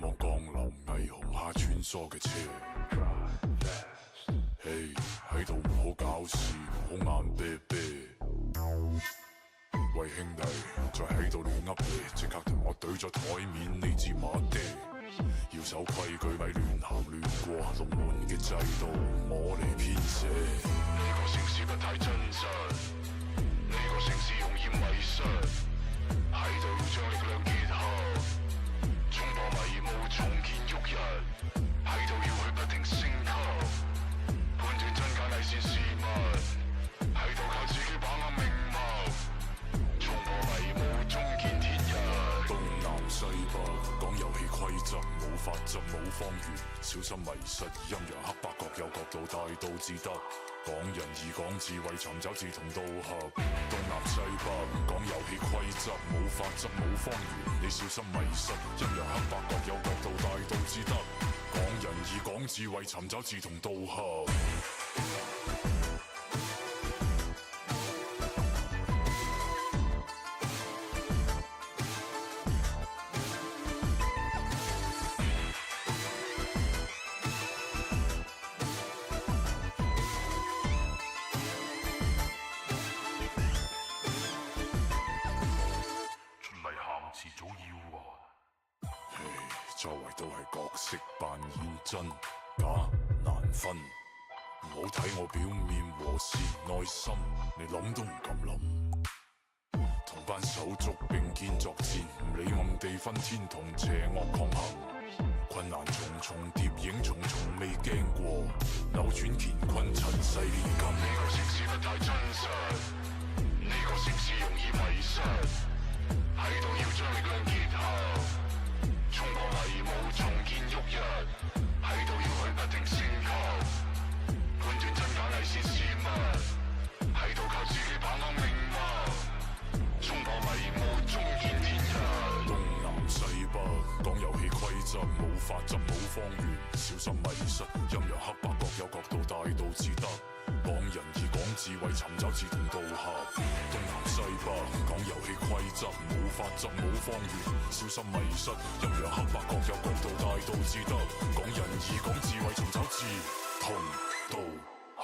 望降臨霓虹下穿梭嘅車。嘿，喺度唔好搞事，唔好眼啤啤。喂兄弟，再喺度亂噏嘢，即刻同我懟咗台面，你知馬爹。要守規矩，咪亂行亂過，龍門嘅制度我嚟編寫。呢個城市不太真實，呢個城市容易迷失，喺度要將力量結合，衝破迷霧，重建旭日，喺度要去不停升級，判斷真假偽善事物，喺度靠自己把握命脈，衝破迷霧，終見天日。東南西北講遊戲規則，冇法則冇方圓，小心迷失，陰陽黑白各有角度，大道至得。講仁義講智慧，尋找志同道合。東南西北講遊戲規則，冇法則冇方圓，你小心迷失，陰陽黑白各有角度，大道至得。講仁義講智慧，尋找志同道合。周圍都係角色扮演，真假難分。唔好睇我表面和善內心，你諗都唔敢諗。同班手足並肩作戰，唔理暗地分天同邪惡抗衡。困難重重，疊影重重，未驚過。扭轉乾坤，塵世煉金。呢個城市不太真實，呢個城市容易迷失，喺度要將力量結合。衝破迷霧，重建旭日，喺度要去不停升級，判斷真假偽善事物，喺度靠自己把握命脈，衝破迷霧，終見天日。東南西北講遊戲規則，冇法則冇方圓，小心迷失，陰陽黑白各有角度，大道至得。講仁義講智慧，尋找志同道合。東南西北講遊戲規則，冇法則冇方圓，小心迷失，陰陽黑白各有角度，大道至得。講仁義講智慧，尋找志同道合。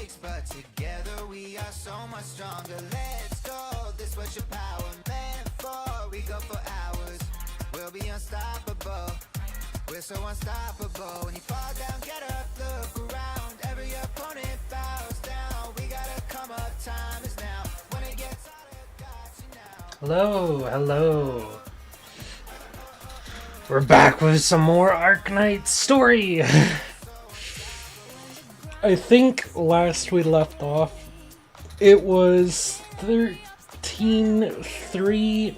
mistakes, but together we are so much stronger. Let's go, this was your power meant for. We go for hours, we'll be unstoppable. We're so unstoppable. When you fall down, get up, look around. Every opponent bows down. We gotta come up, time is now. When it gets harder, got you now. Hello, hello. We're back with some more Arknights story. I think last we left off, it was 13.3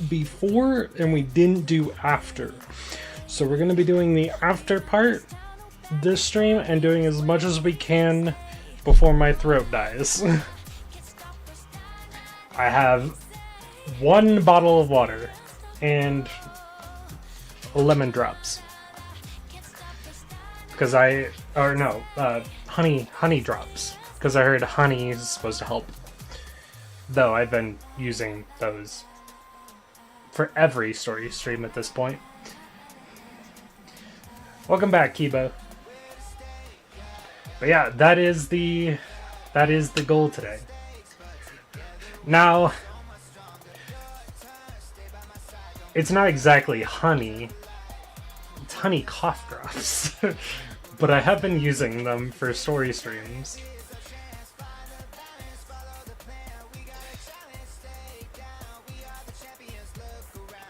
before, and we didn't do after. So we're going to be doing the after part this stream and doing as much as we can before my throat dies. I have one bottle of water and lemon drops. Because honey drops. Because I heard honey is supposed to help. Though I've been using those for every story stream at this point. Welcome back, Kibo. But yeah, that is the goal today. Now, it's not exactly honey. It's honey cough drops. But I have been using them for story streams.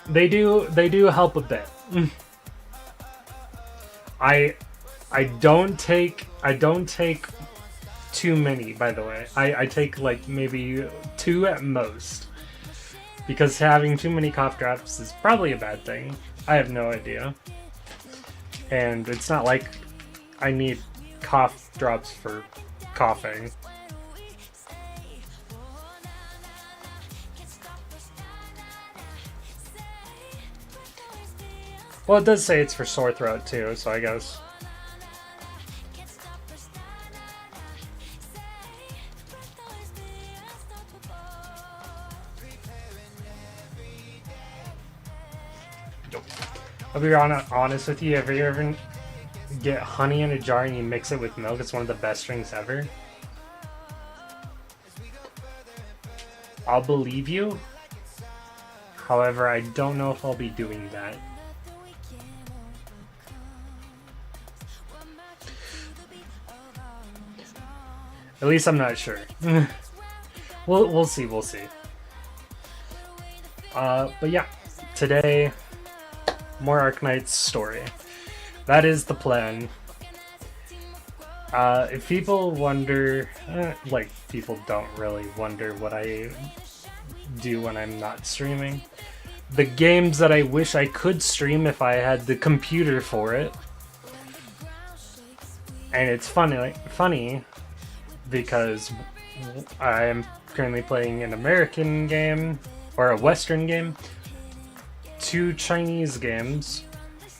They do help a bit. I don't take too many, by the way. I take like maybe 2 at most. Because having too many cough drops is probably a bad thing. I have no idea. And it's not like I need cough drops for coughing. Well, it does say it's for sore throat too, so I guess. I'll be honest with you, if you ever get honey in a jar and you mix it with milk, it's one of the best drinks ever. I'll believe you. However, I don't know if I'll be doing that. At least I'm not sure. We'll see. But yeah, today, more Arknights story. That is the plan. If people wonder, like, people don't really wonder what I do when I'm not streaming. The games that I wish I could stream if I had the computer for it. And it's funny because I am currently playing an American game, or a Western game, 2 Chinese games,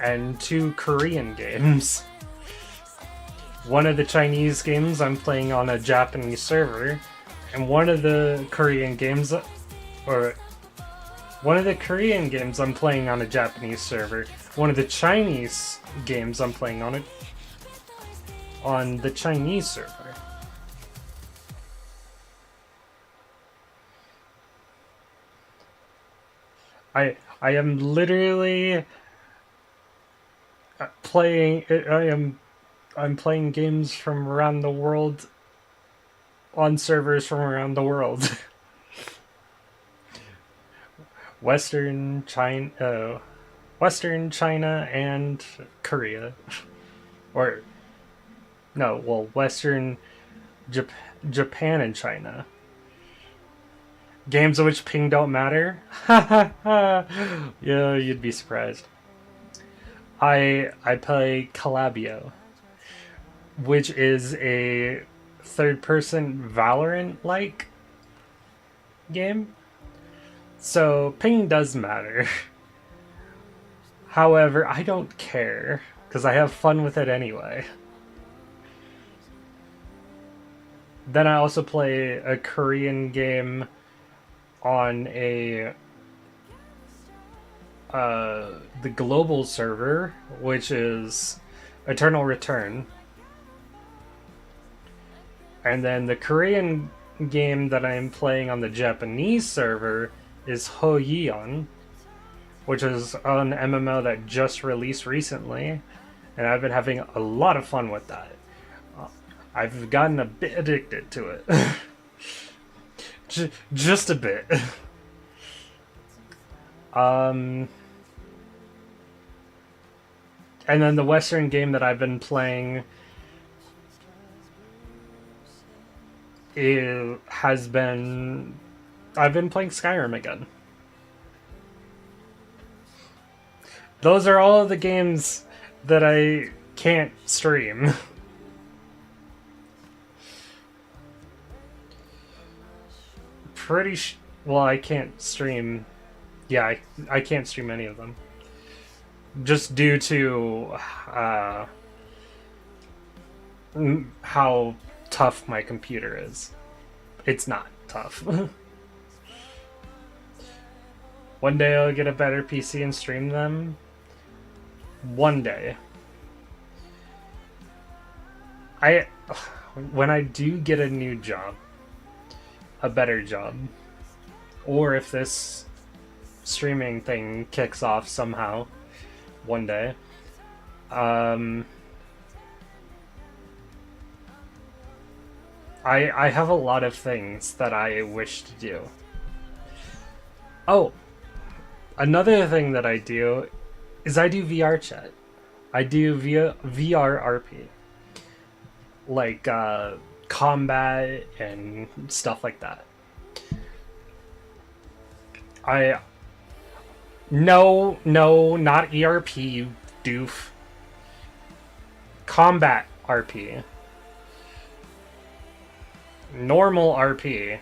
and 2 Korean games. One of the Chinese games I'm playing on a Japanese server, and one of the Korean games I'm playing on a Japanese server. One of the Chinese games I'm playing on the Chinese server. I am literally playing. I'm playing games from around the world on servers from around the world. Western China and Korea, or no, well, Western Japan and China. Games of which ping don't matter? Yeah, you'd be surprised. I play Calabio, which is a third-person Valorant-like game. So ping does matter. However, I don't care, because I have fun with it anyway. Then I also play a Korean game on the global server, which is Eternal Return. And then the Korean game that I'm playing on the Japanese server is Hoyeon, which is an MMO that just released recently, and I've been having a lot of fun with that. I've gotten a bit addicted to it. Just a bit. And then the Western game that I've been playing I've been playing Skyrim again. Those are all of the games that I can't stream. Well, I can't stream. Yeah, I can't stream any of them. Just due to how tough my computer is. It's not tough. One day I'll get a better PC and stream them. One day. When I do get a new job, a better job, or if this streaming thing kicks off somehow one day, I have a lot of things that I wish to do. Oh, another thing that I do is I do VR chat. I do VR RP. Like, combat and stuff like that. No, not ERP, you doof. Combat RP. Normal RP.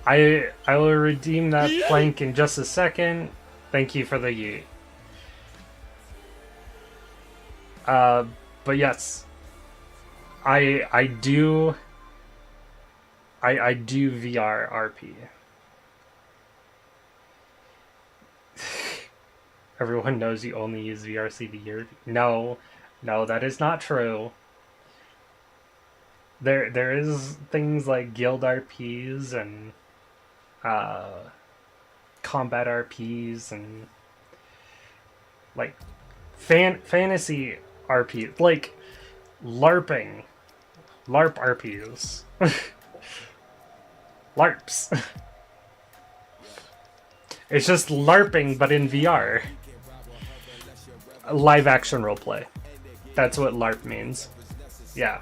I will redeem that plank in just a second. Thank you for the yeet. But yes, I do VR RP. Everyone knows you only use VRCD. No, that is not true. There is things like guild RPs and combat RPs and like fantasy RP, like LARPing, LARP RPs, LARPs. It's just LARPing but in VR. Live action roleplay. That's what LARP means. Yeah.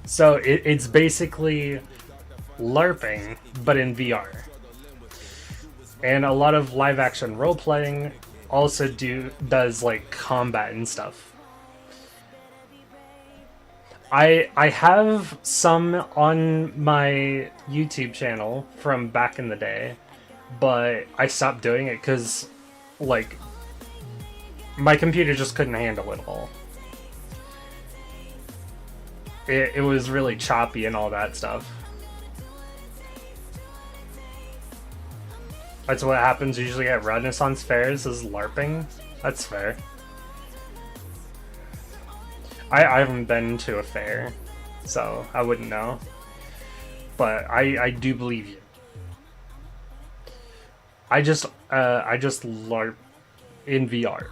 So it's basically LARPing, but in VR. And a lot of live action role playing also does like combat and stuff. I have some on my YouTube channel from back in the day, but I stopped doing it because like my computer just couldn't handle it all. It was really choppy and all that stuff. That's what happens usually at Renaissance fairs, is LARPing. That's fair. I haven't been to a fair, so I wouldn't know. But I do believe you. I just LARP in VR.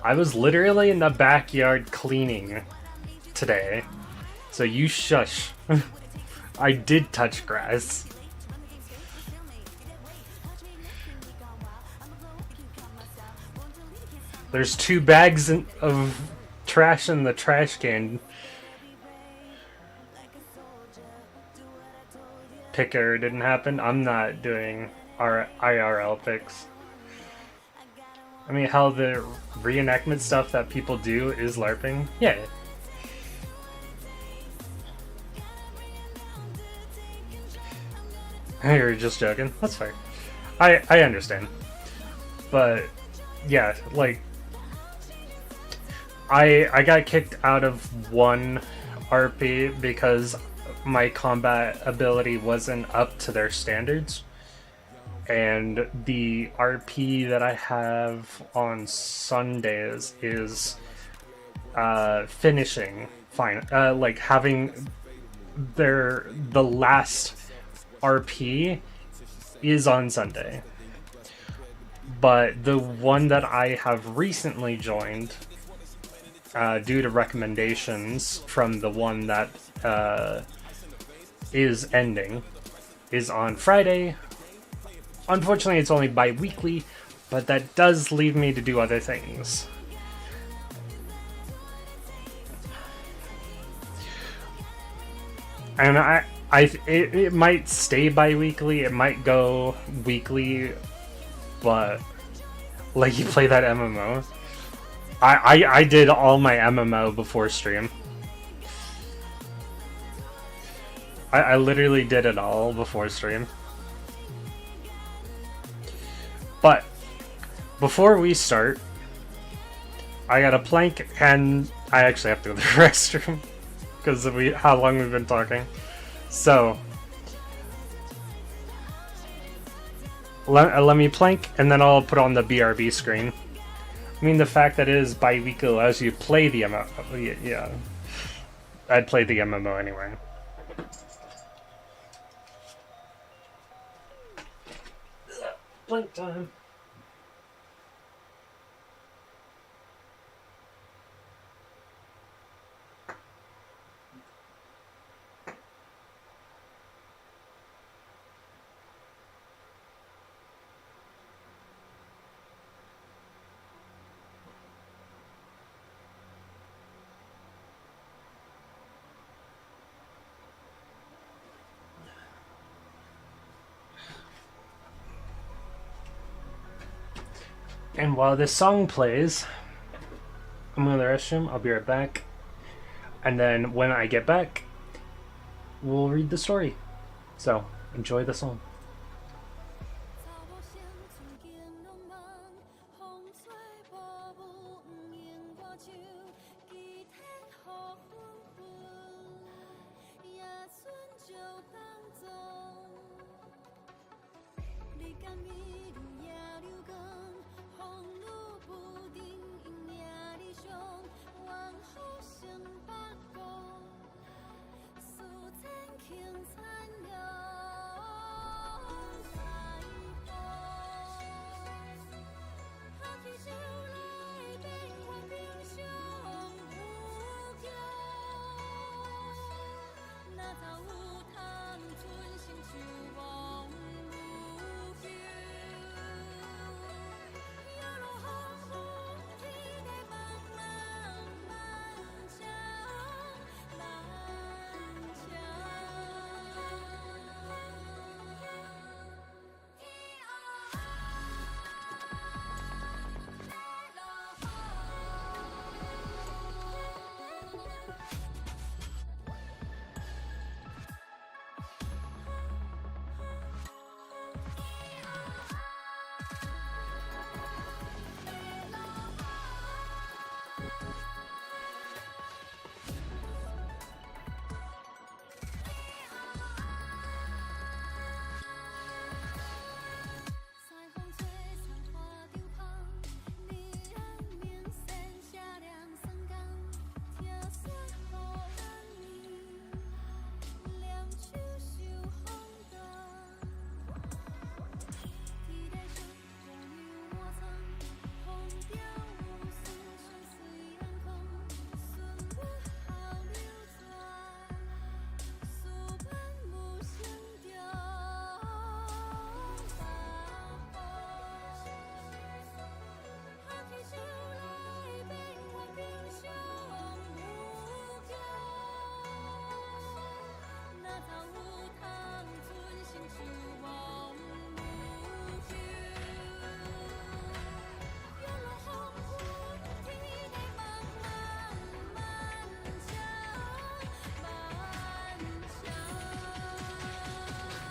I was literally in the backyard cleaning today, so you shush. I did touch grass. There's 2 bags of trash in the trash can. Picker didn't happen. I'm not doing our IRL pics. I mean, how the reenactment stuff that people do is LARPing. Yeah. You're just joking. That's fair. I understand. But yeah, like I got kicked out of one RP because my combat ability wasn't up to their standards. And the RP that I have on Sundays is finishing fine, like having the last RP is on Sunday. But the one that I have recently joined, due to recommendations from the one that is ending, is on Friday. Unfortunately, it's only bi-weekly, but that does leave me to do other things. And it might stay bi-weekly, it might go weekly, but like you play that MMO. I did all my MMO before stream. I literally did it all before stream. But before we start, I got a plank, and I actually have to go to the restroom because of how long we've been talking. So let me plank, and then I'll put on the BRB screen. I mean, the fact that it is bi-weekly allows you to play the MMO. Yeah, I'd play the MMO anyway. Plank time. And while this song plays, I'm going to the restroom. I'll be right back. And then when I get back, we'll read the story. So, enjoy the song.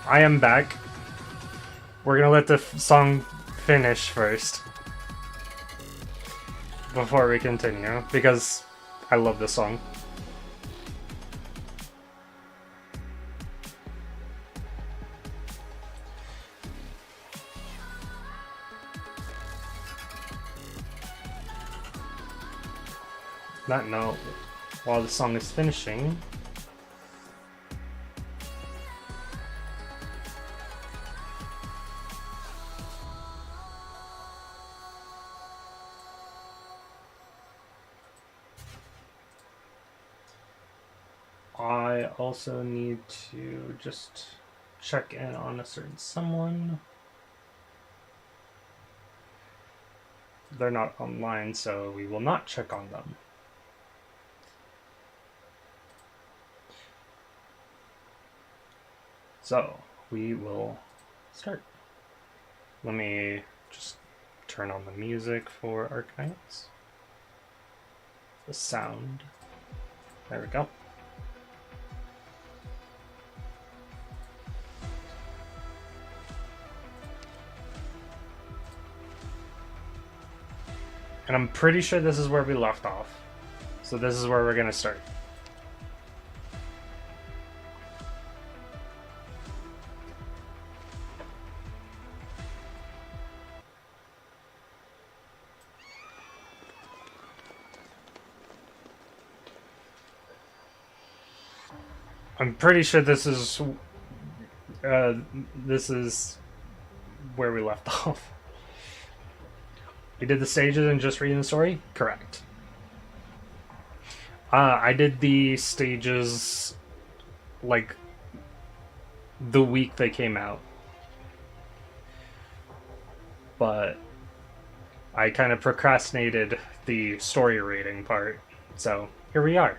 I am back. We're gonna let the song finish first before we continue, because I love this song. that note, while the song is finishing, I also need to just check in on a certain someone. They're not online, so we will not check on them. So, we will start. Let me just turn on the music for Arknights. The sound. There we go. And I'm pretty sure this is where we left off. So this is where we're gonna start. I'm pretty sure this is where we left off. We did the stages and just reading the story? Correct. I did the stages like the week they came out. But I kind of procrastinated the story reading part. So here we are.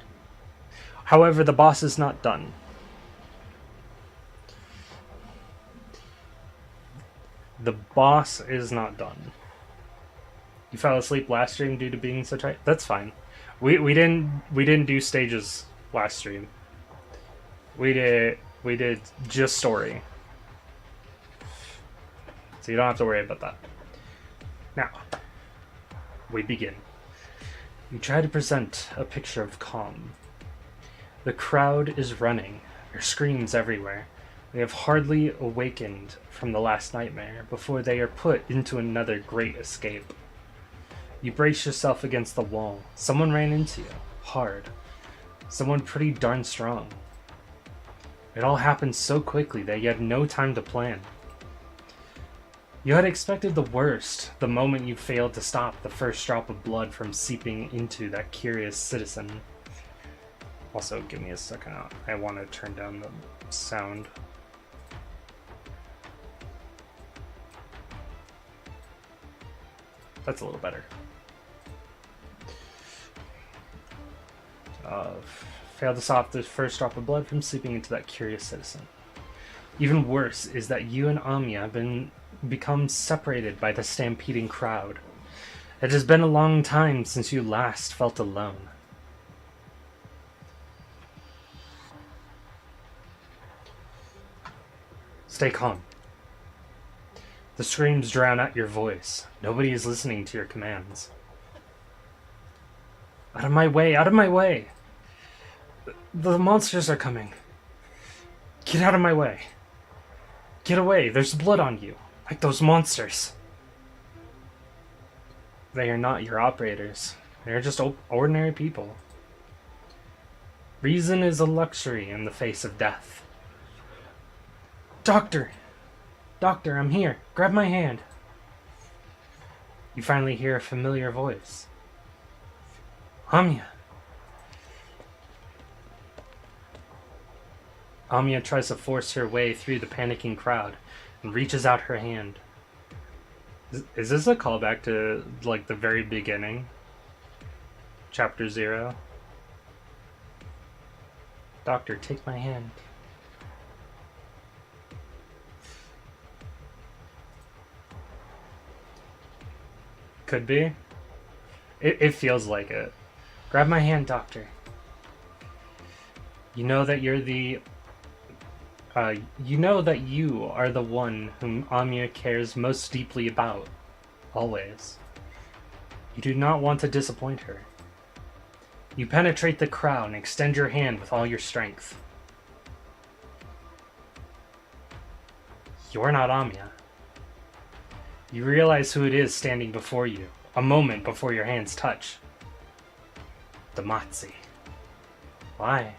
However, the boss is not done. The boss is not done. You fell asleep last stream due to being so tired. That's fine. We didn't do stages last stream. We did just story. So you don't have to worry about that. Now, we begin. You try to present a picture of calm. The crowd is running. There are screams everywhere. They have hardly awakened from the last nightmare before they are put into another great escape. You brace yourself against the wall. Someone ran into you. Hard. Someone pretty darn strong. It all happened so quickly that you had no time to plan. You had expected the worst the moment you failed to stop the first drop of blood from seeping into that curious citizen. Also, give me a second. I want to turn down the sound. That's a little better. Failed to stop the first drop of blood from seeping into that curious citizen. Even worse is that you and Amiya have become separated by the stampeding crowd. It has been a long time since you last felt alone. Stay calm. The screams drown out your voice. Nobody is listening to your commands. Out of my way! Out of my way! The monsters are coming. Get out of my way. Get away. There's blood on you. Like those monsters. They are not your operators. They are just ordinary people. Reason is a luxury in the face of death. Doctor! Doctor, I'm here. Grab my hand. You finally hear a familiar voice. Amiya. Amiya tries to force her way through the panicking crowd and reaches out her hand. Is this a callback to, like, the very beginning? Chapter 0? Doctor, take my hand. Could be. It feels like it. Grab my hand, Doctor. You know that you're the... you know that you are the one whom Amiya cares most deeply about. Always. You do not want to disappoint her. You penetrate the crowd and extend your hand with all your strength. You're not Amiya. You realize who it is standing before you, a moment before your hands touch. Damatzi. Why?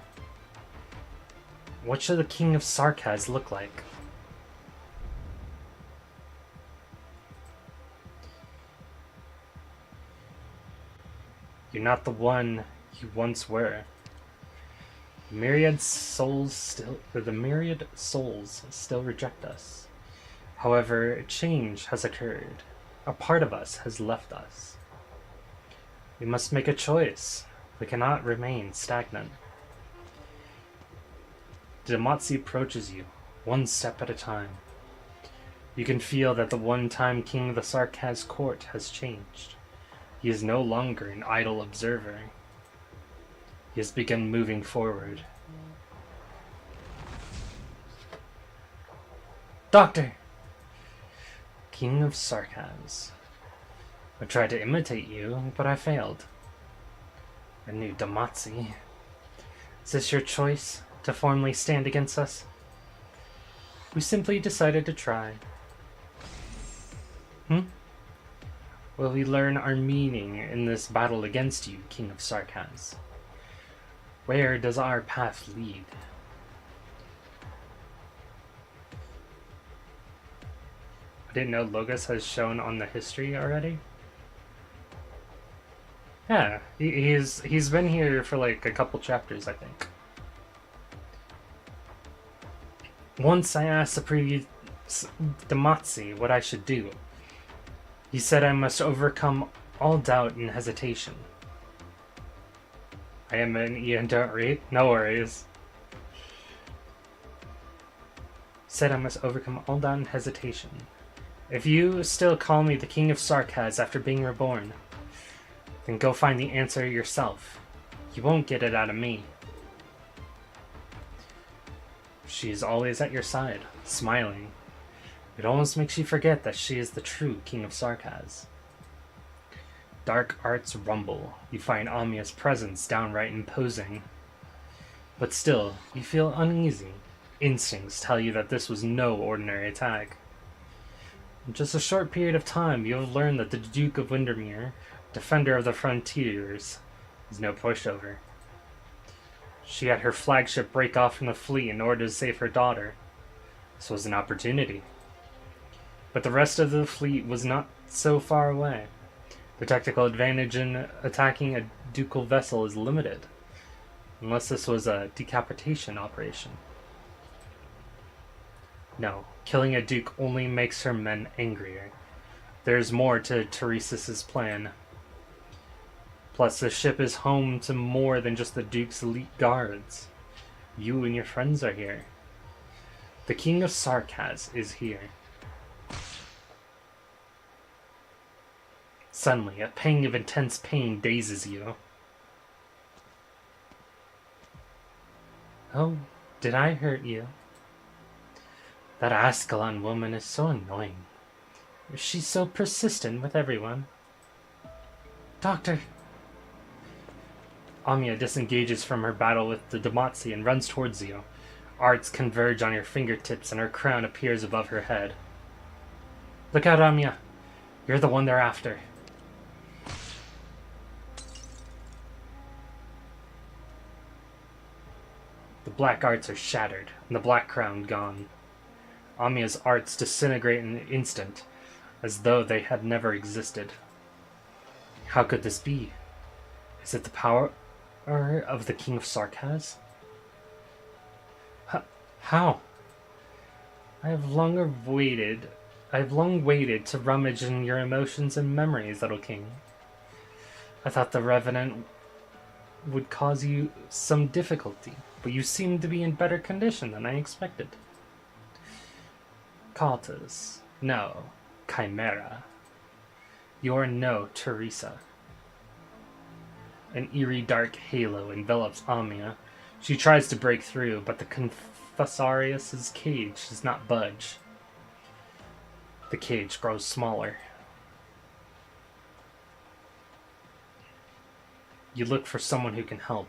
What should the King of Sarkaz look like? You're not the one you once were. The myriad souls still reject us. However, a change has occurred. A part of us has left us. We must make a choice. We cannot remain stagnant. Damatzi approaches you, one step at a time. You can feel that the one-time king of the Sarkaz court has changed. He is no longer an idle observer. He has begun moving forward. Doctor! King of Sarkaz. I tried to imitate you, but I failed. I knew Damatzi. Is this your choice, to formally stand against us? We simply decided to try. Will we learn our meaning in this battle against you, King of Sarkaz? Where does our path lead? I didn't know Logos has shown on the history already. Yeah, he's been here for like a couple chapters, I think. Once I asked the previous Damatzi what I should do. He said I must overcome all doubt and hesitation. I am an Ian, don't read. No worries. Said I must overcome all doubt and hesitation. If you still call me the King of Sarkaz after being reborn, then go find the answer yourself. You won't get it out of me. She is always at your side, smiling. It almost makes you forget that she is the true King of Sarkaz. Dark arts rumble. You find Amiya's presence downright imposing. But still, you feel uneasy. Instincts tell you that this was no ordinary attack. In just a short period of time, you have learned that the Duke of Windermere, defender of the frontiers, is no pushover. She had her flagship break off from the fleet in order to save her daughter. This was an opportunity. But the rest of the fleet was not so far away. The tactical advantage in attacking a ducal vessel is limited, unless this was a decapitation operation. No, killing a duke only makes her men angrier. There's more to Teresa's plan. Plus, the ship is home to more than just the duke's elite guards. You and your friends are here. The King of Sarkaz is here. Suddenly, a pang of intense pain dazes you. Oh, did I hurt you? That Ascalon woman is so annoying. She's so persistent with everyone. Doctor! Amiya disengages from her battle with the Damatzi and runs towards you. Arts converge on your fingertips and her crown appears above her head. Look out, Amiya! You're the one they're after. The black arts are shattered, and the black crown gone. Amiya's arts disintegrate in an instant, as though they had never existed. How could this be? Is it the power of the King of Sarkaz? How? I have long waited to rummage in your emotions and memories, little king. I thought the Revenant would cause you some difficulty, but you seem to be in better condition than I expected. Cultus. No. Chimera. You are no Teresa. An eerie dark halo envelops Amiya. She tries to break through, but the Confessarius's cage does not budge. The cage grows smaller. You look for someone who can help,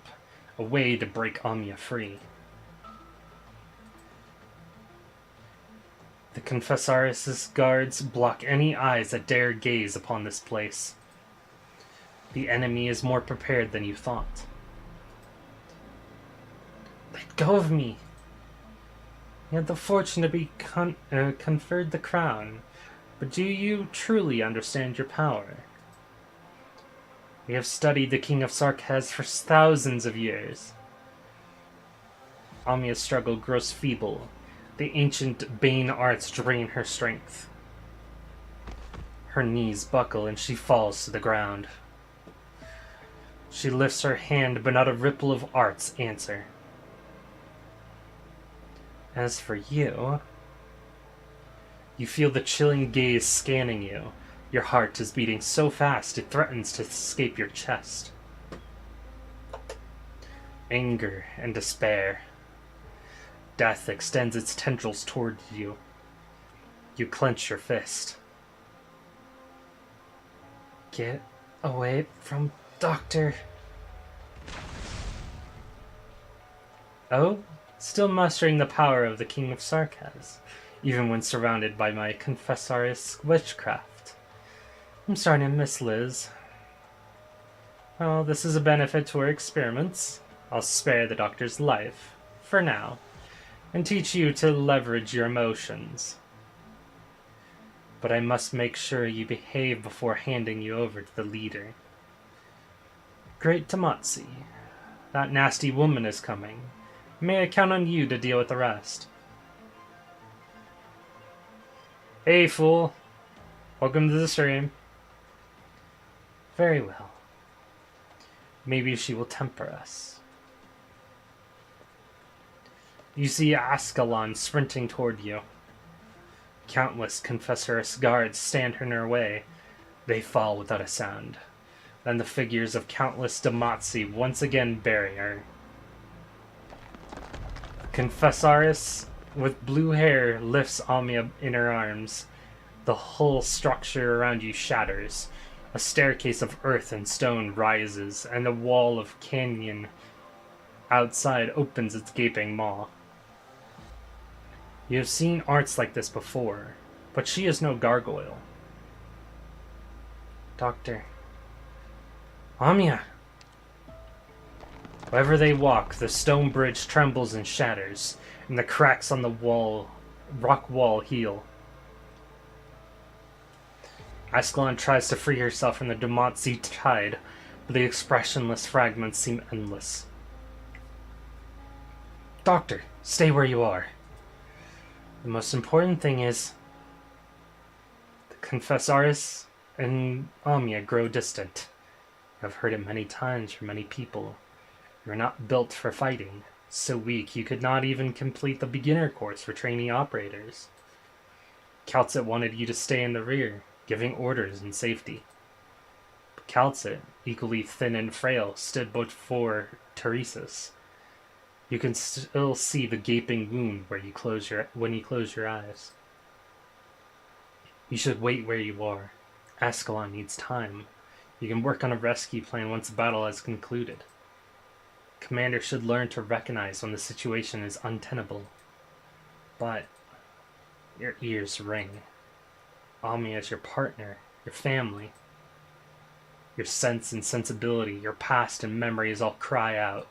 a way to break Amiya free. The Confessarius's guards block any eyes that dare gaze upon this place. The enemy is more prepared than you thought. Let go of me! You had the fortune to be conferred the crown, but do you truly understand your power? We have studied the King of Sarkaz for thousands of years. Amia's struggle grows feeble. The ancient Bane arts drain her strength. Her knees buckle and she falls to the ground. She lifts her hand, but not a ripple of arts answer. As for you, you feel the chilling gaze scanning you. Your heart is beating so fast it threatens to escape your chest. Anger and despair. Death extends its tendrils toward you. You clench your fist. Get away from Doctor. Oh? Still mustering the power of the King of Sarkaz, even when surrounded by my confessorious witchcraft. I'm starting to miss Liz. Well, this is a benefit to our experiments. I'll spare the doctor's life, for now, and teach you to leverage your emotions. But I must make sure you behave before handing you over to the leader. Great Tamatsi, that nasty woman is coming. May I count on you to deal with the rest? Hey, fool. Welcome to the stream. Very well. Maybe she will temper us. You see Ascalon sprinting toward you. Countless confessoress guards stand in her way. They fall without a sound. Then the figures of countless Damatsi once again bury her. Confessaris with blue hair lifts Amia in her arms. The whole structure around you shatters. A staircase of earth and stone rises, and the wall of canyon outside opens its gaping maw. You have seen arts like this before, but she is no gargoyle. Doctor. Amia! Wherever they walk, the stone bridge trembles and shatters, and the cracks on the rock wall heal. Ascalon tries to free herself from the Damatsi tide, but the expressionless fragments seem endless. Doctor, stay where you are. The most important thing is the Confessaris and Amia grow distant. I've heard it many times from many people. You're not built for fighting. So weak you could not even complete the beginner course for trainee operators. Calcit wanted you to stay in the rear, giving orders in safety. But Calcit, equally thin and frail, stood before Teresa's. You can still see the gaping wound when you close your eyes. You should wait where you are. Ascalon needs time. You can work on a rescue plan once the battle has concluded. Commander should learn to recognize when the situation is untenable. But your ears ring. Amia is your partner, your family. Your sense and sensibility, your past and memories all cry out.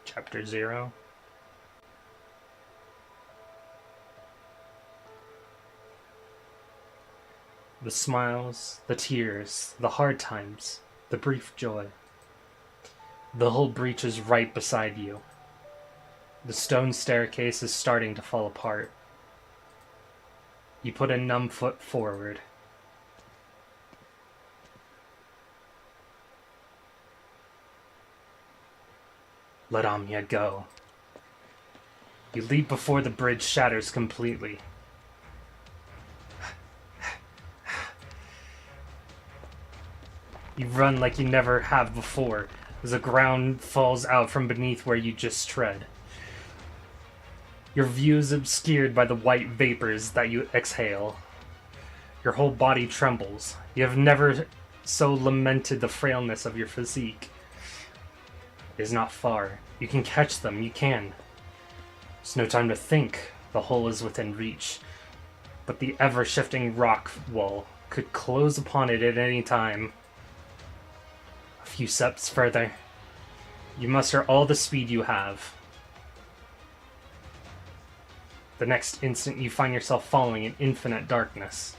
Chapter 0. The smiles, the tears, the hard times, the brief joy. The whole breach is right beside you. The stone staircase is starting to fall apart. You put a numb foot forward. Let Amia go. You leap before the bridge shatters completely. You run like you never have before, as the ground falls out from beneath where you just tread. Your view is obscured by the white vapors that you exhale. Your whole body trembles. You have never so lamented the frailness of your physique. It is not far. You can catch them, you can. There's no time to think. The hole is within reach. But the ever-shifting rock wall could close upon it at any time. A few steps further. You muster all the speed you have. The next instant you find yourself falling in infinite darkness.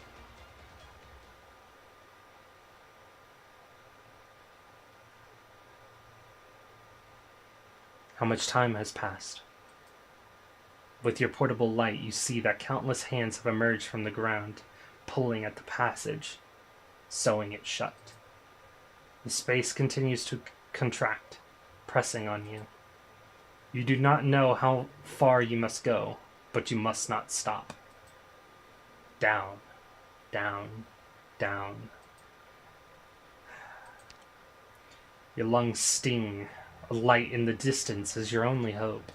How much time has passed? With your portable light, you see that countless hands have emerged from the ground, pulling at the passage, sewing it shut. The space continues to contract, pressing on you. You do not know how far you must go, but you must not stop. Down, down, down. Your lungs sting. A light in the distance is your only hope.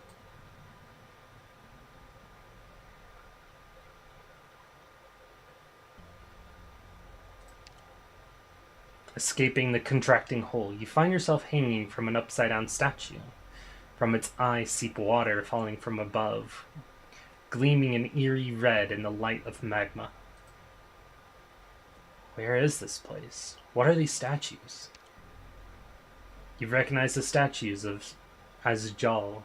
Escaping the contracting hole, you find yourself hanging from an upside-down statue. From its eye seep water falling from above, gleaming an eerie red in the light of magma. Where is this place? What are these statues? You recognize the statues as Jal.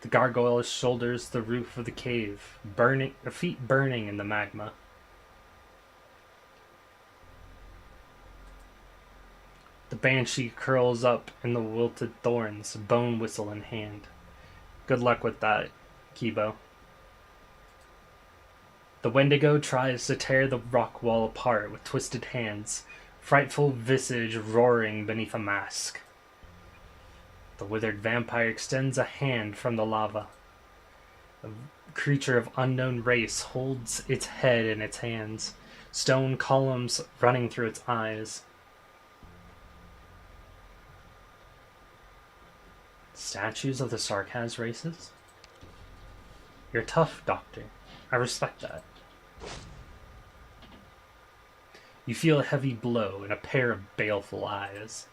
The gargoyle shoulders the roof of the cave, feet burning in the magma. The banshee curls up in the wilted thorns, bone whistle in hand. Good luck with that, Kibo. The Wendigo tries to tear the rock wall apart with twisted hands, frightful visage roaring beneath a mask. The withered vampire extends a hand from the lava. A creature of unknown race holds its head in its hands, stone columns running through its eyes. Statues of the Sarkaz races? You're tough, Doctor. I respect that. You feel a heavy blow and a pair of baleful eyes.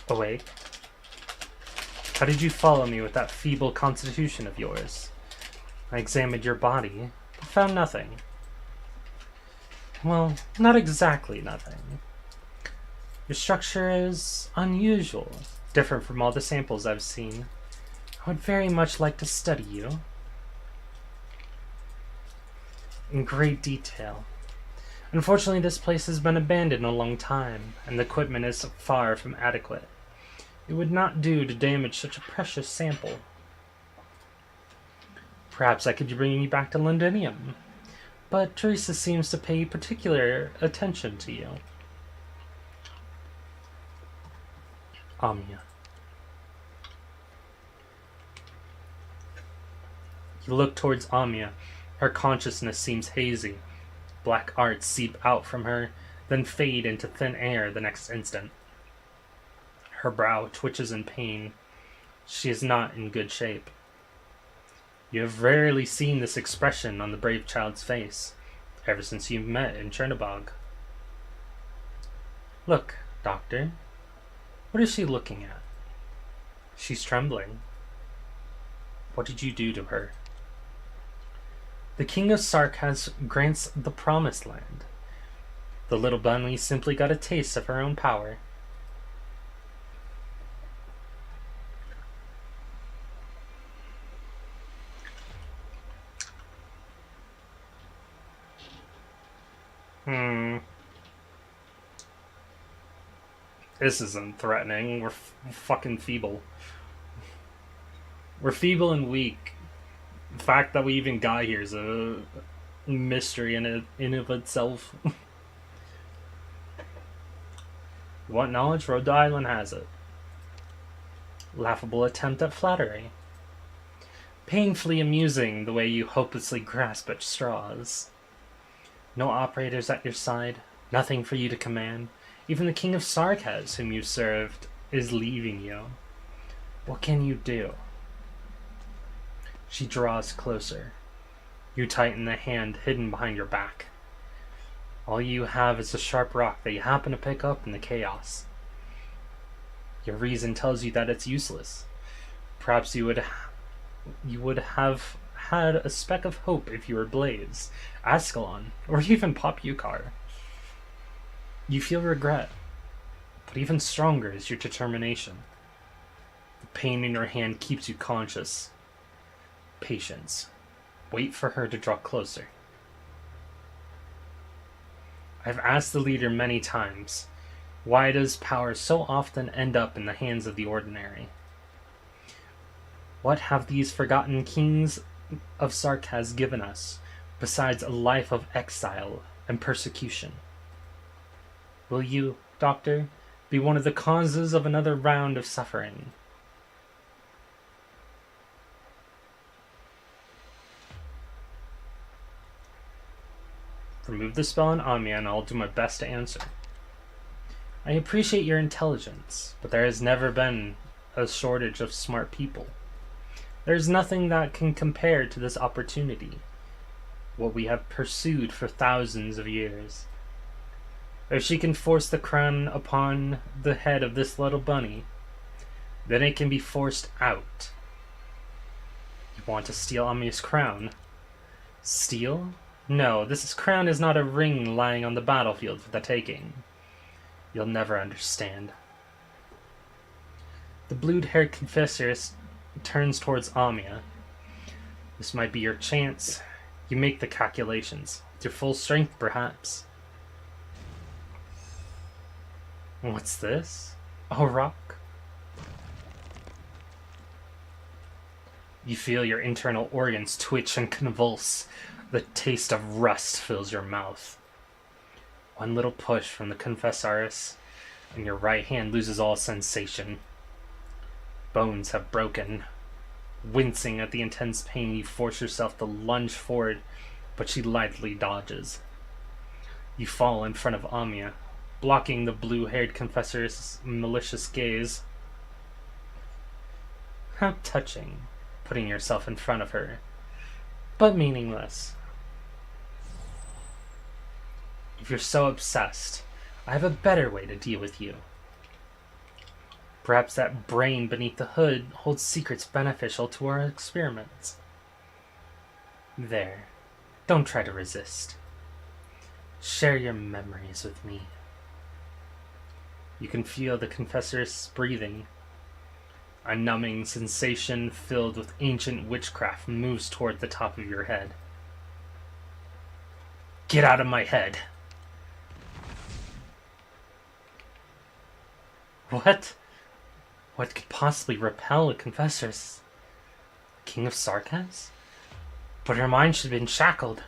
Awake. How did you follow me with that feeble constitution of yours? I examined your body, but found nothing. Well, not exactly nothing. Your structure is unusual, different from all the samples I've seen. I would very much like to study you in great detail. Unfortunately, this place has been abandoned a long time, and the equipment is far from adequate. It would not do to damage such a precious sample. Perhaps I could bring you back to Londinium, but Teresa seems to pay particular attention to you. Amia. You look towards Amia. Her consciousness seems hazy. Black arts seep out from her, then fade into thin air the next instant. Her brow twitches in pain. She is not in good shape. You have rarely seen this expression on the brave child's face, ever since you met in Chernobog. Look, Doctor. What is she looking at? She's trembling. What did you do to her? The King of Sarkaz grants the Promised Land. The little bunny simply got a taste of her own power. This isn't threatening. We're fucking feeble. We're feeble and weak. The fact that we even got here is a mystery in of itself. You want knowledge? Rhode Island has it. Laughable attempt at flattery. Painfully amusing the way you hopelessly grasp at straws. No operators at your side. Nothing for you to command. Even the King of Sarkaz, whom you served, is leaving you. What can you do? She draws closer. You tighten the hand hidden behind your back. All you have is a sharp rock that you happen to pick up in the chaos. Your reason tells you that it's useless. Perhaps you would have had a speck of hope if you were Blaze, Ascalon, or even Pop Yukar. You feel regret, but even stronger is your determination. The pain in your hand keeps you conscious. Patience. Wait for her to draw closer. I've asked the leader many times, why does power so often end up in the hands of the ordinary? What have these forgotten kings of Sarkaz given us, besides a life of exile and persecution? Will you, Doctor, be one of the causes of another round of suffering? Remove the spell on Amia and I'll do my best to answer. I appreciate your intelligence, but there has never been a shortage of smart people. There's nothing that can compare to this opportunity, what we have pursued for thousands of years. If she can force the crown upon the head of this little bunny, then it can be forced out. You want to steal Amia's crown? Steal? No, this crown is not a ring lying on the battlefield for the taking. You'll never understand. The blue-haired confessor turns towards Amia. This might be your chance. You make the calculations. With your full strength, perhaps. What's this? A rock? You feel your internal organs twitch and convulse. The taste of rust fills your mouth. One little push from the Confessaris, and your right hand loses all sensation. Bones have broken. Wincing at the intense pain, you force yourself to lunge forward, but she lightly dodges. You fall in front of Amia, blocking the blue-haired Confessor's malicious gaze. How touching, putting yourself in front of her, but meaningless. If you're so obsessed, I have a better way to deal with you. Perhaps that brain beneath the hood holds secrets beneficial to our experiments. There. Don't try to resist. Share your memories with me. You can feel the Confessor's breathing. A numbing sensation filled with ancient witchcraft moves toward the top of your head. Get out of my head! What? What could possibly repel a Confessor? King of Sarkaz? But her mind should have been shackled.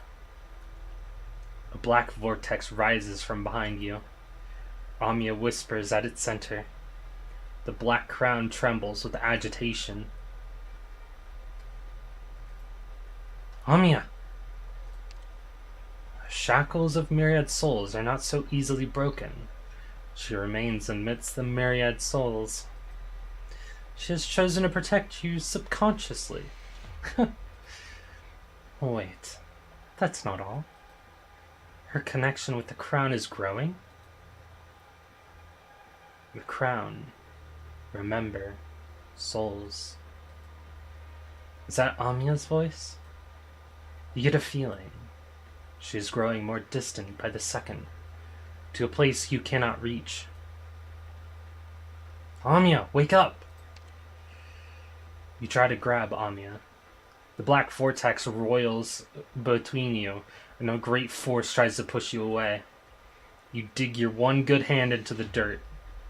A black vortex rises from behind you. Amia whispers at its center. The black crown trembles with agitation. Amia! The shackles of myriad souls are not so easily broken. She remains amidst the myriad souls. She has chosen to protect you subconsciously. Wait, that's not all. Her connection with the crown is growing? The crown. Remember. Souls. Is that Amia's voice? You get a feeling. She is growing more distant by the second, to a place you cannot reach. Amia, wake up! You try to grab Amia. The black vortex roils between you, and a great force tries to push you away. You dig your one good hand into the dirt,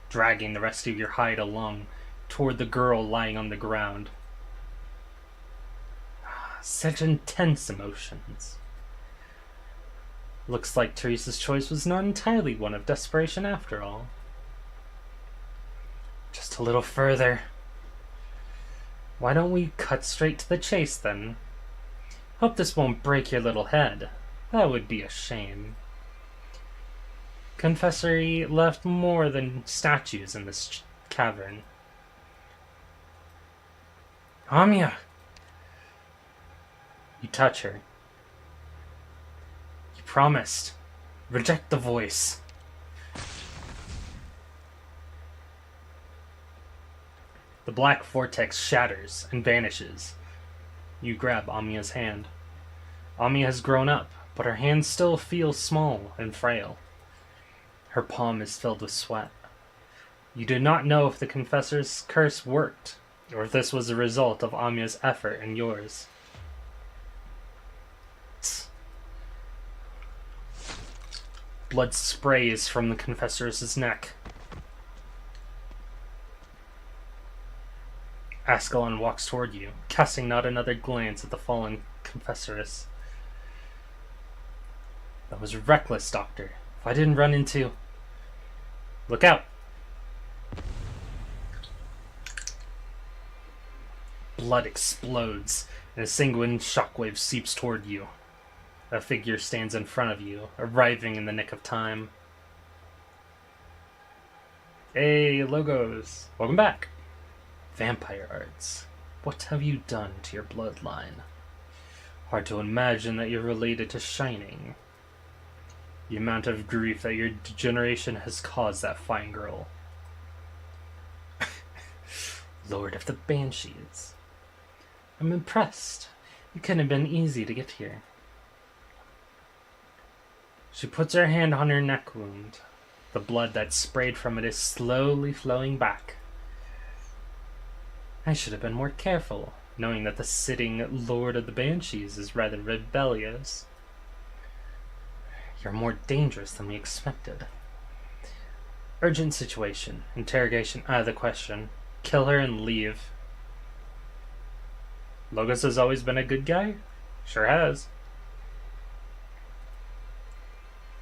dragging the rest of your hide along toward the girl lying on the ground. Such intense emotions. Looks like Teresa's choice was not entirely one of desperation after all. Just a little further. Why don't we cut straight to the chase then? Hope this won't break your little head. That would be a shame. Confessory left more than statues in this cavern. Amia! You touch her. promised. Reject the voice. The black vortex shatters and vanishes. You grab Amiya's hand. Amiya has grown up, but her hand still feels small and frail. Her palm is filled with sweat. You do not know if the Confessor's curse worked, or if this was the result of Amiya's effort and yours. Blood sprays from the Confessor's neck. Ascalon walks toward you, casting not another glance at the fallen Confessoress. That was reckless, Doctor. If I didn't run into... Look out! Blood explodes, and a sanguine shockwave seeps toward you. A figure stands in front of you, arriving in the nick of time. Hey, Logos! Welcome back! Vampire arts. What have you done to your bloodline? Hard to imagine that you're related to Shining. The amount of grief that your degeneration has caused that fine girl. Lord of the Banshees. I'm impressed. It couldn't have been easy to get here. She puts her hand on her neck wound. The blood that sprayed from it is slowly flowing back. I should have been more careful, knowing that the sitting Lord of the Banshees is rather rebellious. You're more dangerous than we expected. Urgent situation. Interrogation out of the question. Kill her and leave. Logos has always been a good guy? Sure has.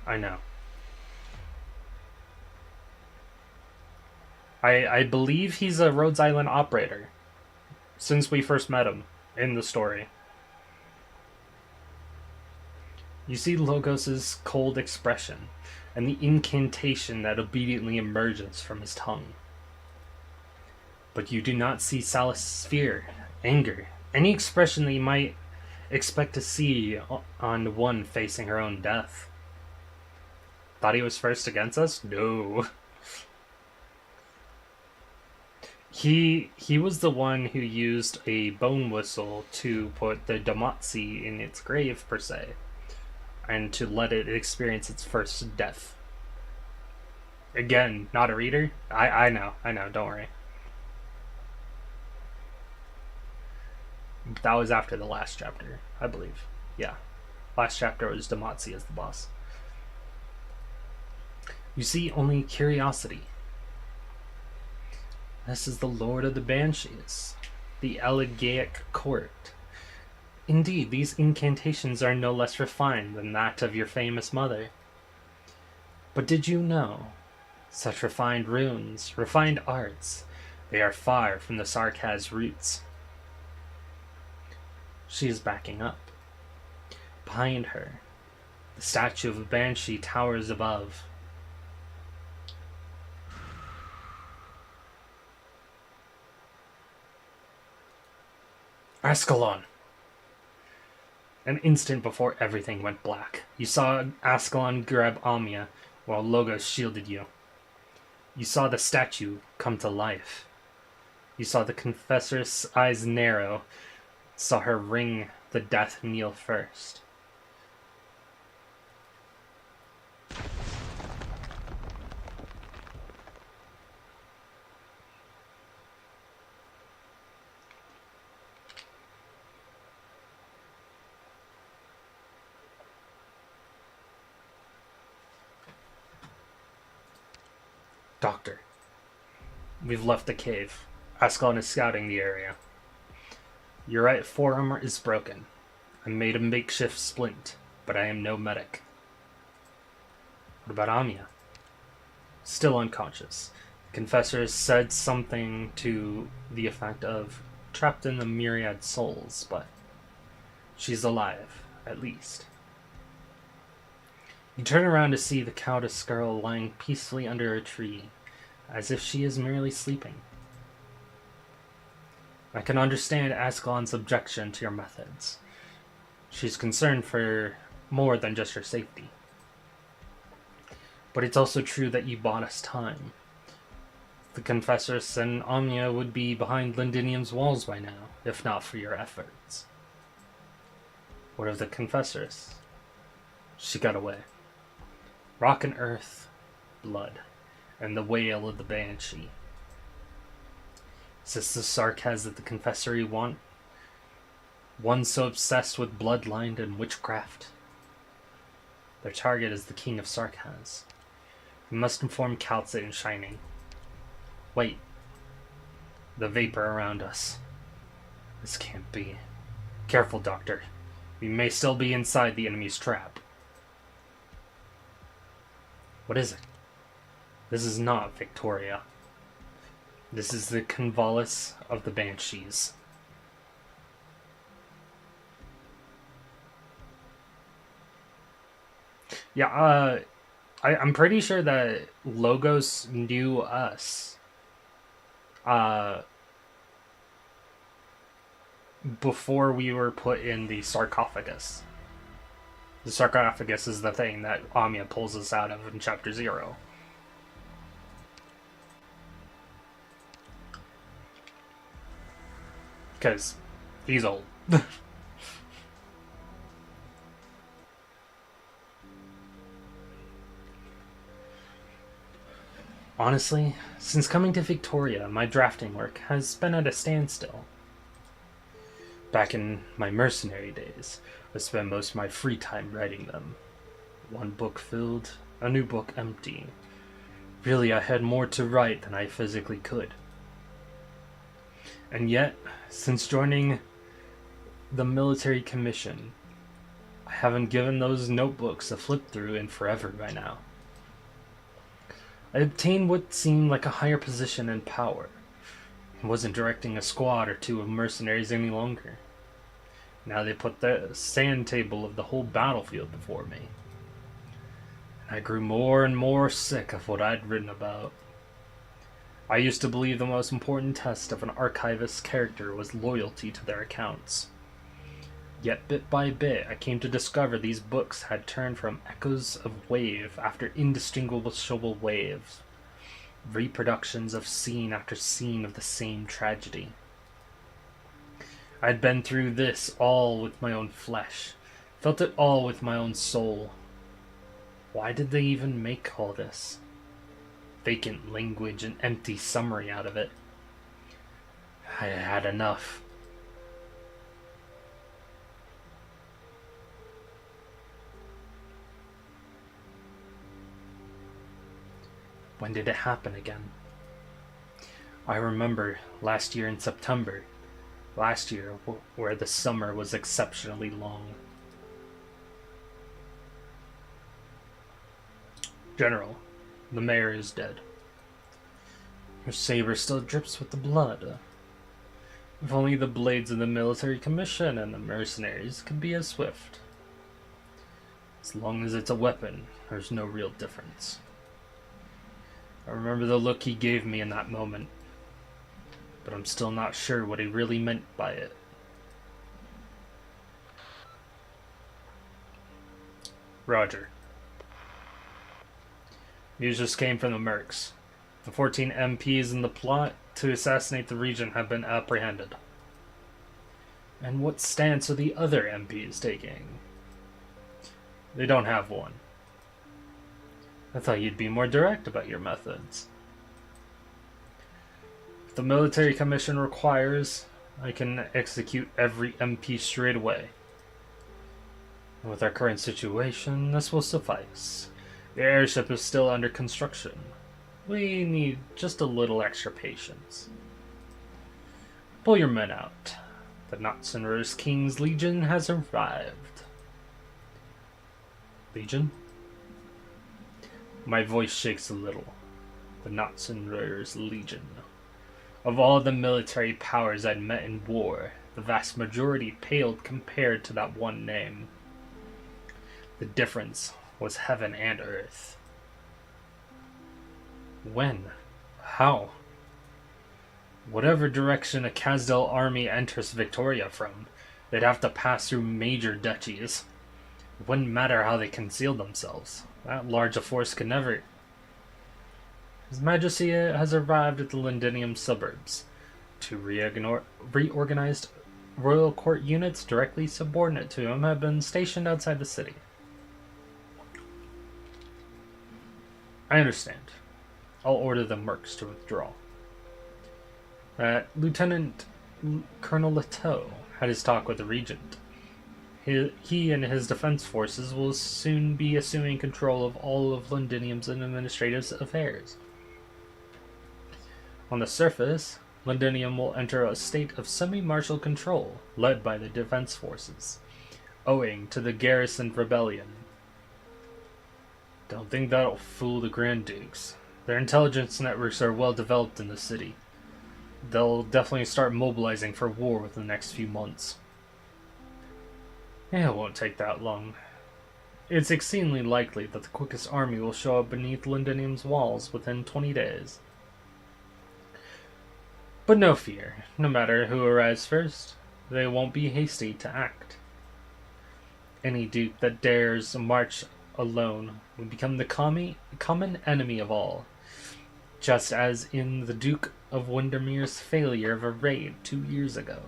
I know. I believe he's a Rhodes Island operator. Since we first met him in the story. You see Logos's cold expression, and the incantation that obediently emerges from his tongue. But you do not see Salas' fear, anger, any expression that you might expect to see on one facing her own death. Thought he was first against us? No. He was the one who used a bone whistle to put the Damatsi in its grave, per se, and to let it experience its first death. Again, not a reader? I know, don't worry. That was after the last chapter, I believe. Yeah. Last chapter was Damatsi as the boss. You see only curiosity. This is the Lord of the Banshees, the Elegaic court. Indeed, these incantations are no less refined than that of your famous mother. But did you know? Such refined runes, refined arts, they are far from the Sarkaz roots. She is backing up. Behind her, the statue of a banshee towers above. Ascalon! An instant before everything went black, you saw Ascalon grab Amiya while Logos shielded you. You saw the statue come to life. You saw the Confessor's eyes narrow, saw her ring the death kneel first. Doctor, we've left the cave. Ascalon is scouting the area. Your right forearm is broken. I made a makeshift splint, but I am no medic. What about Amiya? Still unconscious. The Confessor has said something to the effect of trapped in the myriad souls, but she's alive, at least. You turn around to see the Countess girl lying peacefully under a tree, as if she is merely sleeping. I can understand Ascalon's objection to your methods. She's concerned for more than just your safety. But it's also true that you bought us time. The Confessors and Omnia would be behind Lindinium's walls by now, if not for your efforts. What of the Confessors? She got away. Rock and earth, blood, and the wail of the Banshee. Is this the Sarkaz that the Confessory want? One so obsessed with bloodline and witchcraft? Their target is the King of Sarkaz. We must inform Calcit and Shining. Wait. The vapor around us. This can't be. Careful, Doctor. We may still be inside the enemy's trap. What is it? This is not Victoria. This is the Convolus of the Banshees. Yeah, I'm pretty sure that Logos knew us before we were put in the sarcophagus. The sarcophagus is the thing that Amia pulls us out of in Chapter 0. Because he's old. Honestly, since coming to Victoria, my drafting work has been at a standstill. Back in my mercenary days, I spent most of my free time writing them. One book filled, a new book empty. Really, I had more to write than I physically could. And yet, since joining the military commission, I haven't given those notebooks a flip through in forever by now. I obtained what seemed like a higher position and power. I wasn't directing a squad or two of mercenaries any longer. Now they put the sand table of the whole battlefield before me. And I grew more and more sick of what I'd written about. I used to believe the most important test of an archivist's character was loyalty to their accounts. Yet bit by bit, I came to discover these books had turned from echoes of wave after indistinguishable waves, reproductions of scene after scene of the same tragedy. I'd been through this all with my own flesh, felt it all with my own soul. Why did they even make all this? Vacant language and empty summary out of it. I had enough. When did it happen again? I remember last year in September. Last year, where the summer was exceptionally long. General, the mayor is dead. Your saber still drips with the blood. If only the blades of the military commission and the mercenaries could be as swift. As long as it's a weapon, there's no real difference. I remember the look he gave me in that moment, but I'm still not sure what he really meant by it. Roger. News just came from the Mercs. The 14 MPs in the plot to assassinate the regent have been apprehended. And what stance are the other MPs taking? They don't have one. I thought you'd be more direct about your methods. If the military commission requires, I can execute every MP straight away. And with our current situation, this will suffice. The airship is still under construction. We need just a little extra patience. Pull your men out. The Notsenrers King's Legion has arrived. Legion? My voice shakes a little. The Notsenrers Legion. Of all the military powers I'd met in war, the vast majority paled compared to that one name. The difference was heaven and earth. When? How? Whatever direction a Kazdel army enters Victoria from, they'd have to pass through major duchies. It wouldn't matter how they concealed themselves. That large a force could never... His Majesty has arrived at the Londinium suburbs. Two reorganized royal court units directly subordinate to him have been stationed outside the city. I understand. I'll order the mercs to withdraw. Lieutenant Colonel Leteau had his talk with the regent. He and his defense forces will soon be assuming control of all of Londinium's administrative affairs. On the surface, Londinium will enter a state of semi-martial control, led by the defense forces, owing to the garrison rebellion. Don't think that'll fool the Grand Dukes. Their intelligence networks are well developed in the city. They'll definitely start mobilizing for war within the next few months. It won't take that long. It's exceedingly likely that the quickest army will show up beneath Londinium's walls within 20 days. But no fear, no matter who arrives first, they won't be hasty to act. Any duke that dares march alone will become the common enemy of all, just as in the Duke of Windermere's failure of a raid 2 years ago.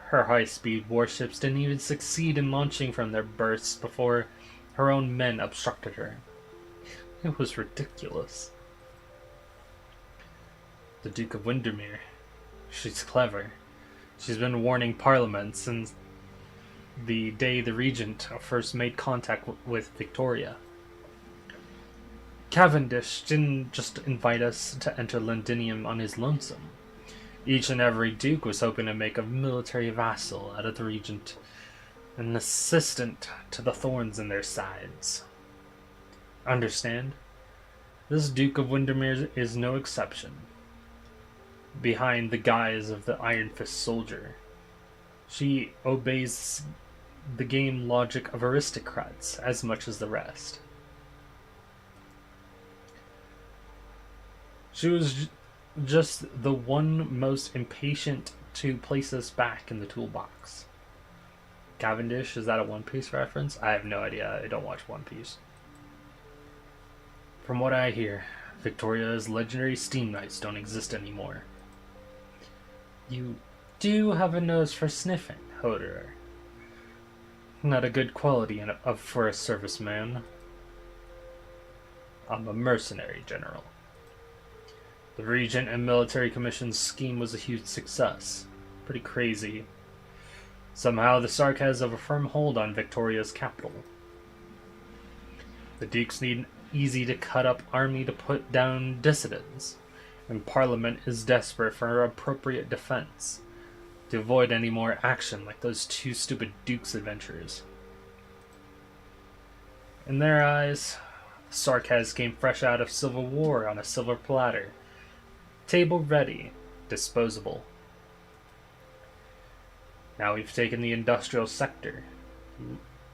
Her high-speed warships didn't even succeed in launching from their berths before her own men obstructed her. It was ridiculous. The Duke of Windermere. She's clever. She's been warning Parliament since the day the Regent first made contact with Victoria. Cavendish didn't just invite us to enter Londinium on his lonesome. Each and every duke was hoping to make a military vassal out of the regent, an assistant to the thorns in their sides. Understand? This Duke of Windermere is no exception. Behind the guise of the Iron Fist soldier, she obeys the game logic of aristocrats as much as the rest. She was just the one most impatient to place us back in the toolbox. Cavendish, is that a One Piece reference? I have no idea. I don't watch One Piece. From what I hear, Victoria's legendary steam knights don't exist anymore. You do have a nose for sniffing, Hoderer. Not a good quality for a serviceman. I'm a mercenary general. The Regent and Military Commission's scheme was a huge success. Pretty crazy. Somehow the Sark has a firm hold on Victoria's capital. The Dukes need an easy-to-cut-up army to put down dissidents, and Parliament is desperate for appropriate defense, to avoid any more action like those two stupid Dukes' adventures. In their eyes, the Sarkaz came fresh out of civil war on a silver platter. Table ready, disposable. Now we've taken the industrial sector,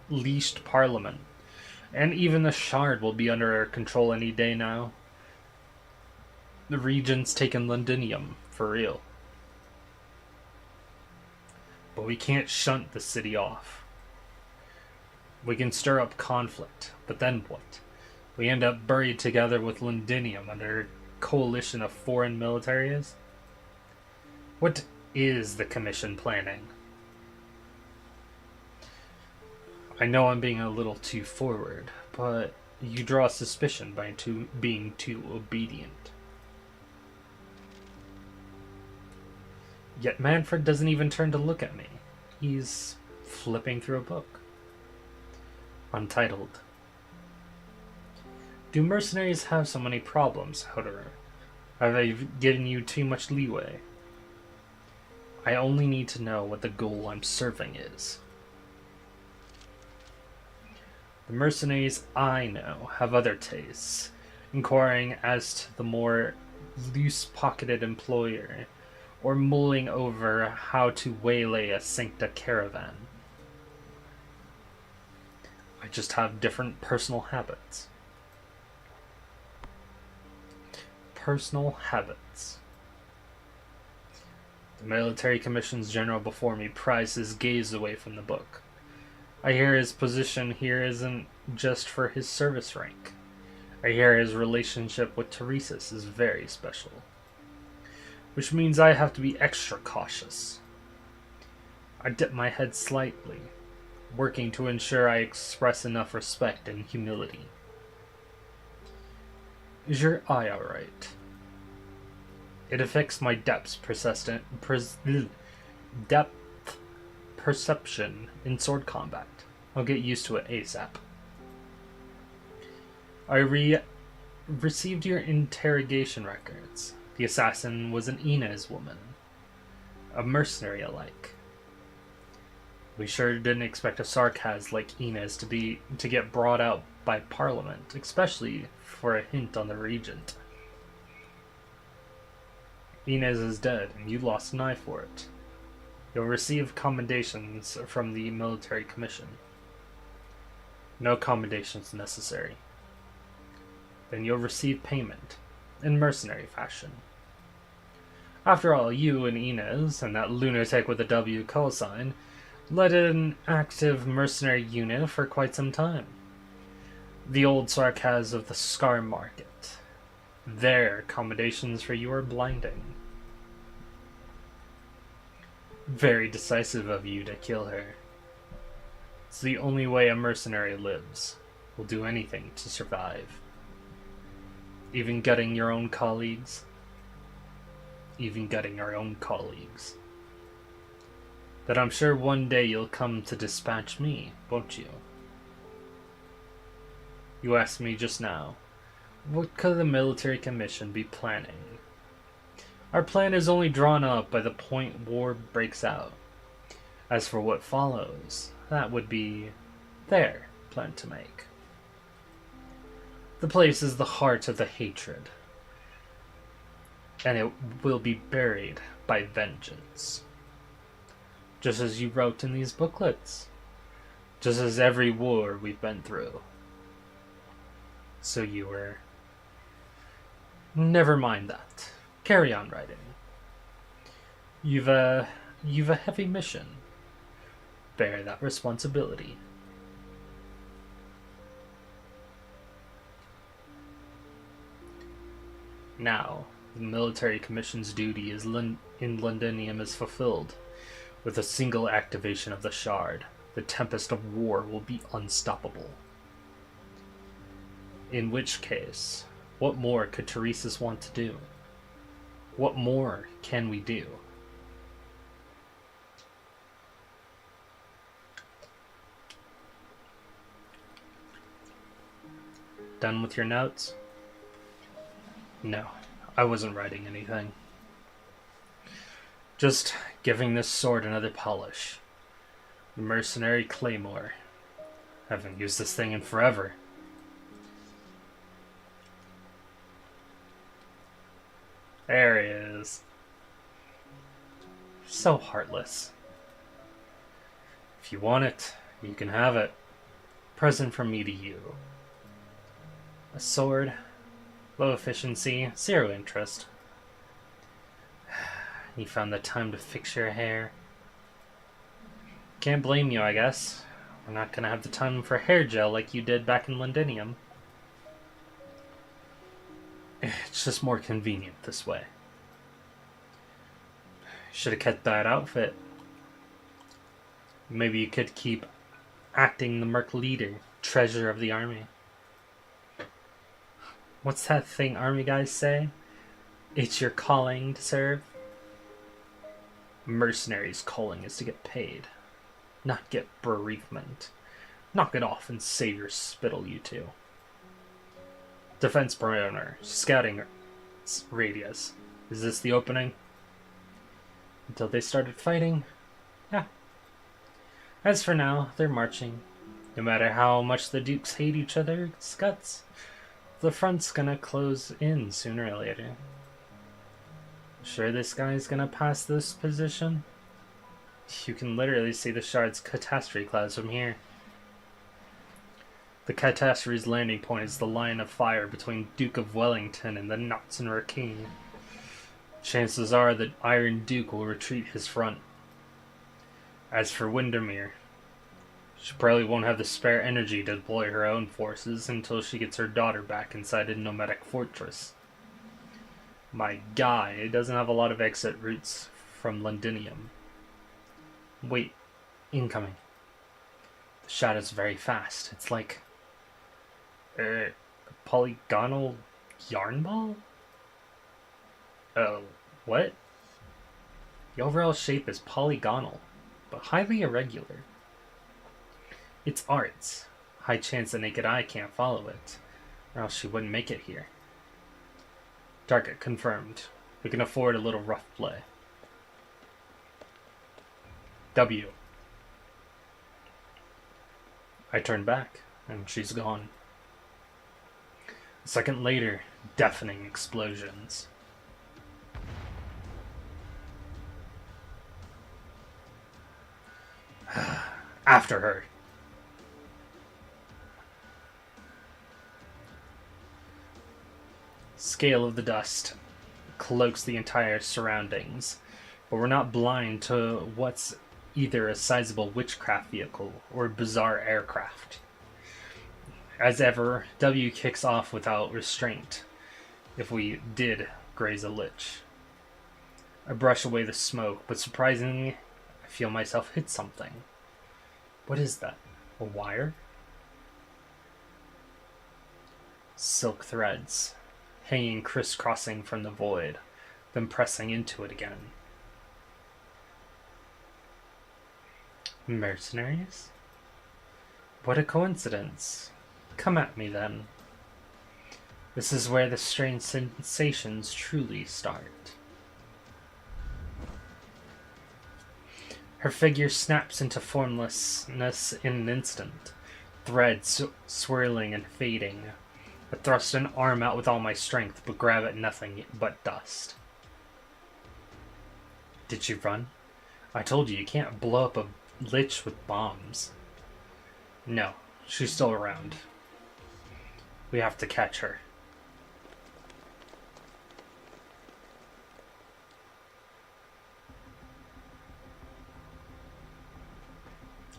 leashed Parliament, and even the Shard will be under our control any day now. The Regent's taken Londinium, for real. But we can't shunt the city off. We can stir up conflict, but then what? We end up buried together with Londinium under a coalition of foreign militaries? What is the Commission planning? I know I'm being a little too forward, but you draw suspicion by being too obedient. Yet Manfred doesn't even turn to look at me. He's flipping through a book. Untitled. Do mercenaries have so many problems, Hoderer? Have I given you too much leeway? I only need to know what the goal I'm serving is. The mercenaries I know have other tastes, inquiring as to the more loose-pocketed employer, or mulling over how to waylay a Sancta caravan. I just have different personal habits. Personal habits. The Military Commission's general before me pries his gaze away from the book. I hear his position here isn't just for his service rank. I hear his relationship with Teresa's is very special. Which means I have to be extra cautious. I dip my head slightly, working to ensure I express enough respect and humility. Is your eye alright? It affects my depth perception in sword combat. I'll get used to it ASAP. I received your interrogation records. The assassin was an Inez woman, a mercenary alike. We sure didn't expect a Sarkaz like Inez to get brought out by Parliament, especially for a hint on the regent. Inez is dead, and you lost an eye for it. You'll receive commendations from the military commission. No commendations necessary. Then you'll receive payment, in mercenary fashion. After all, you and Inez, and that lunatic with the W call sign, led an active mercenary unit for quite some time. The old Sarkaz of the Scar Market. Their accommodations for you are blinding. Very decisive of you to kill her. It's the only way a mercenary lives. Will do anything to survive. Even gutting your own colleagues. Even gutting our own colleagues. But I'm sure one day you'll come to dispatch me, won't you? You asked me just now, what could the military commission be planning? Our plan is only drawn up by the point war breaks out. As for what follows, that would be their plan to make. The place is the heart of the hatred, and it will be buried by vengeance. Just as you wrote in these booklets. Just as every war we've been through. So you were... Never mind that. Carry on writing. You've a heavy mission. Bear that responsibility. Now, the military commission's duty in Londinium is fulfilled. With a single activation of the shard, the tempest of war will be unstoppable. In which case, what more could Teresa's want to do? What more can we do? Done with your notes? No, I wasn't writing anything. Just giving this sword another polish. The mercenary claymore. Haven't used this thing in forever. There he is. So heartless. If you want it, you can have it. Present from me to you. A sword, low efficiency, 0 interest. You found the time to fix your hair. Can't blame you, I guess. We're not gonna have the time for hair gel like you did back in Londinium. It's just more convenient this way. Should have kept that outfit. Maybe you could keep acting the merc leader, treasure of the army. What's that thing army guys say? It's your calling to serve. Mercenaries' calling is to get paid, not get bereavement. Knock it off and save your spittle, you two. Defense perimeter, scouting radius. Is this the opening? Until they started fighting? Yeah. As for now, they're marching. No matter how much the dukes hate each other's guts, the front's gonna close in sooner or later. Sure this guy's gonna pass this position? You can literally see the shard's catastrophe clouds from here. The catastrophe's landing point is the line of fire between Duke of Wellington and the Knots and Racine. Chances are that Iron Duke will retreat his front. As for Windermere, She probably won't have the spare energy to deploy her own forces until she gets her daughter back inside a nomadic fortress. My guy doesn't have a lot of exit routes from Londinium. Wait, incoming. The shadow's very fast. It's like a polygonal yarn ball? What? The overall shape is polygonal, but highly irregular. It's arts. High chance the naked eye can't follow it, or else she wouldn't make it here. Target confirmed. We can afford a little rough play. W. I turn back, and she's gone. A second later, deafening explosions. After her. Scale of the dust cloaks the entire surroundings, but we're not blind to what's either a sizable witchcraft vehicle or bizarre aircraft. As ever, W kicks off without restraint, if we did graze a lich. I brush away the smoke, but surprisingly, I feel myself hit something. What is that? A wire? Silk threads, hanging crisscrossing from the void, then pressing into it again. Mercenaries? What a coincidence. Come at me then. This is where the strange sensations truly start. Her figure snaps into formlessness in an instant, threads swirling and fading. I thrust an arm out with all my strength, but grab at nothing but dust. Did she run? I told you can't blow up a lich with bombs. No, she's still around. We have to catch her.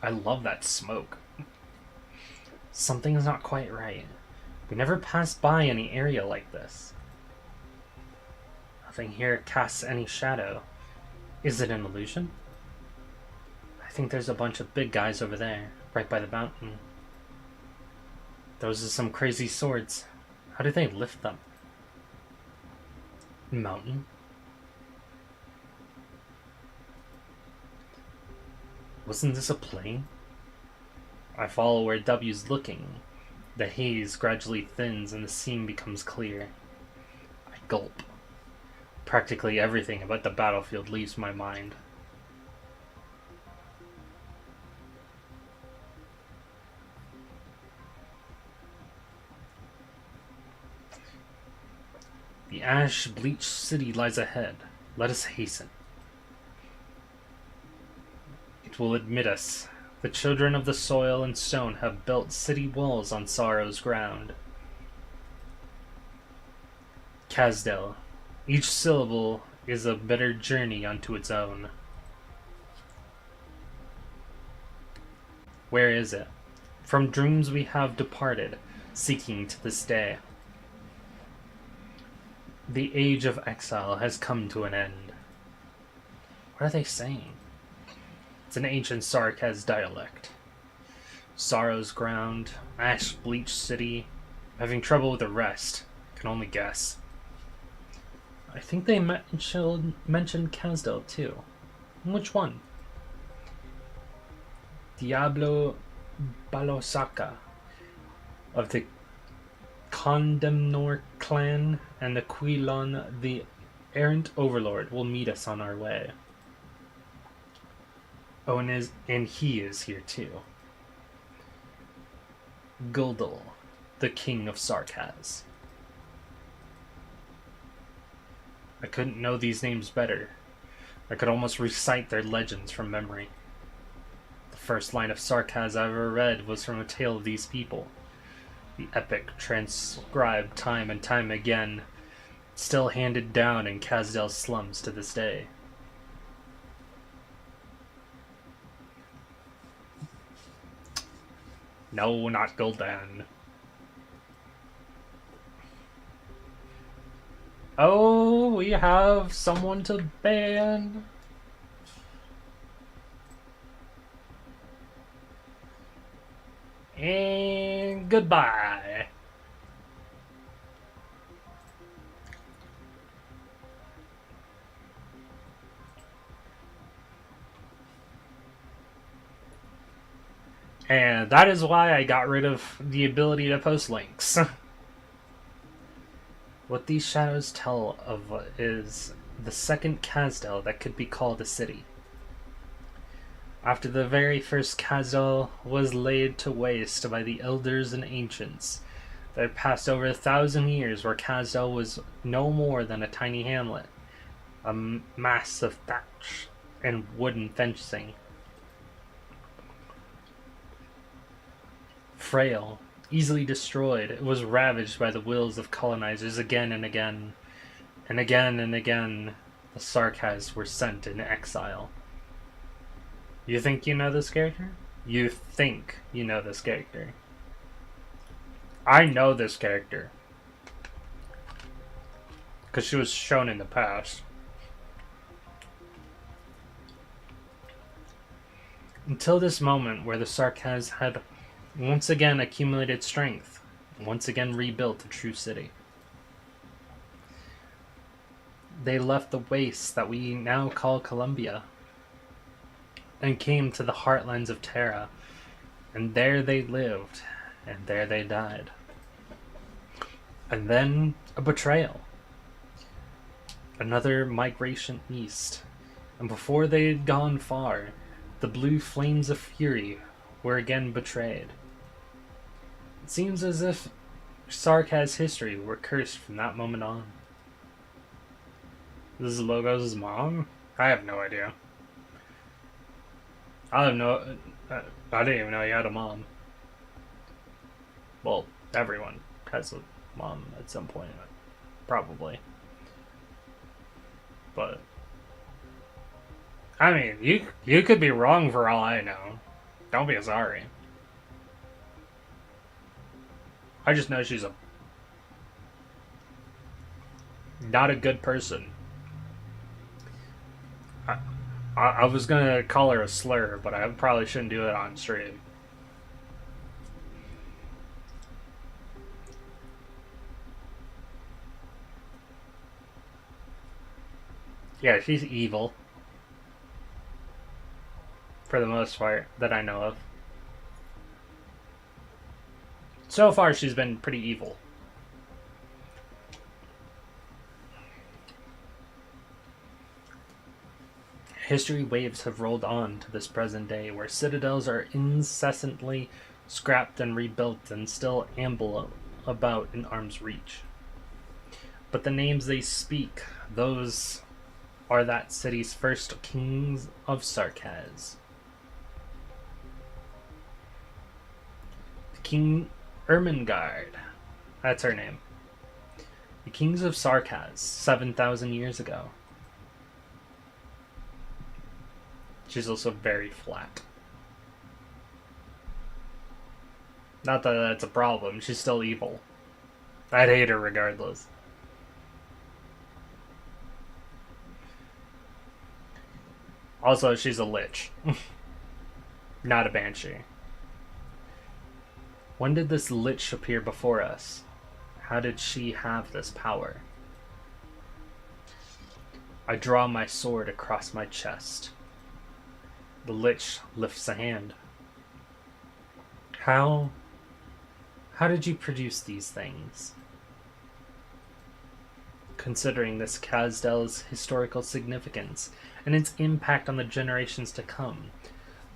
I love that smoke. Something is not quite right. We never passed by any area like this. Nothing here casts any shadow. Is it an illusion? I think there's a bunch of big guys over there, right by the mountain. Those are some crazy swords. How do they lift them? Mountain? Wasn't this a plane? I follow where W's looking. The haze gradually thins and the scene becomes clear. I gulp. Practically everything about the battlefield leaves my mind. The ash-bleached city lies ahead. Let us hasten. It will admit us. The children of the soil and stone have built city walls on sorrow's ground. Casdell. Each syllable is a bitter journey unto its own. Where is it? From dreams we have departed, seeking to this day. The age of exile has come to an end. What are they saying? It's an ancient Sarkaz dialect. Sorrow's ground, ash-bleached city. I'm having trouble with the rest. Can only guess. I think they mentioned Kasdel too. Which one? Diablo Balosaka of the Condemnor clan and the Quilon, the errant overlord, will meet us on our way. Oh, and he is here too. Guldal, the king of Sarkaz. I couldn't know these names better. I could almost recite their legends from memory. The first line of Sarkaz I ever read was from a tale of these people. The epic, transcribed time and time again, still handed down in Kasdel's slums to this day. No, not Gul'dan. Oh, we have someone to ban. And goodbye. And that is why I got rid of the ability to post links. What these shadows tell of is the second Kazdel that could be called a city. After the very first Kazdel was laid to waste by the elders and ancients, there passed over 1,000 years where Kazdel was no more than a tiny hamlet, a mass of thatch and wooden fencing. Frail, easily destroyed, it was ravaged by the wills of colonizers again and again. And again and again, the Sarkaz were sent in exile. You think you know this character? You think you know this character. I know this character. Because she was shown in the past. Until this moment where the Sarkaz had once again accumulated strength, once again rebuilt a true city. They left the wastes that we now call Columbia and came to the heartlands of Terra, and there they lived, and there they died. And then a betrayal. Another migration east, and before they had gone far, the blue flames of fury were again betrayed. It seems as if Sarkaz history were cursed from that moment on. This is Logos' mom? I have no idea. I didn't even know he had a mom. Well, everyone has a mom at some point, probably. But I mean, you could be wrong for all I know. Don't be sorry. I just know she's not a good person. I was gonna call her a slur, but I probably shouldn't do it on stream. Yeah, she's evil. For the most part, that I know of. So far, she's been pretty evil. History waves have rolled on to this present day, where citadels are incessantly scrapped and rebuilt and still amble about in arm's reach. But the names they speak, those are that city's first kings of Sarkaz. King Ermengarde, that's her name. The kings of Sarkaz, 7,000 years ago. She's also very flat. Not that that's a problem, she's still evil. I'd hate her regardless. Also, she's a lich. Not a banshee. When did this lich appear before us? How did she have this power? I draw my sword across my chest. The lich lifts a hand. How did you produce these things? Considering this Kazdel's historical significance and its impact on the generations to come,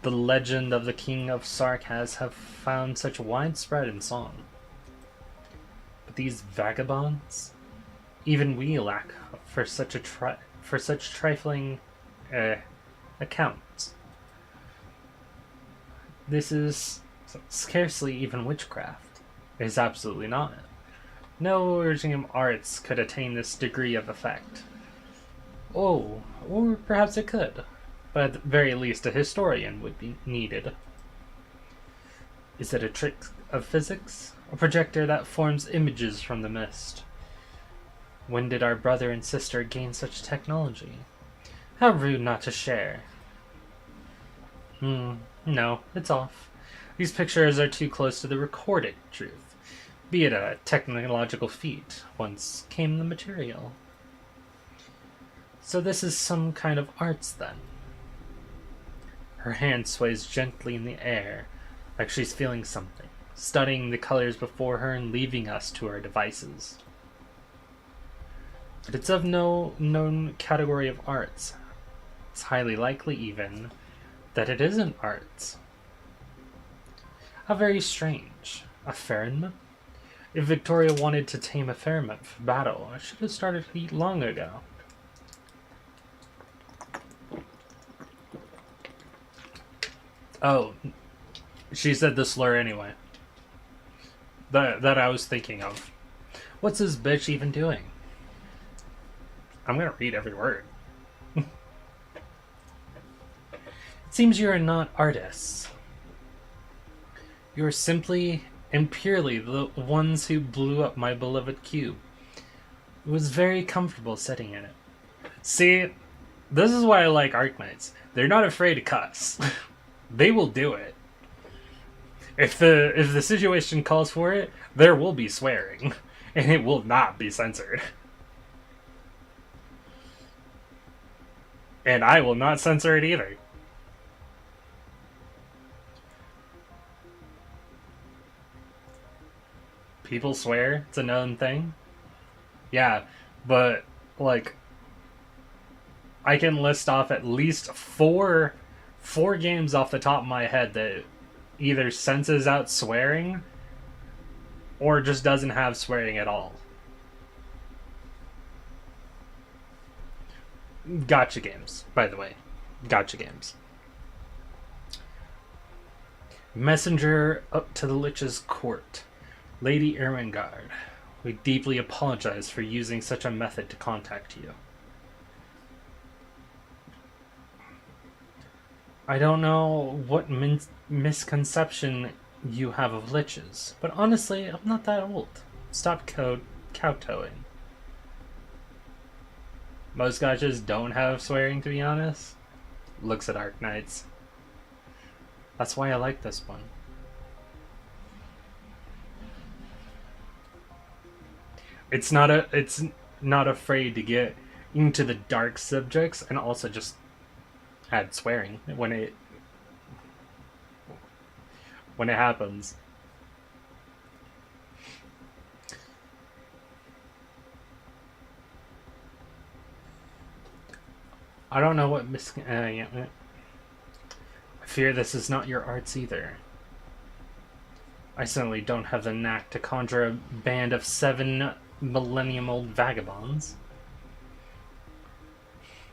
the legend of the King of Sarkaz have found such widespread in song. But these vagabonds, even we lack for such trifling accounts. This is scarcely even witchcraft. It is absolutely not. No regime arts could attain this degree of effect. Oh, or perhaps it could. But at the very least, a historian would be needed. Is it a trick of physics? A projector that forms images from the mist? When did our brother and sister gain such technology? How rude not to share. No, it's off. These pictures are too close to the recorded truth. Be it a technological feat, whence came the material. So this is some kind of arts then. Her hand sways gently in the air, like she's feeling something, studying the colors before her and leaving us to our devices. But it's of no known category of arts. It's highly likely, even, that it isn't arts. How very strange. A ferryman? If Victoria wanted to tame a ferryman for battle, I should have started long ago. Oh, she said the slur anyway. That I was thinking of. What's this bitch even doing? I'm gonna read every word. It seems you are not artists. You are simply and purely the ones who blew up my beloved cube. It was very comfortable sitting in it. See, this is why I like Arknights. They're not afraid to cuss. They will do it. If the situation calls for it, there will be swearing, and it will not be censored. And I will not censor it either. People swear, it's a known thing. Yeah, but, like, I can list off at least four games off the top of my head that either senses out swearing or just doesn't have swearing at all. Gotcha games, by the way. Gotcha games. Messenger up to the Lich's court. Lady Ermengarde, we deeply apologize for using such a method to contact you. I don't know what misconception you have of liches, but honestly, I'm not that old. Stop kowtowing. Most gotchas don't have swearing, to be honest. Looks at Arknights. That's why I like this one. It's not afraid to get into the dark subjects and also just add swearing when it happens. I don't know what yeah. I fear this is not your arts either. I certainly don't have the knack to conjure a band of 7 millennium-old vagabonds.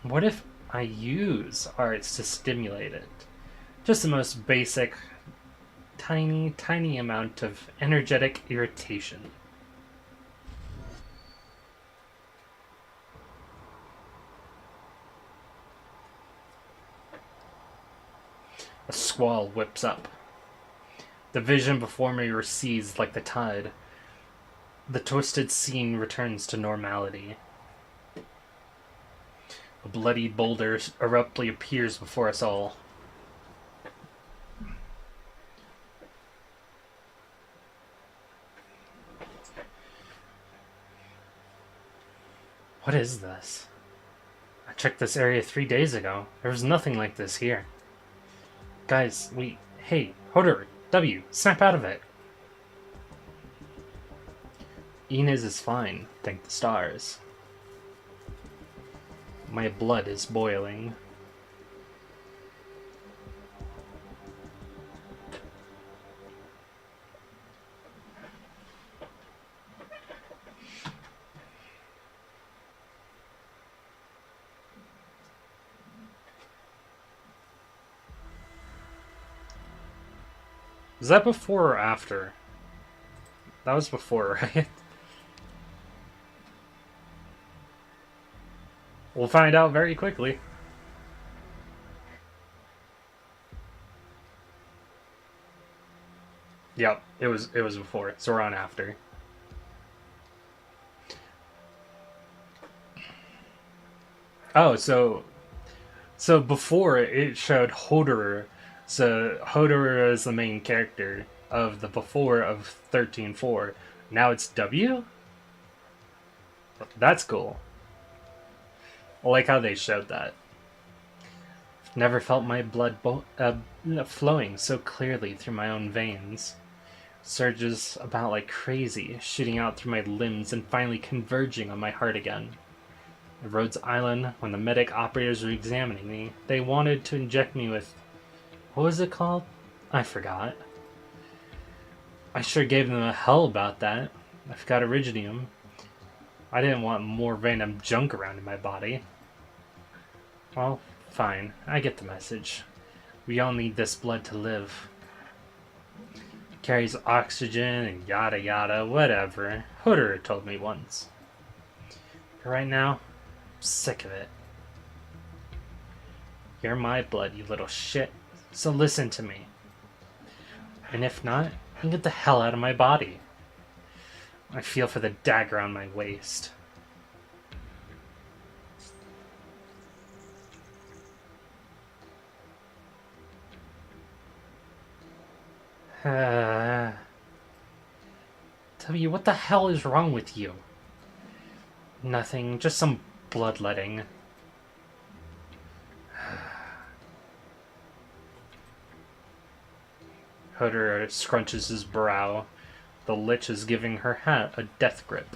What if I use arts to stimulate it? Just the most basic, tiny amount of energetic irritation. A squall whips up. The vision before me recedes like the tide. The twisted scene returns to normality. A bloody boulder abruptly appears before us all. What is this? I checked this area 3 days ago. There was nothing like this here. Guys, hey, Hodor, W, snap out of it. Inez is fine, thank the stars. My blood is boiling. Was that before or after? That was before, right? We'll find out very quickly. Yep, it was before, so we're on after. Oh, so before it showed Hoderer. So Hoderer is the main character of the before of 13.4. Now it's W? That's cool. I like how they showed that. Never felt my blood flowing so clearly through my own veins. Surges about like crazy, shooting out through my limbs and finally converging on my heart again. At Rhodes Island, when the medic operators were examining me, they wanted to inject me with... what was it called? I forgot. I sure gave them a hell about that. I forgot Iridium. I didn't want more random junk around in my body. Well, fine. I get the message. We all need this blood to live. Carries oxygen and yada yada, whatever. Hooter told me once. But right now, I'm sick of it. You're my blood, you little shit. So listen to me. And if not, then get the hell out of my body. I feel for the dagger on my waist. W, what the hell is wrong with you? Nothing, just some bloodletting. Hooter scrunches his brow. The Lich is giving her hat a death grip.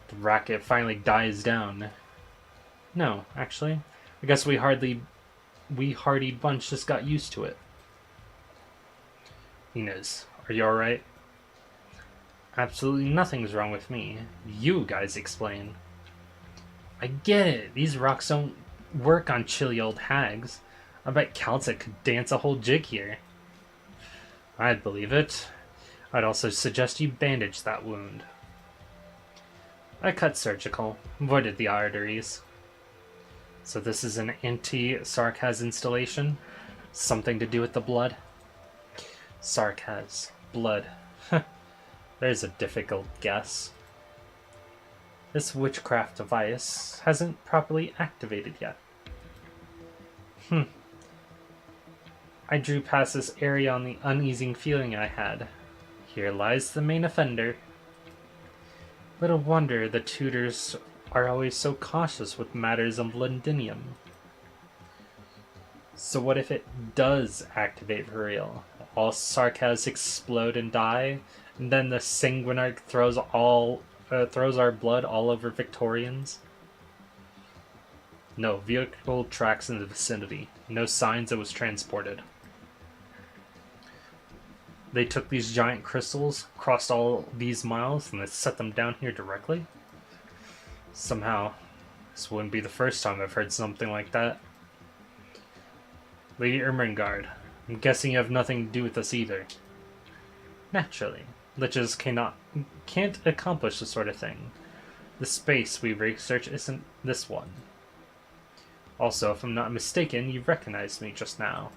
The racket finally dies down. No, actually, I guess we hardy bunch just got used to it. Inez, are you alright? Absolutely nothing's wrong with me. You guys explain. I get it. These rocks don't work on chilly old hags. I bet Caltech could dance a whole jig here. I'd believe it. I'd also suggest you bandage that wound. I cut surgical, avoided the arteries. So this is an anti-Sarkaz installation? Something to do with the blood? Sarkaz. Blood. There's a difficult guess. This witchcraft device hasn't properly activated yet. I drew past this area on the uneasy feeling I had. Here lies the main offender. Little wonder the tutors are always so cautious with matters of Londinium. So what if it does activate for real? All Sarkaz explode and die, and then the Sanguinarch throws our blood all over Victorians? No vehicle tracks in the vicinity. No signs it was transported. They took these giant crystals, crossed all these miles, and they set them down here directly? Somehow, this wouldn't be the first time I've heard something like that. Lady Ermengarde, I'm guessing you have nothing to do with this either. Naturally. Liches can't accomplish this sort of thing. The space we research isn't this one. Also, if I'm not mistaken, you recognized me just now.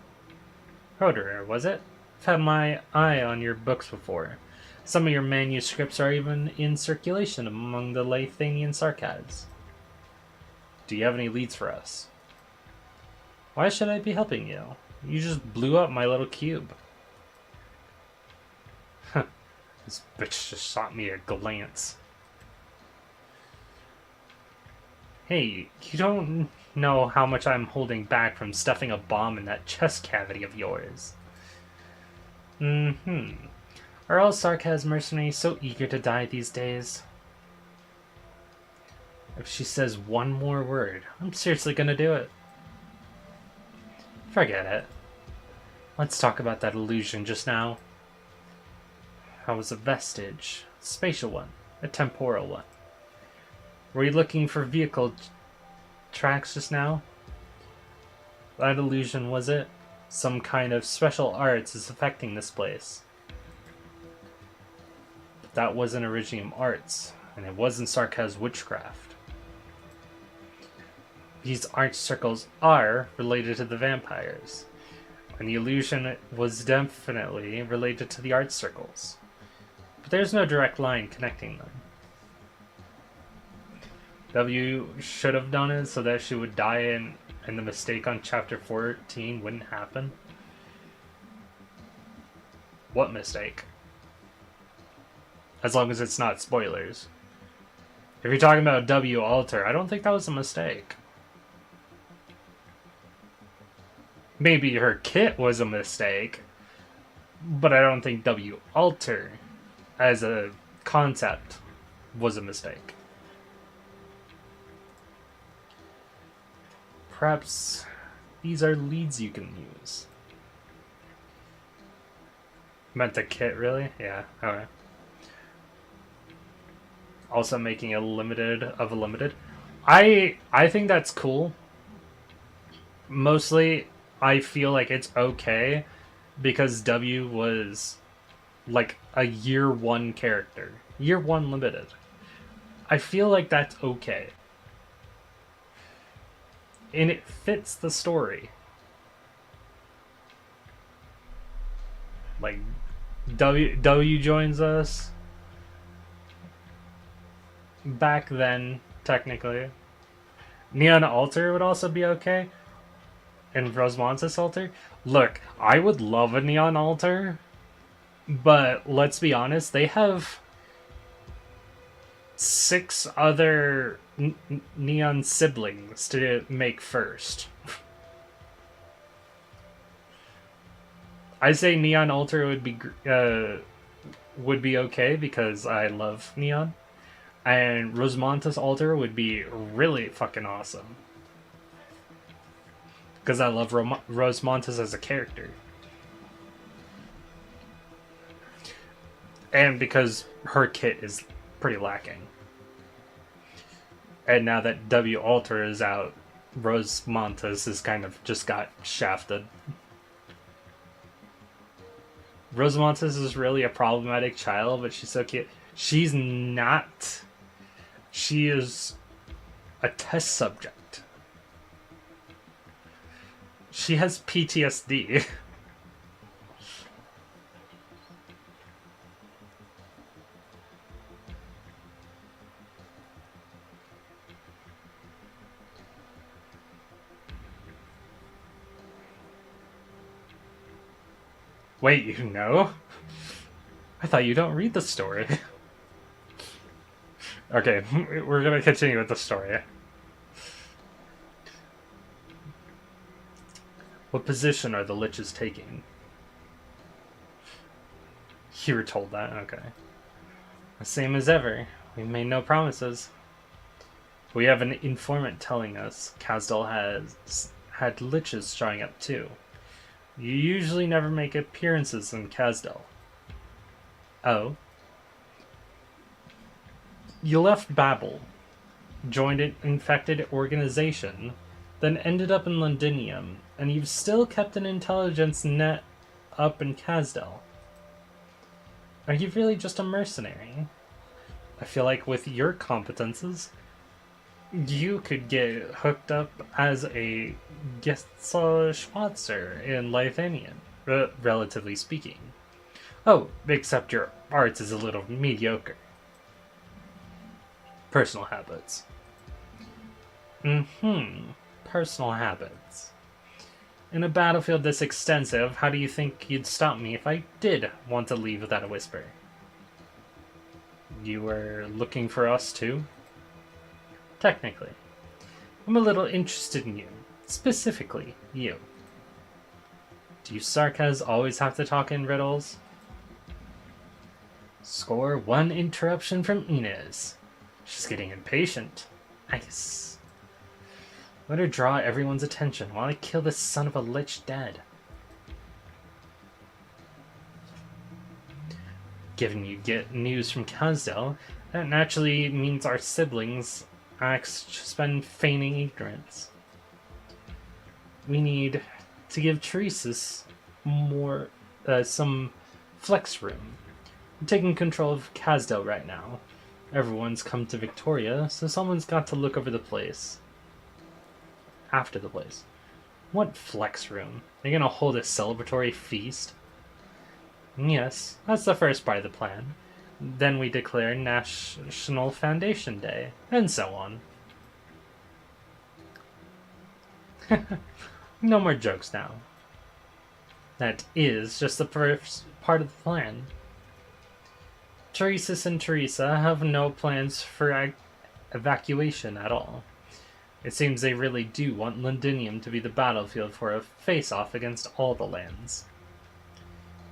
Roderer, was it? I've had my eye on your books before. Some of your manuscripts are even in circulation among the Lathanian Sarkaz. Do you have any leads for us? Why should I be helping you? You just blew up my little cube. This bitch just shot me a glance. Hey, you don't know how much I'm holding back from stuffing a bomb in that chest cavity of yours. Are all Sarkaz mercenaries so eager to die these days? If she says one more word, I'm seriously gonna do it. Forget it. Let's talk about that illusion just now. How was a vestige? A spatial one. A temporal one. Were you looking for vehicle tracks just now? That illusion, was it? Some kind of special arts is affecting this place. But that wasn't Iridium arts, and it wasn't Sarkaz witchcraft. These art circles are related to the vampires. and the illusion was definitely related to the art circles. But there's no direct line connecting them. W should have done it so that she would die and the mistake on chapter 14 wouldn't happen. What mistake? As long as it's not spoilers. If you're talking about W alter, I don't think that was a mistake. Maybe her kit was a mistake, but I don't think W alter as a concept was a mistake. Perhaps these are leads you can use. Meant the kit, really? Yeah, alright. Also making a limited of a limited. I think that's cool. Mostly, I feel like it's okay because W was like a year one character. Year one limited. I feel like that's okay. And it fits the story. Like, W joins us. Back then, technically. Neon Alter would also be okay. And Rosemontis Alter. Look, I would love a Neon Alter. But let's be honest, they have 6 other Neon siblings to make first. I say Neon Alter would be okay because I love Neon. And Rosemontis Alter would be really fucking awesome. Because I love Rosemontis as a character. And because her kit is pretty lacking. And now that W Alter is out, Rosemontis is kind of just got shafted. Rosemontis is really a problematic child, but she's so cute. She's not. She is a test subject. She has PTSD. Wait, you know? I thought you don't read the story. Okay, we're gonna continue with the story. What position are the Liches taking? You were told that? Okay. The same as ever. We made no promises. We have an informant telling us Kazdal has had Liches showing up too. You usually never make appearances in Kazdal. Oh? You left Babel, joined an infected organization, then ended up in Londinium, and you've still kept an intelligence net up in Kazdal. Are you really just a mercenary? I feel like with your competences, you could get hooked up as a Schwarzer in Lithanian, relatively speaking. Oh, except your arts is a little mediocre. Personal habits. Personal habits. In a battlefield this extensive, how do you think you'd stop me if I did want to leave without a whisper? You were looking for us too? Technically. I'm a little interested in you. Specifically, you. Do you Sarkaz always have to talk in riddles? Score 1 interruption from Inez. She's getting impatient. Nice. Let her draw everyone's attention while I kill this son of a lich dead. Given you get news from Kazdal, that naturally means our siblings spend feigning ignorance. We need to give Teresis more, some flex room. I'm taking control of Kazdal right now. Everyone's come to Victoria, so someone's got to look over the place. After the place. What flex room? Are you gonna hold a celebratory feast? Yes, that's the first part of the plan. Then we declare National Foundation Day, and so on. No more jokes now. That is just the first part of the plan. Teresis and Teresa have no plans for evacuation at all. It seems they really do want Londinium to be the battlefield for a face-off against all the lands.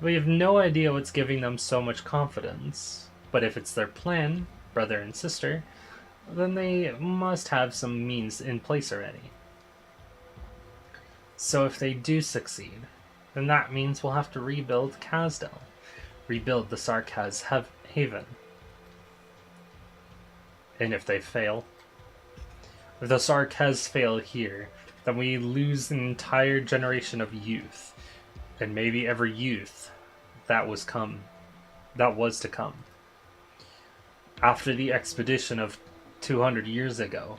We have no idea what's giving them so much confidence, but if it's their plan, brother and sister, then they must have some means in place already. So if they do succeed, then that means we'll have to rebuild Kasdel, rebuild the Sarkaz Haven. And if they fail, if the Sarkaz fail here, then we lose an entire generation of youth, and maybe every youth that was to come. After the expedition of 200 years ago,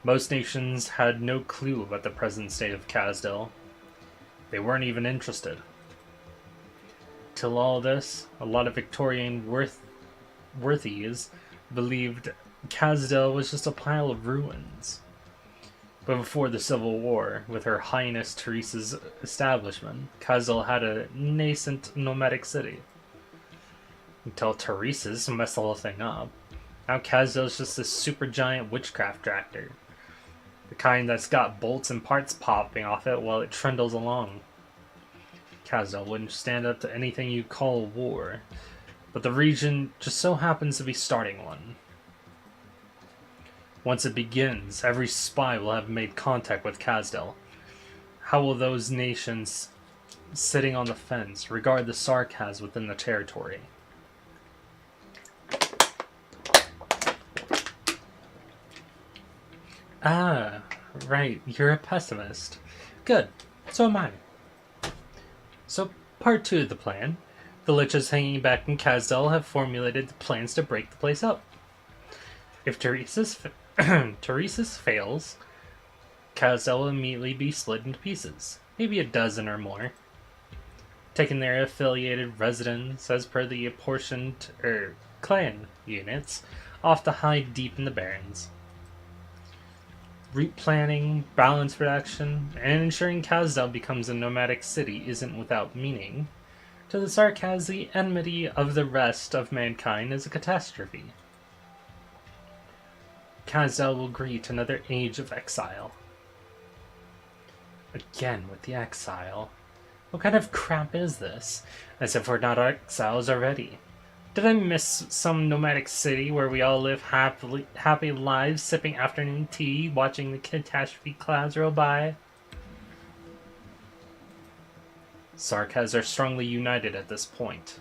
most nations had no clue about the present state of Kasdel. They weren't even interested. Till all this, a lot of Victorian worthies believed Kasdel was just a pile of ruins. But before the Civil War, with Her Highness Teresa's establishment, Kasdel had a nascent nomadic city. Until Teresa's messed the whole thing up. Now Kasdel's just this super giant witchcraft tractor. The kind that's got bolts and parts popping off it while it trundles along. Kasdel wouldn't stand up to anything you call war, but the region just so happens to be starting one. Once it begins, every spy will have made contact with Kasdel. How will those nations sitting on the fence regard the Sarkaz within the territory? Ah, right, you're a pessimist. Good, so am I. So, part 2 of the plan. The Liches hanging back in Kasdel have formulated the plans to break the place up. If Teresa's fails, Kasdel will immediately be split into pieces, maybe a dozen or more, taking their affiliated residents as per the apportioned clan units off to hide deep in the barrens. Route planning, balance production, and ensuring Kasdel becomes a nomadic city isn't without meaning. To the Sarkaz, the enmity of the rest of mankind is a catastrophe. Kasdel will greet another age of exile. Again with the exile. What kind of crap is this? As if we're not exiles already. Did I miss some nomadic city where we all live happy lives, sipping afternoon tea, watching the catastrophe clouds roll by? Sarkaz are strongly united at this point.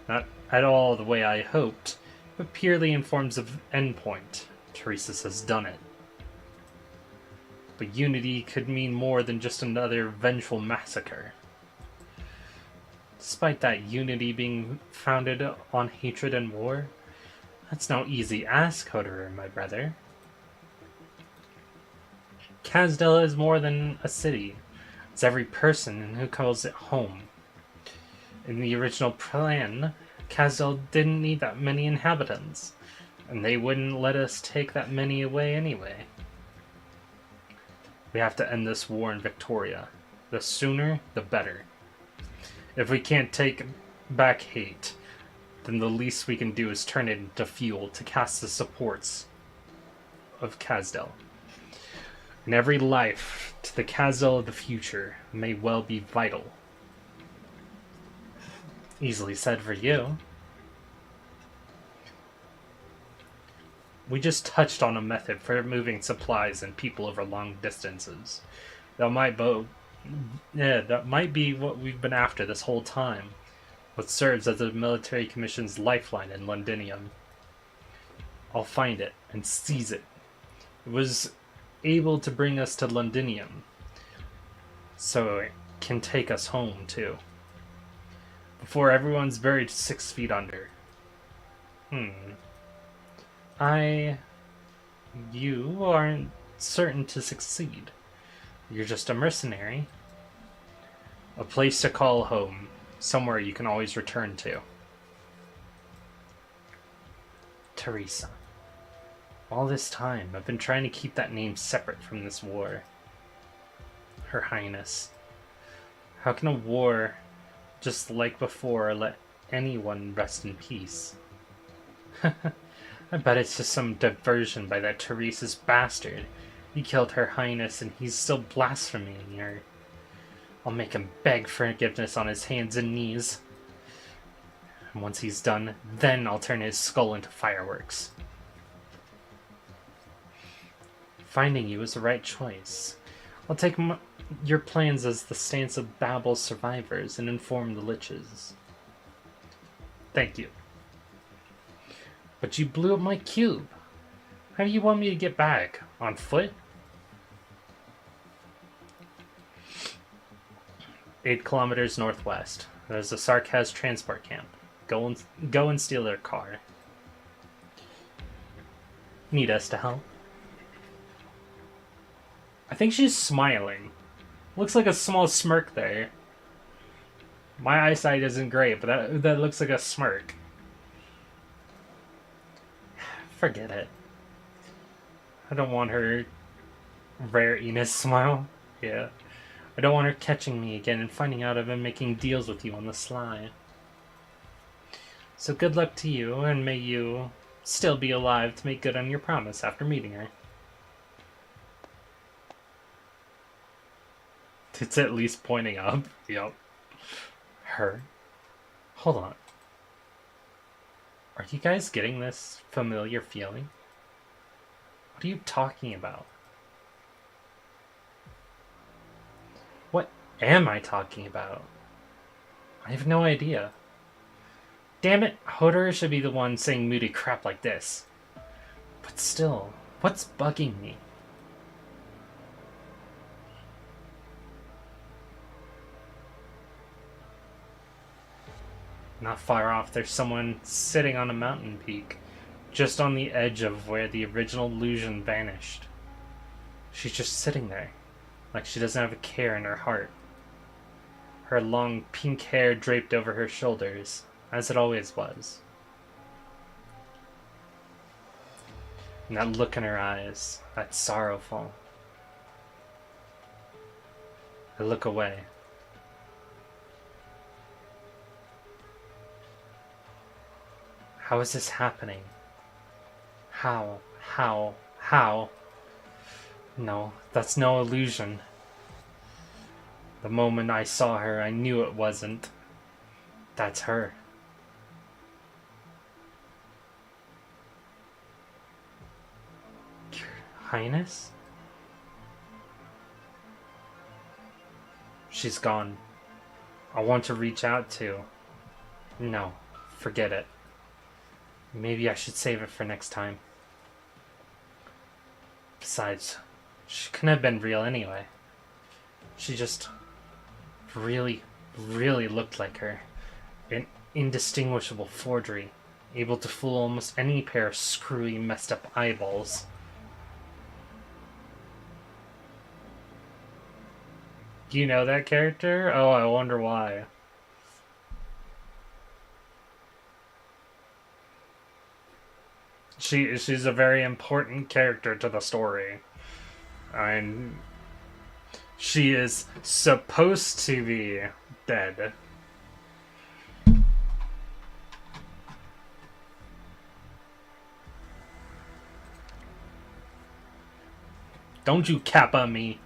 Not at all the way I hoped, but purely in forms of endpoint. Teresis has done it. But unity could mean more than just another vengeful massacre. Despite that unity being founded on hatred and war, that's no easy ask, Hoderer, my brother. Kasdel is more than a city. It's every person who calls it home. In the original plan, Kasdel didn't need that many inhabitants, and they wouldn't let us take that many away anyway. We have to end this war in Victoria. The sooner, the better. If we can't take back hate, then the least we can do is turn it into fuel to cast the supports of Kasdel. And every life to the Kasdel of the future may well be vital. Easily said for you. We just touched on a method for moving supplies and people over long distances. That might be what we've been after this whole time. What serves as the military commission's lifeline in Londinium. I'll find it and seize it. It was able to bring us to Londinium, so it can take us home too. Before everyone's buried 6 feet under. You aren't certain to succeed. You're just a mercenary. A place to call home. Somewhere you can always return to. Teresa. All this time, I've been trying to keep that name separate from this war. Her Highness. How can a war, just like before, let anyone rest in peace? I bet it's just some diversion by that Teresa's bastard. He killed Her Highness and he's still blaspheming her. I'll make him beg forgiveness on his hands and knees. And once he's done, then I'll turn his skull into fireworks. Finding you was the right choice. I'll take your plans as the stance of Babel's survivors and inform the Liches. Thank you. But you blew up my cube. How do you want me to get back? On foot? 8 kilometers northwest. There's a Sarkaz transport camp. Go and steal their car. Need us to help? I think she's smiling. Looks like a small smirk there. My eyesight isn't great, but that looks like a smirk. Forget it. I don't want her rare Enos smile. Yeah. I don't want her catching me again and finding out I've been making deals with you on the sly. So good luck to you, and may you still be alive to make good on your promise after meeting her. It's at least pointing up. Yep. Her? Hold on. Are you guys getting this familiar feeling? What are you talking about? What am I talking about? I have no idea. Damn it, Hodor should be the one saying moody crap like this. But still, what's bugging me? Not far off, there's someone sitting on a mountain peak, just on the edge of where the original illusion vanished. She's just sitting there, like she doesn't have a care in her heart. Her long pink hair draped over her shoulders, as it always was. And that look in her eyes, that's sorrowful. I look away. How is this happening? How? No, that's no illusion. The moment I saw her, I knew it wasn't. That's her. Your Highness? She's gone. I want to reach out to. No, forget it. Maybe I should save it for next time. Besides, she couldn't have been real anyway. She just really looked like her. An indistinguishable forgery, able to fool almost any pair of screwy, messed up eyeballs. Do you know that character? Oh, I wonder why. She's a very important character to the story. And she is supposed to be dead. Don't you cap on me.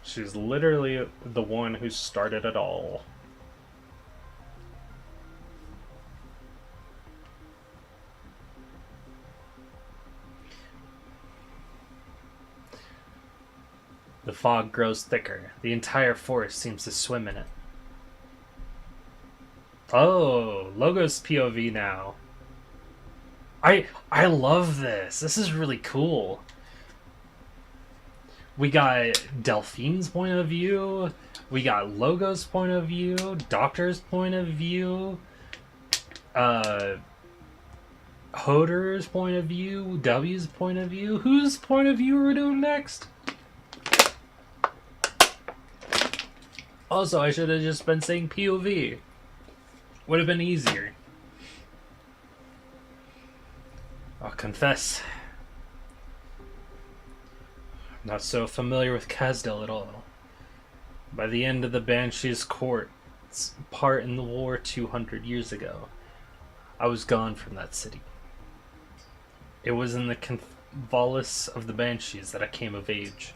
She's literally the one who started it all. The fog grows thicker. The entire forest seems to swim in it. Oh, Logo's POV now. I love this. This is really cool. We got Delphine's point of view. We got Logo's point of view. Doctor's point of view. Hoder's point of view. W's point of view. Whose point of view are we doing next? Also, I should have just been saying POV. Would have been easier. I'll confess. I'm not so familiar with Kasdel at all. By the end of the Banshee's court's part in the war 200 years ago, I was gone from that city. It was in the convolvulus of the Banshees that I came of age.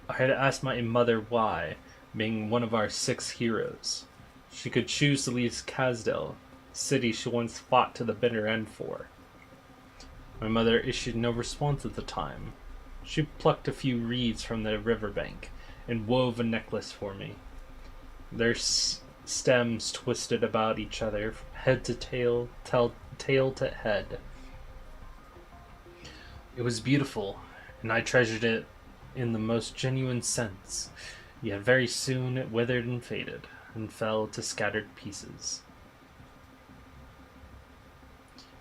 I had asked my mother why, being one of our 6 heroes, she could choose to leave Kasdel, city she once fought to the bitter end for. My mother issued no response at the time. She plucked a few reeds from the riverbank and wove a necklace for me. Their stems twisted about each other, from head to tail, tail to head. It was beautiful, and I treasured it in the most genuine sense, yet very soon it withered and faded, and fell to scattered pieces.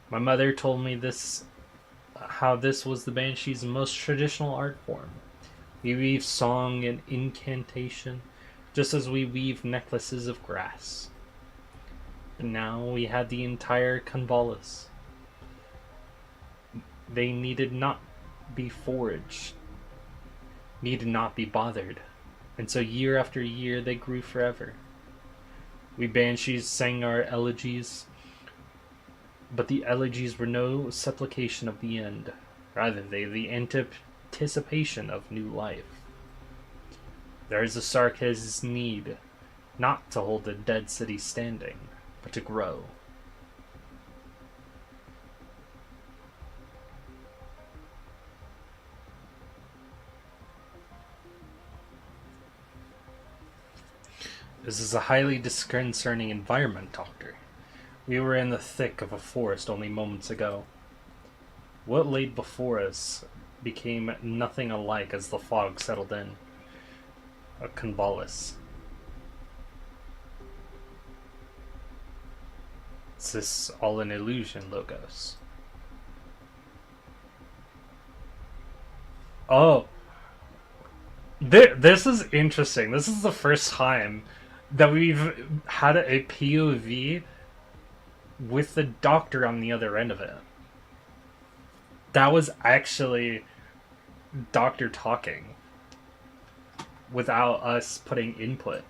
My mother told me how this was the Banshee's most traditional art form. We weave song and incantation, just as we weave necklaces of grass. But now we had the entire convolvulus. They needed not be foraged, needed not be bothered, and so year after year they grew forever. We Banshees sang our elegies, but the elegies were no supplication of the end, rather they the anticipation of new life. There is a Sarkaz's need, not to hold the dead city standing, but to grow. This is a highly disconcerting environment, Doctor. We were in the thick of a forest only moments ago. What lay before us became nothing alike as the fog settled in. A convolvulus. Is this all an illusion, Logos? Oh. This is interesting. This is the first time that we've had a POV with the Doctor on the other end of it. That was actually Doctor talking without us putting input.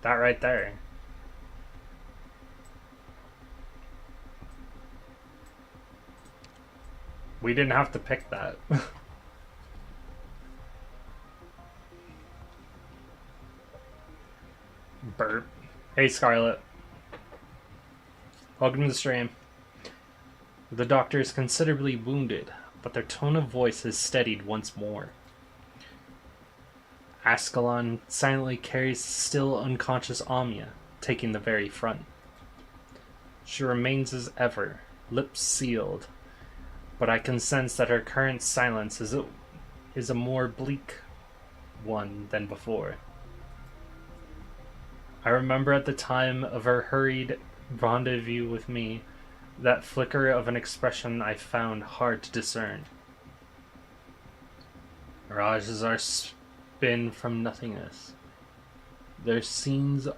That right there. We didn't have to pick that. Burp. Hey, Scarlet. Welcome to the stream. The Doctor is considerably wounded, but their tone of voice has steadied once more. Ascalon silently carries still unconscious Amia, taking the very front. She remains as ever, lips sealed, but I can sense that her current silence is a more bleak one than before. I remember at the time of her hurried rendezvous with me, that flicker of an expression I found hard to discern. Mirages are spin from nothingness. Their scenes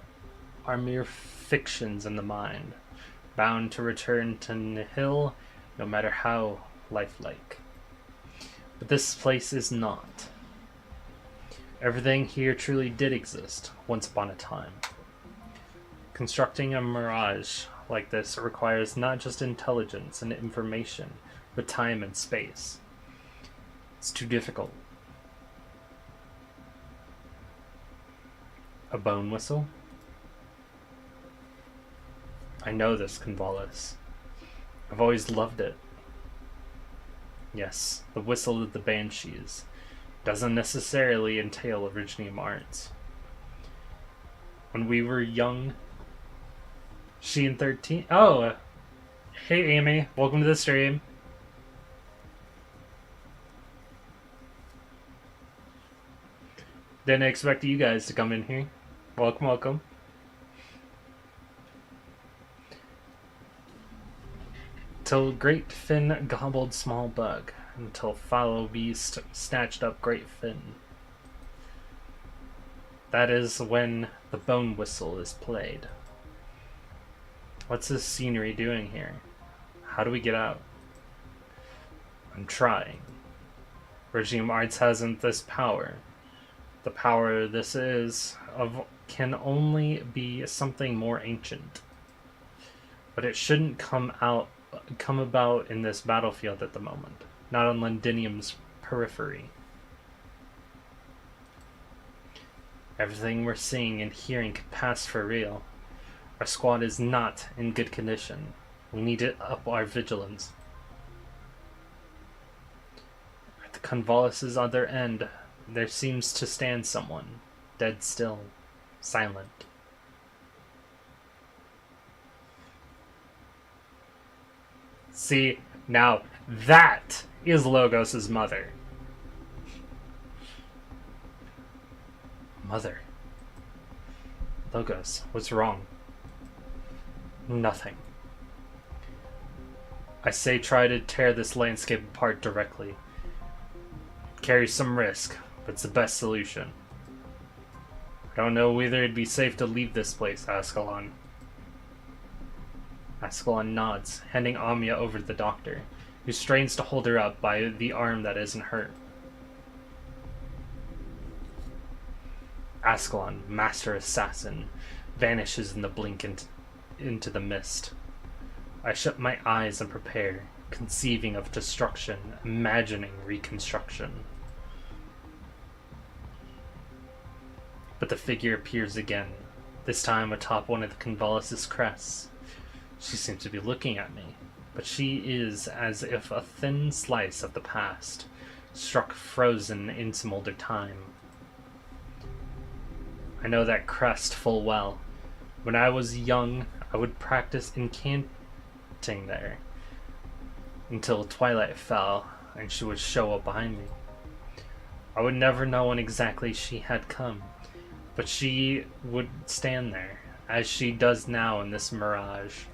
are mere fictions in the mind, bound to return to nihil, no matter how lifelike. But this place is not. Everything here truly did exist, once upon a time. Constructing a mirage like this requires not just intelligence and information, but time and space. It's too difficult. A bone whistle? I know this convolvulus. I've always loved it. Yes, the whistle of the Banshees doesn't necessarily entail originium arts. When we were young, Sheen 13. Oh, hey Amy, welcome to the stream. Didn't expect you guys to come in here. Welcome, welcome. Till great Finn gobbled small bug, until foul beast snatched up great Finn. That is when the bone whistle is played. What's this scenery doing here? How do we get out? I'm trying. Regime Arts hasn't this power. The power this is of can only be something more ancient. But it shouldn't come about in this battlefield at the moment, not on Londinium's periphery. Everything we're seeing and hearing could pass for real. Our squad is not in good condition. We need to up our vigilance. At the convalescent's other end, there seems to stand someone, dead still, silent. See, now that is Logos' mother. Mother. Logos, what's wrong? Nothing. I say try to tear this landscape apart directly. It carries some risk, but it's the best solution. I don't know whether it'd be safe to leave this place, Ascalon. Ascalon nods, handing Amia over to the doctor, who strains to hold her up by the arm that isn't hurt. Ascalon, master assassin, vanishes in the blink into the mist. I shut my eyes and prepare, conceiving of destruction, imagining reconstruction. But the figure appears again, this time atop one of the convalescent's crests. She seems to be looking at me, but she is as if a thin slice of the past, struck frozen in some older time. I know that crest full well. When I was young, I would practice incanting there until twilight fell and she would show up behind me. I would never know when exactly she had come, but she would stand there, as she does now in this mirage.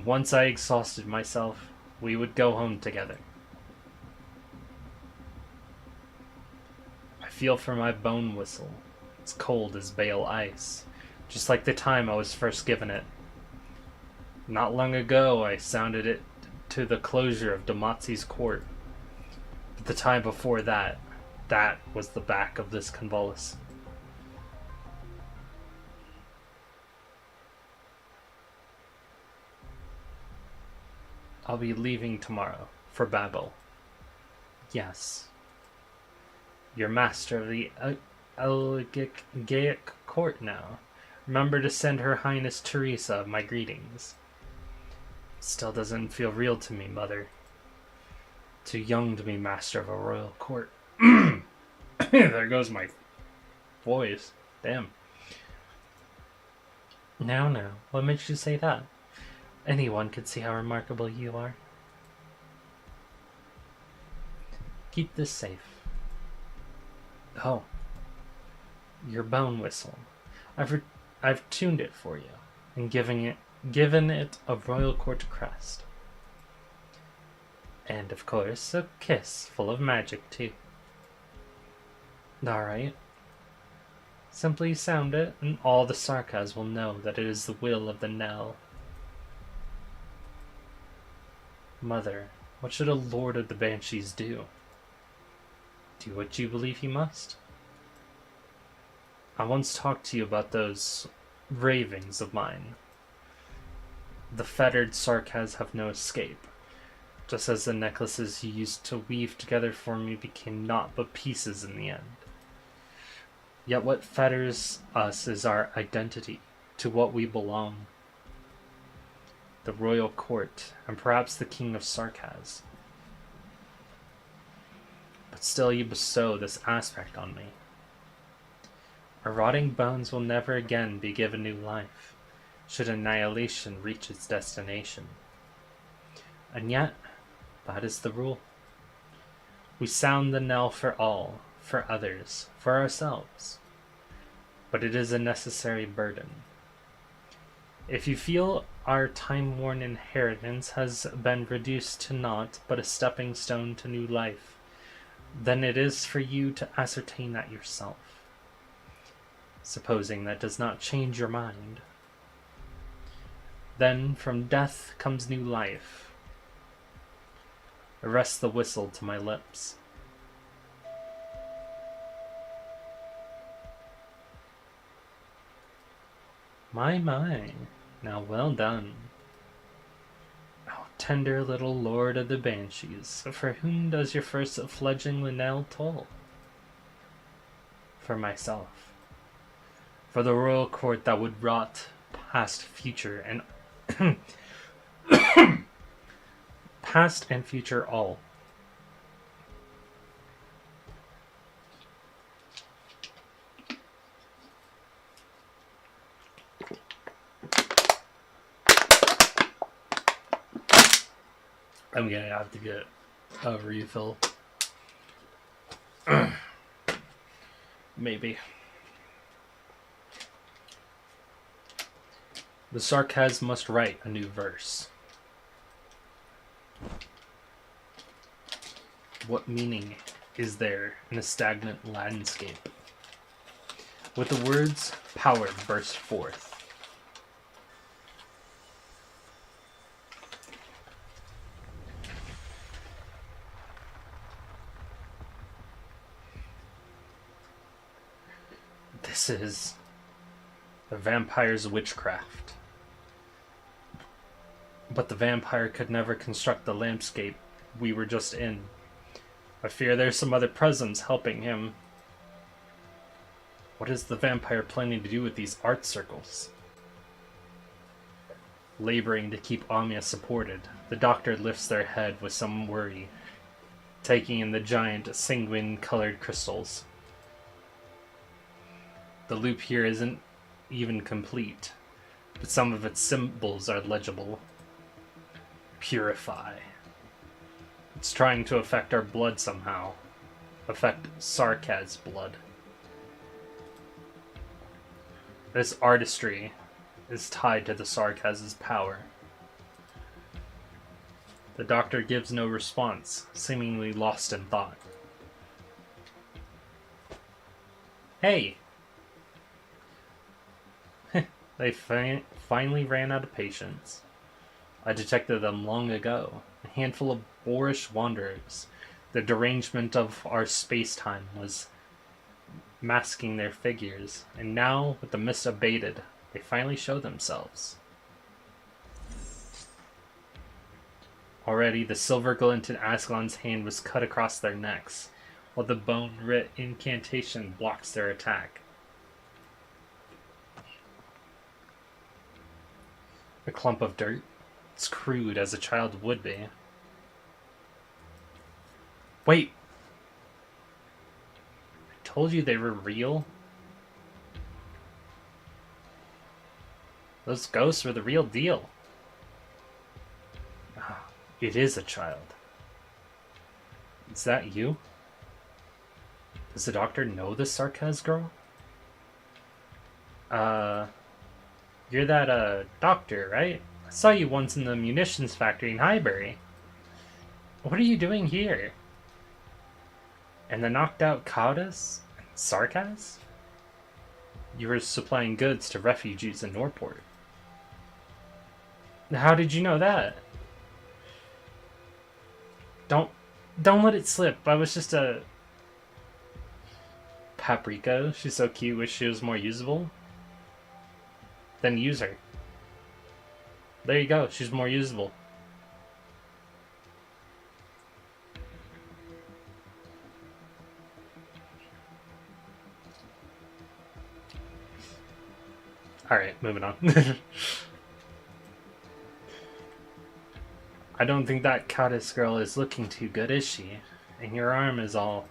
Once I exhausted myself, we would go home together. I feel for my bone whistle. It's cold as bale ice, just like the time I was first given it. Not long ago, I sounded it to the closure of Dematsi's court. But the time before that was the back of this convalescent. I'll be leaving tomorrow for Babel. Yes. You're master of the Elgaic court now. Remember to send Her Highness Teresa my greetings. Still doesn't feel real to me, Mother. Too young to be master of a royal court. There goes my voice. Damn. Now, what makes you say that? Anyone could see how remarkable you are. Keep this safe. Oh. Your bone whistle. I've tuned it for you, and given it a royal court crest. And of course, a kiss full of magic too. Alright. Simply sound it, and all the Sarkas will know that it is the will of the Nell. Mother, what should a lord of the Banshees do? Do what you believe he must? I once talked to you about those ravings of mine. The fettered Sarkas have no escape, just as the necklaces you used to weave together for me became naught but pieces in the end. Yet what fetters us is our identity, to what we belong. The royal court, and perhaps the king of Sarkaz. But still you bestow this aspect on me. Our rotting bones will never again be given new life. should annihilation reach its destination. And yet, that is the rule. We sound the knell for all, for others, for ourselves. But it is a necessary burden. If you feel our time-worn inheritance has been reduced to naught but a stepping stone to new life, then it is for you to ascertain that yourself. Supposing that does not change your mind, then from death comes new life. Arrest the whistle to my lips. My, now well done. Oh, tender little lord of the banshees, for whom does your first fledgling knell toll? For myself. For the royal court that would rot past, future, and past and future all. I'm gonna have to get a refill. Maybe. The sarcasm must write a new verse. What meaning is there in a stagnant landscape? With the words, power burst forth. This is the vampire's witchcraft. But the vampire could never construct the landscape we were just in. I fear there's some other presence helping him. What is the vampire planning to do with these art circles? Laboring to keep Amia supported, the doctor lifts their head with some worry, taking in the giant sanguine-colored crystals. The loop here isn't even complete, but some of its symbols are legible. Purify. It's trying to affect our blood somehow. Affect Sarkaz's blood. This artistry is tied to the Sarkaz's power. The doctor gives no response, seemingly lost in thought. Hey! They finally ran out of patience. I detected them long ago. A handful of boorish wanderers. The derangement of our space-time was masking their figures, and now, with the mist abated, they finally show themselves. Already, the silver glint in Ascalon's hand was cut across their necks, while the bone-writ incantation blocks their attack. A clump of dirt. It's crude as a child would be. Wait! I told you they were real? Those ghosts were the real deal. Ah, it is a child. Is that you? Does the doctor know this Sarkaz girl? You're that, doctor, right? I saw you once in the munitions factory in Highbury. What are you doing here? And the knocked out Kaudas? And Sarkaz? You were supplying goods to refugees in Norport. How did you know that? Don't let it slip. I was just a... Paprika. She's so cute. Wish she was more usable. Then use her. There you go. She's more usable. Alright, moving on. I don't think that Kaudas girl is looking too good, is she? And your arm is all...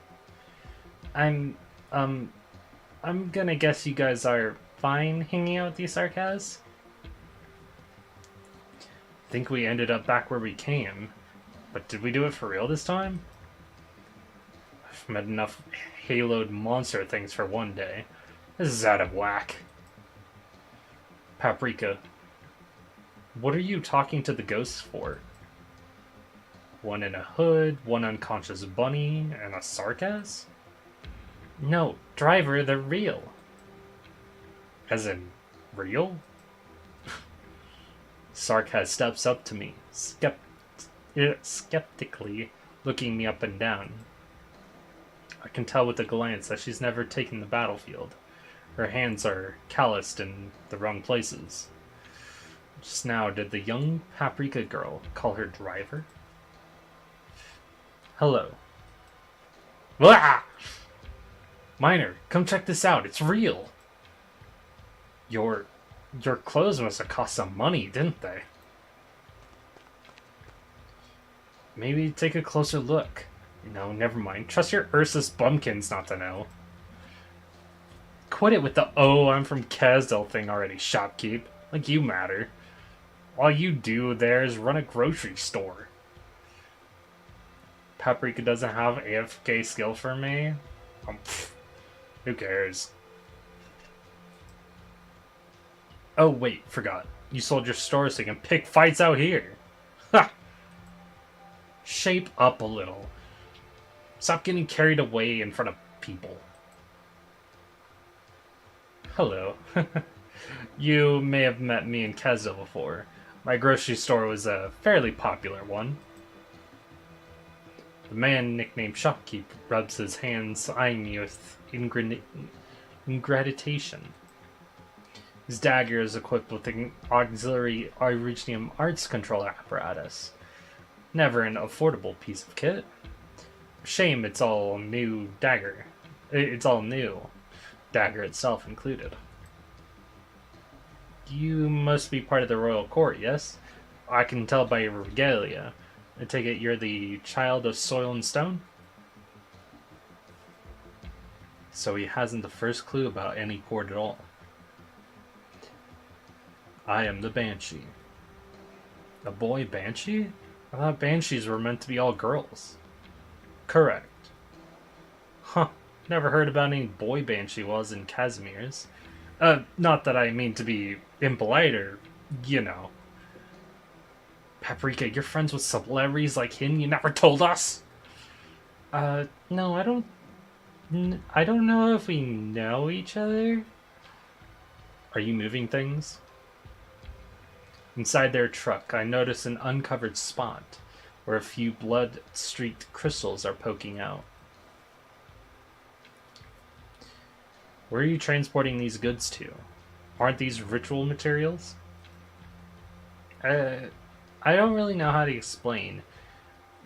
I'm gonna guess you guys are fine hanging out with these Sarkaz? think we ended up back where we came. But did we do it for real this time? I've met enough haloed monster things for one day. This is out of whack. Paprika. What are you talking to the ghosts for? One in a hood, one unconscious bunny, and a Sarkaz? No, driver, they're real. As in, real? Sarkaz steps up to me, skeptically looking me up and down. I can tell with a glance that she's never taken the battlefield. Her hands are calloused in the wrong places. Just now, did the young Paprika girl call her driver? Hello. Blah! Miner, come check this out. It's real. Your clothes must have cost some money, didn't they? Maybe take a closer look. No, never mind. Trust your Ursus bumpkins not to know. Quit it with the "oh, I'm from Kasdale" thing already, shopkeep. Like you matter. All you do there is run a grocery store. Paprika doesn't have AFK skill for me? Who cares? Oh wait, forgot. You sold your store so you can pick fights out here. Ha! Shape up a little. Stop getting carried away in front of people. Hello. You may have met me in Kasdale before. My grocery store was a fairly popular one. The man nicknamed Shopkeep rubs his hands, eyeing me with ingratitude. His dagger is equipped with an auxiliary Irunium arts control apparatus. Never an affordable piece of kit. Shame it's all new dagger. It's all new. Dagger itself included. You must be part of the royal court, yes? I can tell by your regalia. I take it you're the child of soil and stone? So he hasn't the first clue about any court at all. I am the Banshee. A boy Banshee? I thought Banshees were meant to be all girls. Correct. Huh. Never heard about any boy Banshee while I was in Casimir's. Not that I mean to be impolite or, you know. Paprika, you're friends with celebrities like him? You never told us? No, I don't know if we know each other. Are you moving things? Inside their truck, I notice an uncovered spot where a few blood-streaked crystals are poking out. Where are you transporting these goods to? Aren't these ritual materials? I don't really know how to explain.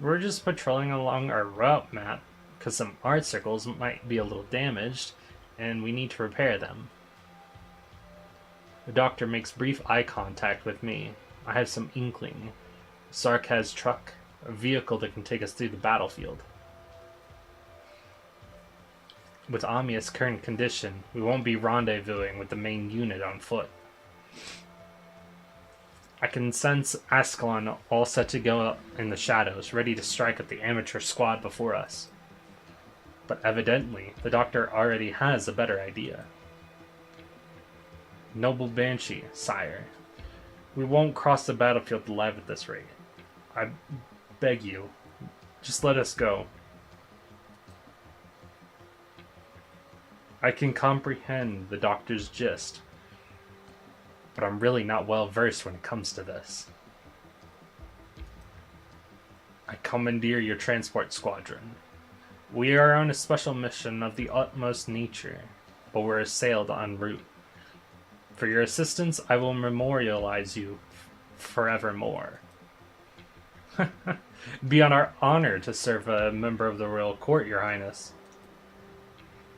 We're just patrolling along our route map because some art circles might be a little damaged and we need to repair them. The doctor makes brief eye contact with me. I have some inkling. Sarkaz's truck, a vehicle that can take us through the battlefield. With Amia's current condition, we won't be rendezvousing with the main unit on foot. I can sense Ascalon all set to go up in the shadows, ready to strike at the amateur squad before us. But evidently, the doctor already has a better idea. Noble Banshee, sire. We won't cross the battlefield alive at this rate. I beg you, just let us go. I can comprehend the doctor's gist, but I'm really not well versed when it comes to this. I commandeer your transport squadron. We are on a special mission of the utmost nature, but we're assailed en route. For your assistance, I will memorialize you forevermore. Be on our honor to serve a member of the royal court, your highness.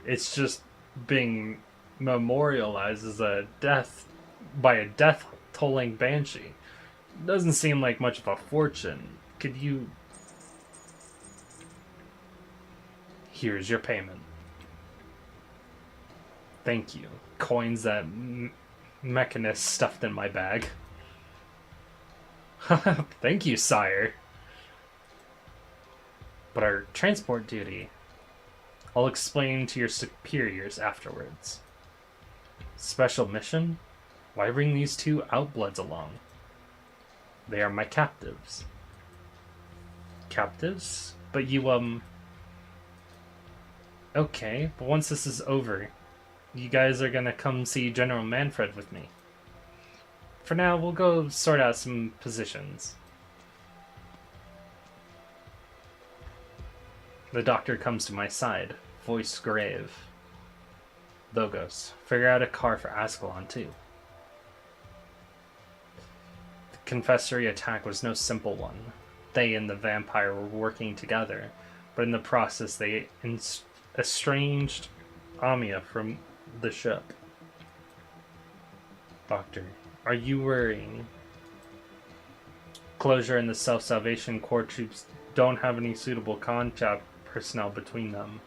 It's just being memorialized as a death by a death-tolling banshee. Doesn't seem like much of a fortune. Could you... Here's your payment. Thank you. Coins that Mechanist stuffed in my bag. Thank you, sire. But our transport duty, I'll explain to your superiors afterwards. Special mission? Why bring these two outbloods along? They are my captives. Captives? But you, Okay, but once this is over, you guys are gonna come see General Manfred with me. For now, we'll go sort out some positions. The doctor comes to my side, voice grave. Logos, figure out a car for Ascalon, too. The confessory attack was no simple one. They and the vampire were working together, but in the process they estranged Amia from the ship. Doctor, are you worrying? Closure and the Self-Salvation Corps troops don't have any suitable contact personnel between them.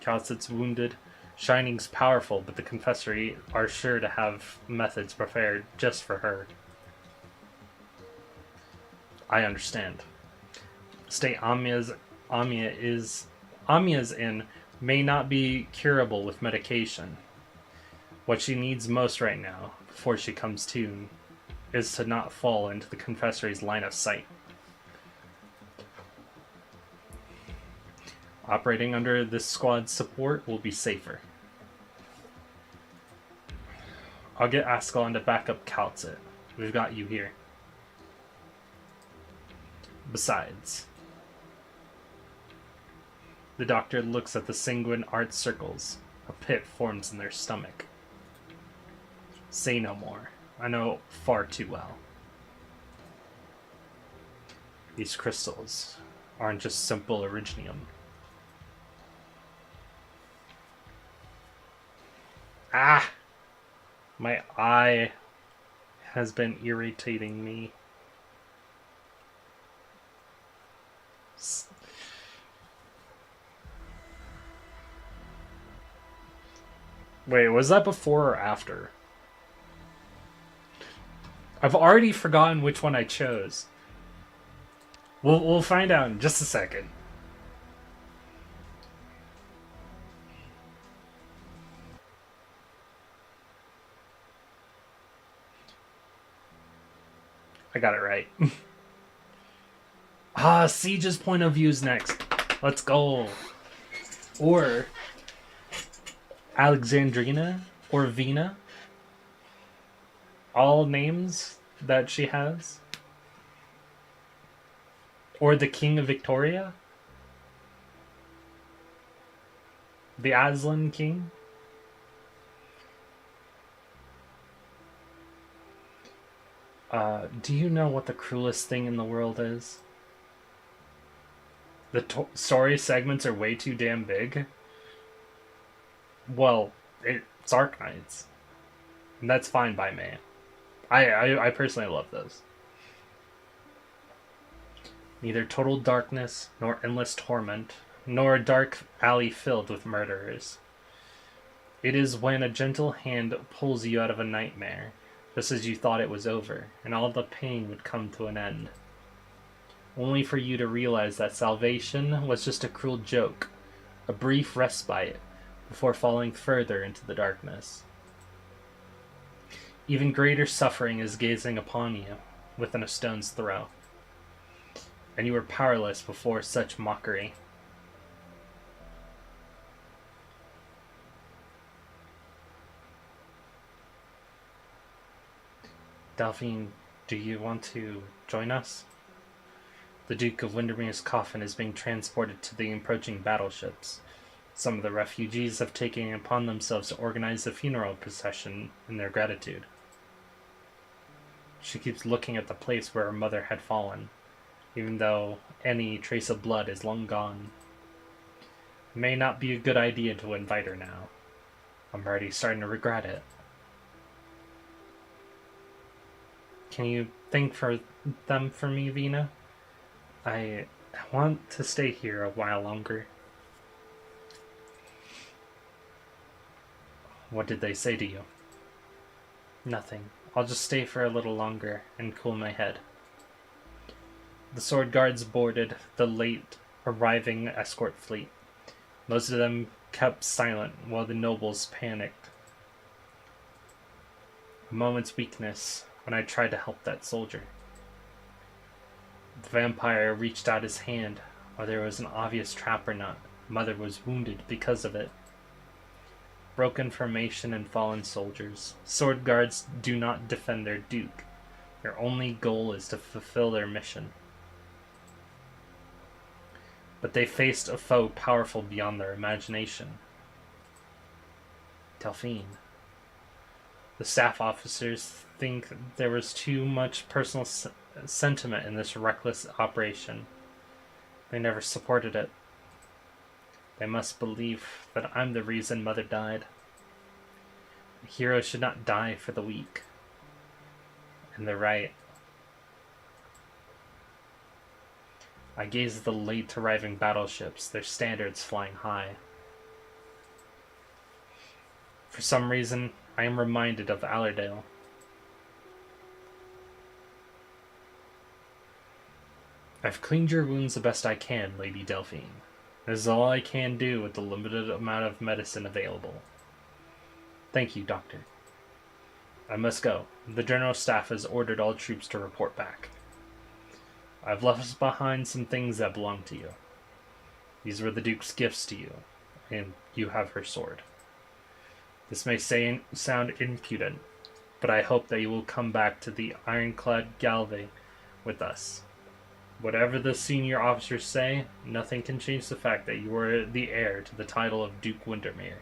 Calcit's wounded. Shining's powerful, but the Confessory are sure to have methods prepared just for her. I understand. State Amia's in may not be curable with medication. What she needs most right now, before she comes to, is to not fall into the Confessory's line of sight. Operating under this squad's support will be safer. I'll get Ascalon to back up Calcit. We've got you here. Besides, the doctor looks at the sanguine art circles. A pit forms in their stomach. Say no more. I know far too well. These crystals aren't just simple originium. Ah! My eye has been irritating me. Wait, was that before or after? I've already forgotten which one I chose. We'll find out in just a second. I got it right. Siege's point of view is next. Let's go. Or Alexandrina or Vina. All names that she has. Or the King of Victoria. The Aslan King. Do you know what the cruelest thing in the world is? The story segments are way too damn big. Well, it's Arknights. And that's fine by me. I personally love those. Neither total darkness, nor endless torment, nor a dark alley filled with murderers. It is when a gentle hand pulls you out of a nightmare, just as you thought it was over, and all the pain would come to an end. Only for you to realize that salvation was just a cruel joke, a brief respite, before falling further into the darkness. Even greater suffering is gazing upon you, within a stone's throw. And you were powerless before such mockery. Delphine, do you want to join us? The Duke of Windermere's coffin is being transported to the approaching battleships. Some of the refugees have taken it upon themselves to organize a funeral procession in their gratitude. She keeps looking at the place where her mother had fallen, even though any trace of blood is long gone. It may not be a good idea to invite her now. I'm already starting to regret it. Can you think for them for me, Vina? I want to stay here a while longer. What did they say to you? Nothing. I'll just stay for a little longer and cool my head. The sword guards boarded the late arriving escort fleet. Most of them kept silent while the nobles panicked. A moment's weakness when I tried to help that soldier. The vampire reached out his hand while there was an obvious trap or not. Mother was wounded because of it. Broken formation and fallen soldiers. Sword guards do not defend their duke. Their only goal is to fulfill their mission. But they faced a foe powerful beyond their imagination. Delphine. The staff officers think there was too much personal sentiment in this reckless operation. They never supported it. They must believe that I'm the reason Mother died. A hero should not die for the weak. And they're right. I gaze at the late arriving battleships, their standards flying high. For some reason, I am reminded of Allerdale. I've cleaned your wounds the best I can, Lady Delphine. This is all I can do with the limited amount of medicine available. Thank you, Doctor. I must go. The General Staff has ordered all troops to report back. I've left behind some things that belong to you. These were the Duke's gifts to you, and you have her sword. This may sound impudent, but I hope that you will come back to the ironclad Galway with us. Whatever the senior officers say, nothing can change the fact that you are the heir to the title of Duke Windermere.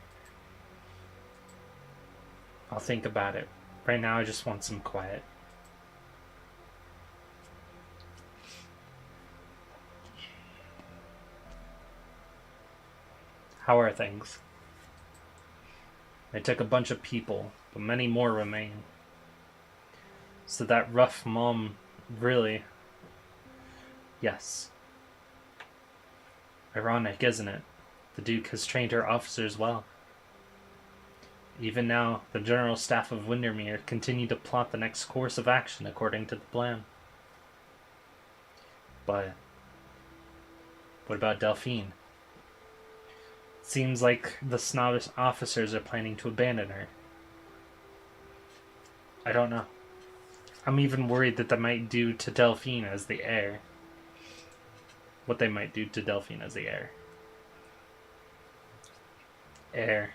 I'll think about it. Right now I just want some quiet. How are things? I took a bunch of people, but many more remain. So that rough mom really... Yes. Ironic, isn't it? The Duke has trained her officers well. Even now, the General Staff of Windermere continue to plot the next course of action according to the plan. But what about Delphine? It seems like the snobbish officers are planning to abandon her. I don't know. I'm even worried that they might do to Delphine as the heir. What they might do to Delphine as the heir. Heir.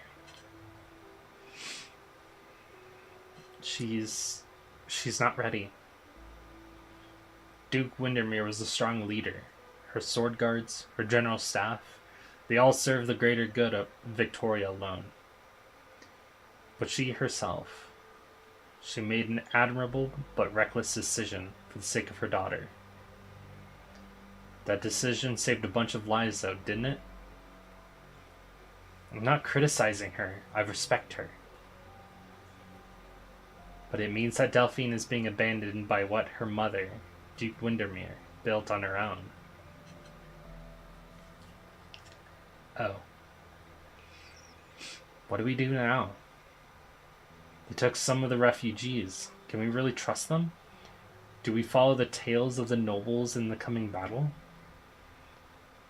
She's not ready. Duke Windermere was a strong leader. Her sword guards, her general staff, they all serve the greater good of Victoria alone. But she herself, she made an admirable but reckless decision for the sake of her daughter. That decision saved a bunch of lives though, didn't it? I'm not criticizing her, I respect her. But it means that Delphine is being abandoned by what her mother, Duke Windermere, built on her own. Oh. What do we do now? They took some of the refugees. Can we really trust them? Do we follow the tales of the nobles in the coming battle?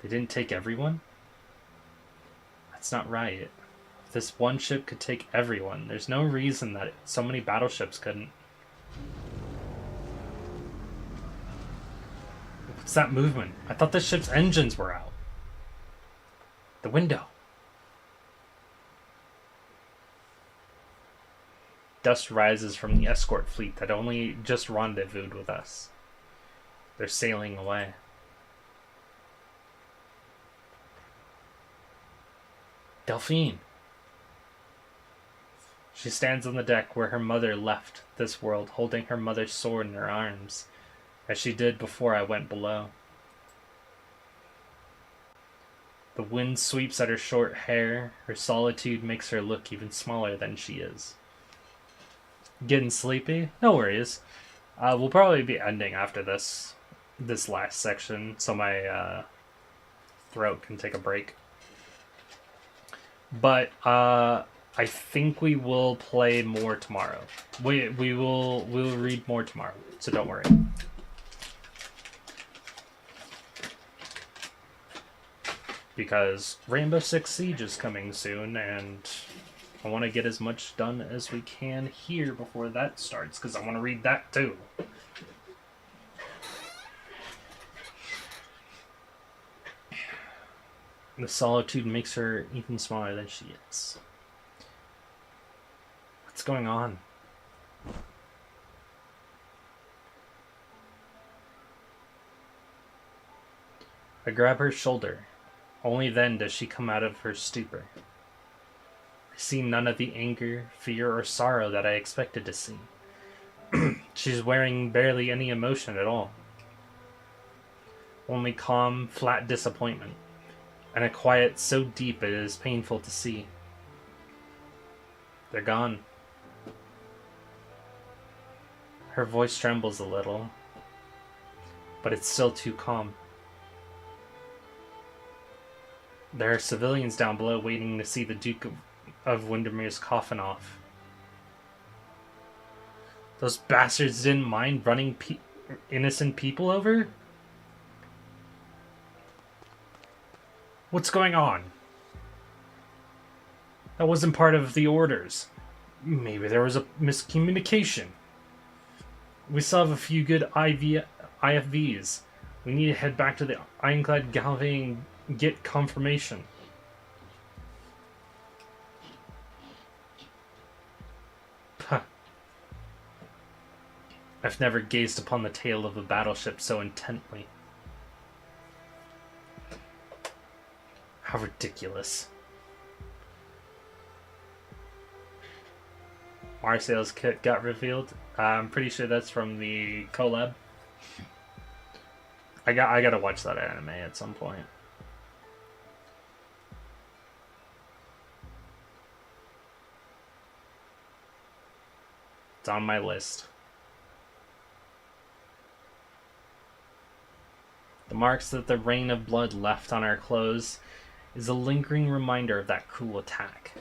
They didn't take everyone? That's not right. If this one ship could take everyone, there's no reason that so many battleships couldn't. What's that movement? I thought the ship's engines were out. The window. Dust rises from the escort fleet that only just rendezvoused with us. They're sailing away. Delphine. She stands on the deck where her mother left this world, holding her mother's sword in her arms, as she did before I went below. The wind sweeps at her short hair. Her solitude makes her look even smaller than she is. Getting sleepy? No worries. We'll probably be ending after this last section, so my throat can take a break. But I think we will play more tomorrow. We'll read more tomorrow, so don't worry. because Rainbow Six Siege is coming soon, and I want to get as much done as we can here before that starts, because I want to read that too. The solitude makes her even smaller than she is. What's going on? I grab her shoulder. Only then does she come out of her stupor. I see none of the anger, fear, or sorrow that I expected to see. She's wearing barely any emotion at all. Only calm, flat disappointment, and a quiet so deep it is painful to see. They're gone. Her voice trembles a little, but it's still too calm. There are civilians down below waiting to see the Duke of Windermere's coffin off. Those bastards didn't mind running innocent people over? What's going on? That wasn't part of the orders. Maybe there was a miscommunication. We still have a few good IFVs. We need to head back to the Ironclad Galway and get confirmation. Puh. I've never gazed upon the tail of a battleship so intently. How ridiculous. Marseille's kit got revealed. I'm pretty sure that's from the collab. I gotta watch that anime at some point. It's on my list. The marks that the rain of blood left on our clothes is a lingering reminder of that cruel attack.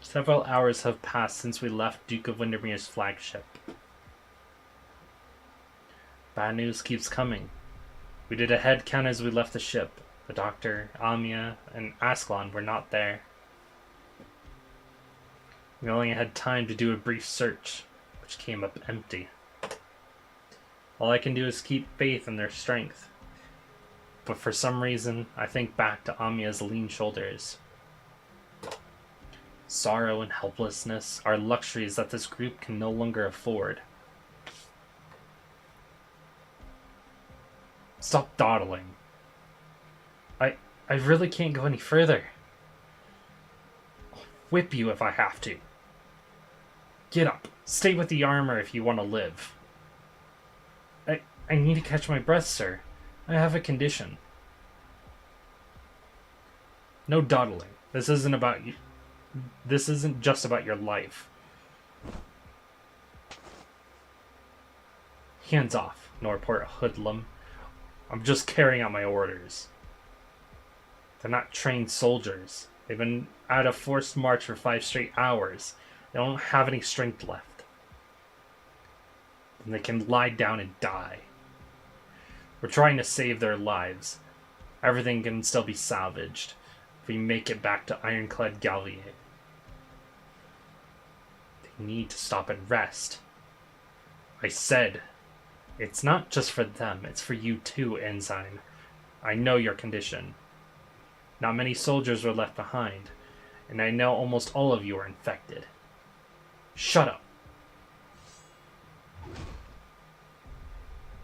Several hours have passed since we left Duke of Windermere's flagship. Bad news keeps coming. We did a head count as we left the ship. The doctor, Amia, and Ascalon were not there. We only had time to do a brief search, which came up empty. All I can do is keep faith in their strength. But for some reason, I think back to Amia's lean shoulders. Sorrow and helplessness are luxuries that this group can no longer afford. Stop dawdling. I really can't go any further. I'll whip you if I have to. Get up. Stay with the armor if you want to live. I need to catch my breath, sir. I have a condition. No dawdling. This isn't about you. This isn't just about your life. Hands off, Norport hoodlum. I'm just carrying out my orders. They're not trained soldiers. They've been at a forced march for 5 straight hours. They don't have any strength left. And they can lie down and die. We're trying to save their lives. Everything can still be salvaged if we make it back to Ironclad Galway. They need to stop and rest. I said, it's not just for them, it's for you too, Ensign. I know your condition. Not many soldiers were left behind, and I know almost all of you are infected. Shut up.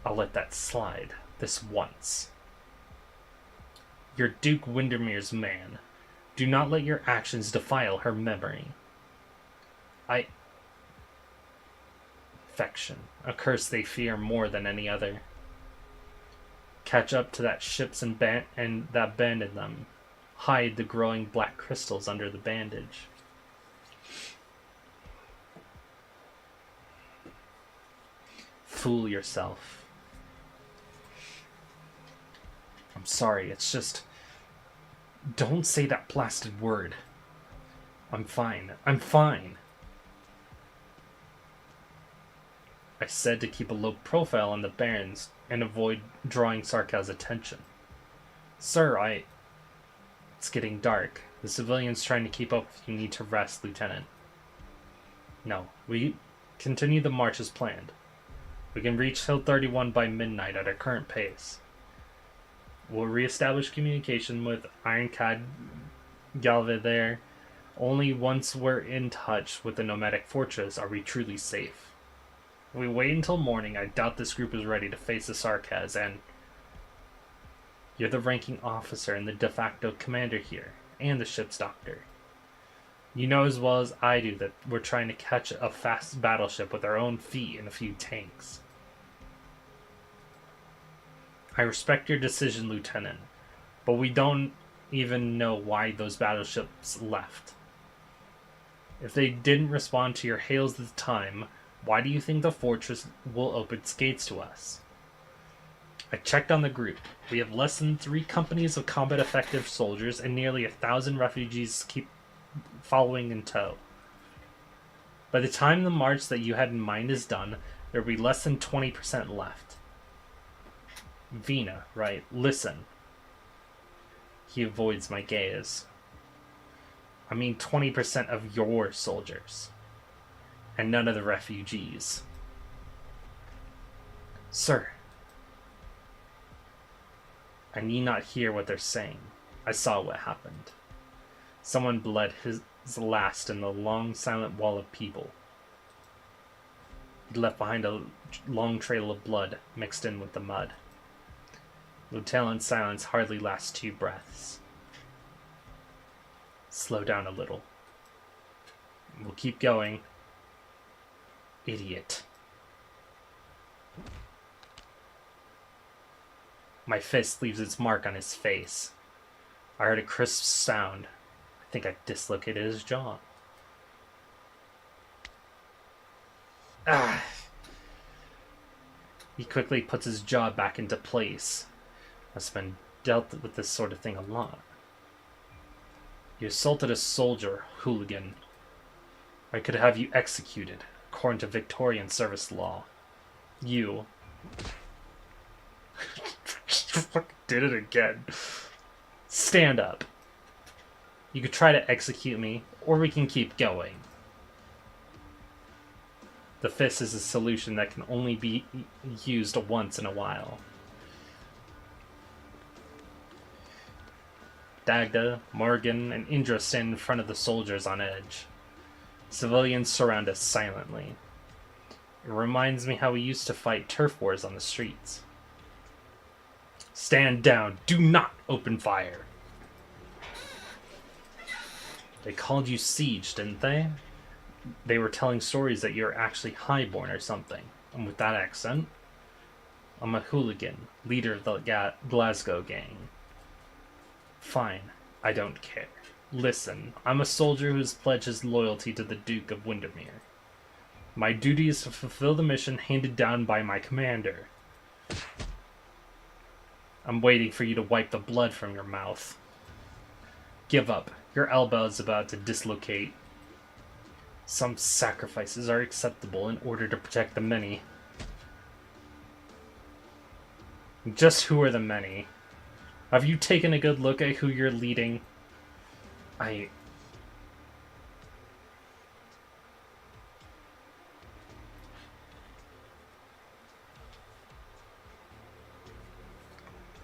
I'll let that slide, this once. You're Duke Windermere's man. Do not let your actions defile her memory. Infection, a curse they fear more than any other. Catch up to that ships and that abandon them. Hide the growing black crystals under the bandage. Fool yourself. I'm sorry, it's just... Don't say that blasted word. I'm fine. I'm fine. I said to keep a low profile on the Barons and avoid drawing Sarkal's attention. Sir, It's getting dark. The civilians trying to keep up with you need to rest, Lieutenant. No, we continue the march as planned. We can reach Hill 31 by midnight at our current pace. We'll reestablish communication with Ironclad Galva there. Only once we're in touch with the nomadic fortress are we truly safe. If we wait until morning, I doubt this group is ready to face the Sarkaz, and you're the ranking officer and the de facto commander here, and the ship's doctor. You know as well as I do that we're trying to catch a fast battleship with our own feet and a few tanks. I respect your decision, Lieutenant, but we don't even know why those battleships left. If they didn't respond to your hails at the time, why do you think the fortress will open its gates to us? I checked on the group. We have less than 3 companies of combat-effective soldiers and nearly 1,000 refugees keep following in tow. By the time the march that you had in mind is done, there will be less than 20% left. Vina, right, listen. He avoids my gaze. I mean 20% of your soldiers. And none of the refugees. Sir, I need not hear what they're saying. I saw what happened. Someone bled his last in the long, silent wall of people. He left behind a long trail of blood mixed in with the mud. Lieutenant's silence hardly lasts 2 breaths. Slow down a little. We'll keep going. Idiot. My fist leaves its mark on his face. I heard a crisp sound. I think I dislocated his jaw. Ah! He quickly puts his jaw back into place. I've been dealt with this sort of thing a lot. You assaulted a soldier, hooligan. I could have you executed, according to Victorian service law. You... did it again. Stand up. You could try to execute me, or we can keep going. The fist is a solution that can only be used once in a while. Dagda, Morgan, and Indra stand in front of the soldiers on edge. Civilians surround us silently. It reminds me how we used to fight turf wars on the streets. Stand down. Do not open fire. They called you Siege, didn't they? They were telling stories that you're actually highborn or something. And with that accent, I'm a hooligan, leader of the Glasgow gang. Fine, I don't care. Listen, I'm a soldier who has pledged his loyalty to the Duke of Windermere. My duty is to fulfill the mission handed down by my commander. I'm waiting for you to wipe the blood from your mouth. Give up. Your elbow is about to dislocate. Some sacrifices are acceptable in order to protect the many. Just who are the many? Have you taken a good look at who you're leading?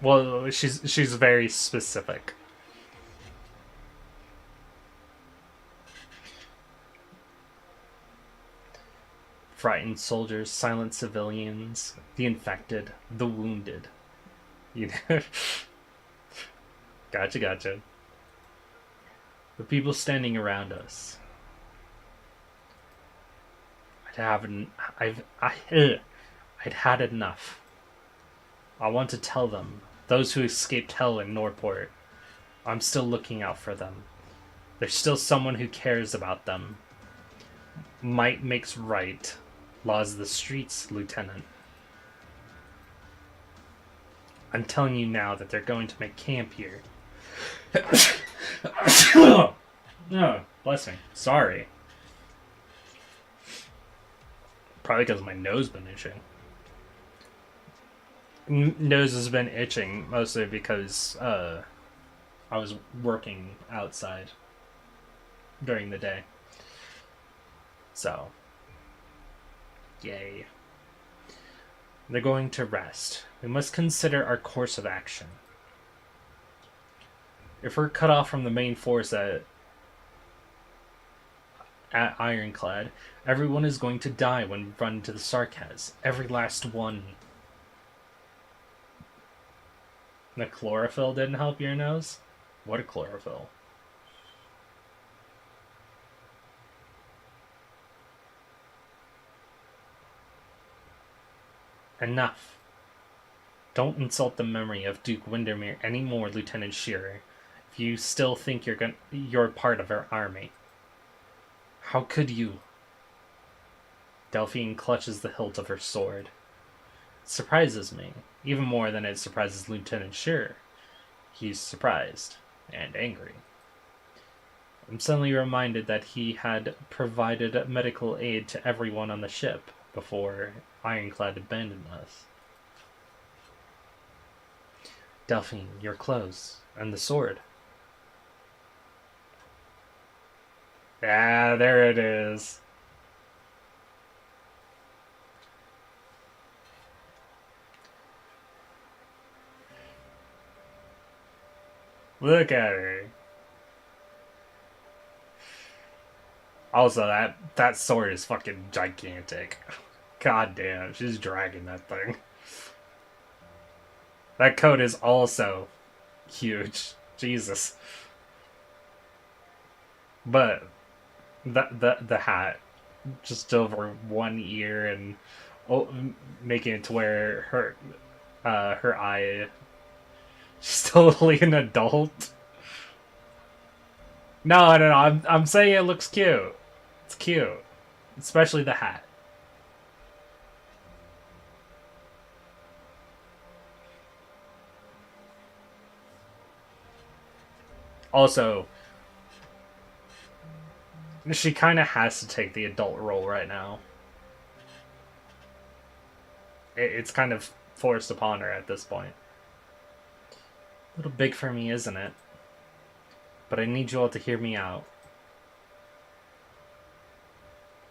Well, she's very specific. Frightened soldiers, silent civilians, the infected, the wounded. You know? Gotcha. The people standing around us. I'd had enough. I want to tell them, those who escaped hell in Norport, I'm still looking out for them. There's still someone who cares about them. Might makes right. Laws of the streets, Lieutenant. I'm telling you now that they're going to make camp here. Oh, bless me. Sorry. Probably because my nose been itching. nose has been itching, mostly because I was working outside during the day. So, yay. They're going to rest. We must consider our course of action. If we're cut off from the main force at Ironclad, everyone is going to die when we run into the Sarkaz. Every last one. The chlorophyll didn't help your nose? What a chlorophyll. Enough. Don't insult the memory of Duke Windermere anymore, Lieutenant Shearer, if you still think you're part of our army. How could you? Delphine clutches the hilt of her sword. It surprises me, even more than it surprises Lieutenant Shearer. He's surprised and angry. I'm suddenly reminded that he had provided medical aid to everyone on the ship before Ironclad abandoned us. Delphine, your clothes, and the sword. Ah, there it is. Look at her. Also, that sword is fucking gigantic. God damn, she's dragging that thing. That coat is also huge. Jesus. But the hat, just over one ear and making it to where her eye, she's totally an adult. No, I'm saying it looks cute. It's cute, especially the hat. Also, she kind of has to take the adult role right now. It's kind of forced upon her at this point. A little big for me, isn't it? But I need you all to hear me out.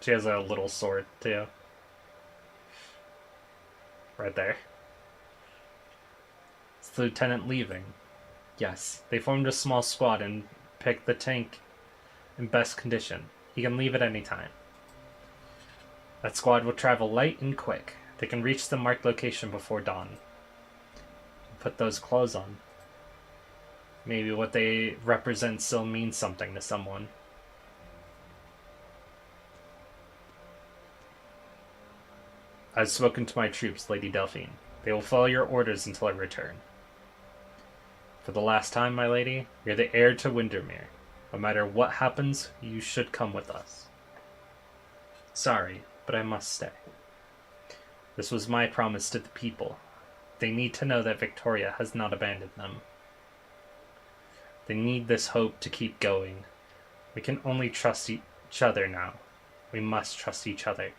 She has a little sword, too. Right there. It's the lieutenant leaving. Yes, they formed a small squad and picked the tank in best condition. He can leave at any time. That squad will travel light and quick. They can reach the marked location before dawn. Put those clothes on. Maybe what they represent still means something to someone. I've spoken to my troops, Lady Delphine. They will follow your orders until I return. For the last time, my lady, you're the heir to Windermere. No matter what happens, you should come with us. Sorry, but I must stay. This was my promise to the people. They need to know that Victoria has not abandoned them. They need this hope to keep going. We can only trust each other now. We must trust each other.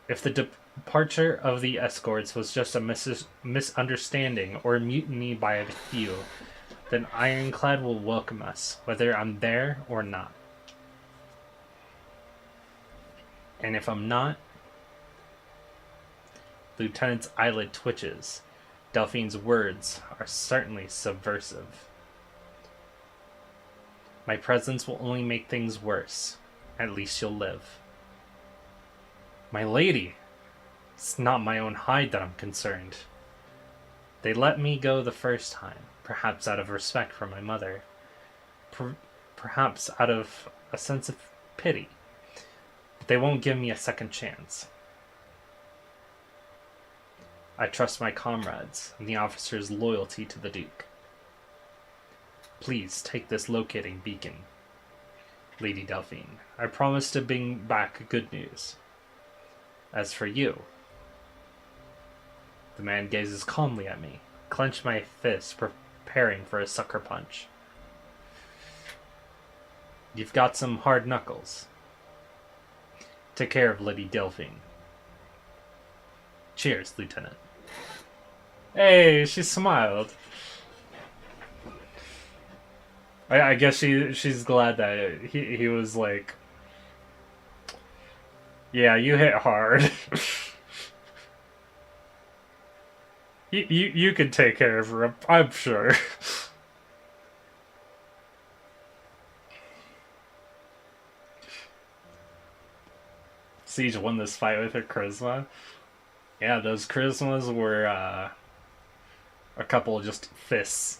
If the departure of the escorts was just a misunderstanding or a mutiny by a few, then Ironclad will welcome us, whether I'm there or not. And if I'm not... Lieutenant's eyelid twitches. Delphine's words are certainly subversive. My presence will only make things worse. At least you'll live. My lady! It's not my own hide that I'm concerned. They let me go the first time, perhaps out of respect for my mother. Perhaps out of a sense of pity. But they won't give me a second chance. I trust my comrades and the officer's loyalty to the Duke. Please take this locating beacon, Lady Delphine. I promise to bring back good news. As for you... The man gazes calmly at me, clenched my fist, preparing for a sucker punch. You've got some hard knuckles. Take care of Lady Delphine. Cheers, Lieutenant. Hey, she smiled. I guess she's glad that he was like, yeah, you hit hard. You could take care of her, I'm sure. Siege won this fight with her charisma. Yeah, those charismas were a couple of just fists.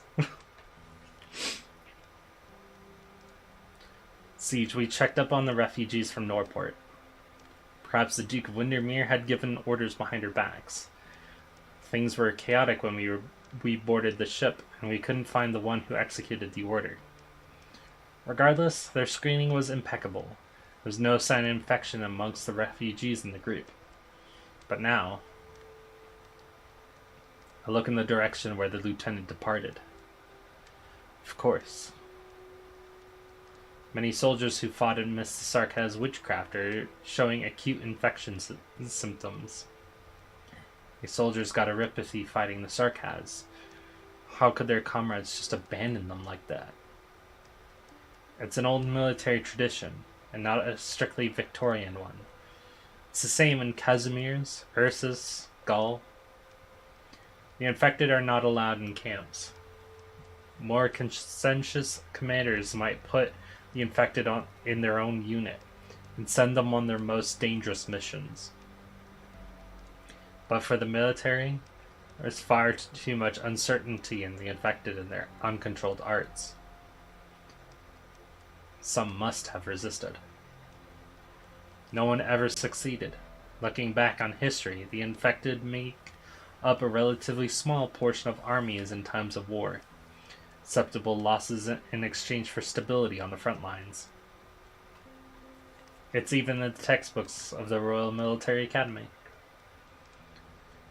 Siege, we checked up on the refugees from Norport. Perhaps the Duke of Windermere had given orders behind our backs. Things were chaotic when we boarded the ship, and we couldn't find the one who executed the order. Regardless, their screening was impeccable. There was no sign of infection amongst the refugees in the group. But now, I look in the direction where the lieutenant departed. Of course. Many soldiers who fought amidst the Sarkaz witchcraft are showing acute infection symptoms. These soldiers got a ripathy fighting the Sarkaz. How could their comrades just abandon them like that? It's an old military tradition, and not a strictly Victorian one. It's the same in Casimir's, Ursus, Gaul. The infected are not allowed in camps. More conscientious commanders might put the infected in their own unit and send them on their most dangerous missions. But for the military, there's far too much uncertainty in the infected and their uncontrolled arts. Some must have resisted. No one ever succeeded. Looking back on history, the infected make up a relatively small portion of armies in times of war, acceptable losses in exchange for stability on the front lines. It's even in the textbooks of the Royal Military Academy.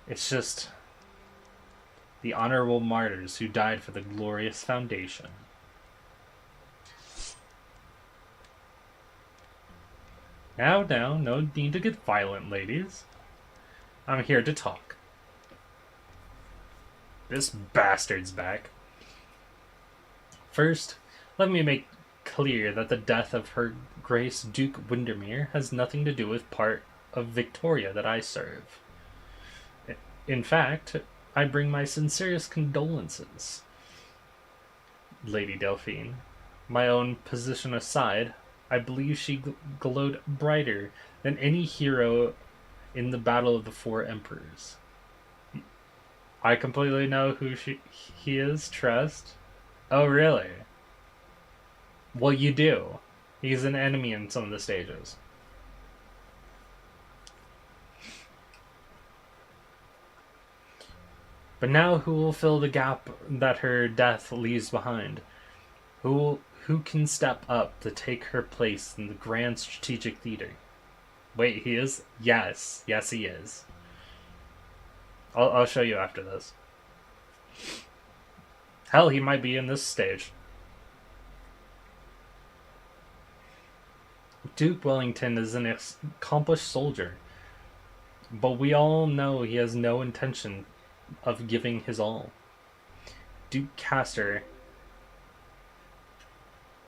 It's just the honorable martyrs who died for the glorious foundation. Now, no need to get violent, ladies. I'm here to talk. This bastard's back. First, let me make clear that the death of Her Grace Duke Windermere has nothing to do with part of Victoria that I serve. In fact, I bring my sincerest condolences. Lady Delphine, my own position aside, I believe she glowed brighter than any hero in the Battle of the Four Emperors. I completely know who he is, trust. Oh, really? Well, you do. He's an enemy in some of the stages. But now who will fill the gap that her death leaves behind? Who can step up to take her place in the grand strategic theater? Wait, he is? Yes, he is. I'll show you after this. Hell, he might be in this stage. Duke Wellington is an accomplished soldier, but we all know he has no intention of giving his all. Duke Castor.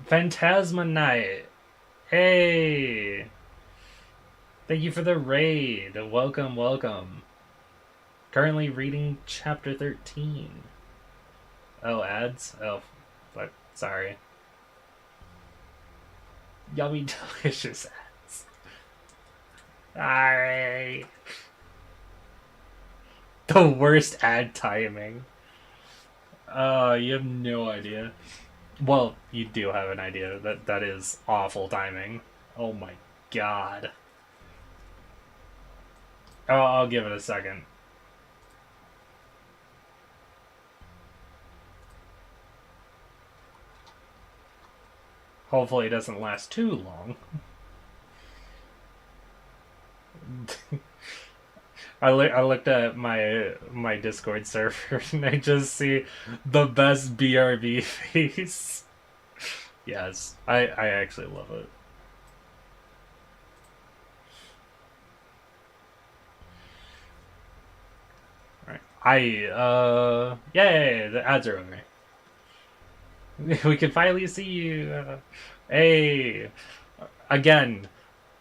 Phantasma Knight. Hey! Thank you for the raid. Welcome. Currently reading chapter 13. Oh, ads? Oh, but sorry. Yummy, delicious ads. Alright. The worst ad timing. You have no idea. Well, you do have an idea. That is awful timing. Oh my god. Oh, I'll give it a second. Hopefully it doesn't last too long. I looked at my Discord server and I just see the best BRB face. Yes, I actually love it. Alright, Yay, the ads are over. We can finally see you. Hey, again,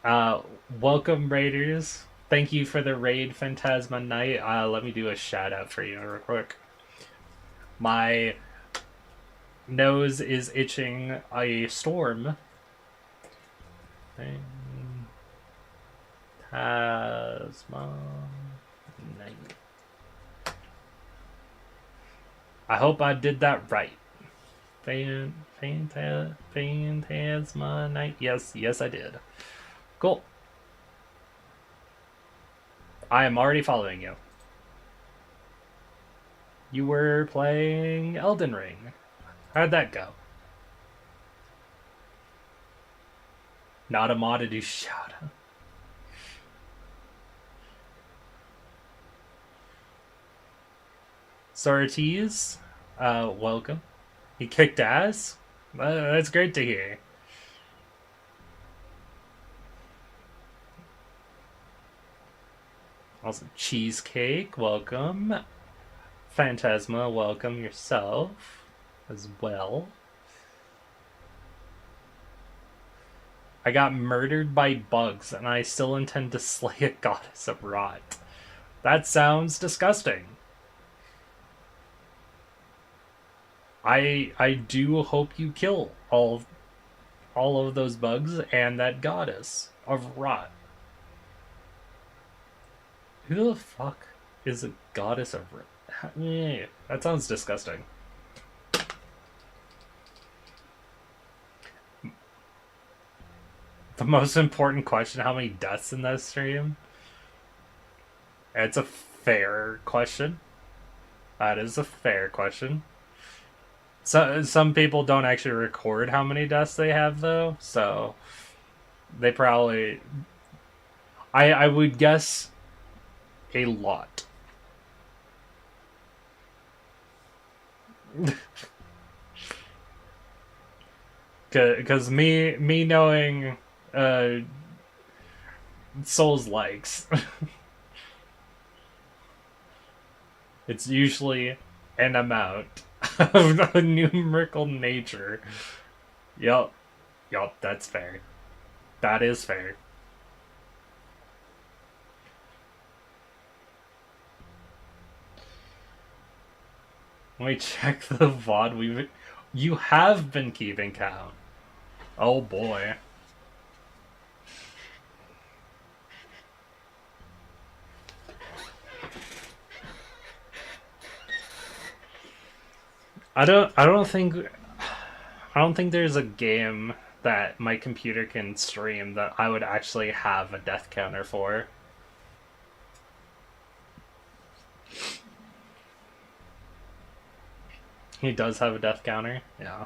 welcome raiders. Thank you for the raid, Phantasma Knight. Let me do a shout out for you real quick. My nose is itching a storm. Phantasma Knight. I hope I did that right. Phantasma Knight. Yes, I did. Cool. I am already following you. You were playing Elden Ring. How'd that go? Not a mod to do shout out. Sorties, welcome. He kicked ass? That's great to hear. Also, Cheesecake, welcome. Phantasma, welcome yourself as well. I got murdered by bugs, and I still intend to slay a goddess of rot. That sounds disgusting. I do hope you kill all of those bugs and that goddess of rot. Who the fuck is a goddess of rot? That sounds disgusting. The most important question, how many deaths in that stream? It's a fair question. That is a fair question. So, some people don't actually record how many deaths they have, though, so they probably... I would guess a lot. Because me knowing Souls likes, it's usually an amount of a numerical nature. Yup, that's fair. That is fair. Let me check the VOD you have been keeping count. Oh boy. I don't think there's a game that my computer can stream that I would actually have a death counter for. He does have a death counter, yeah.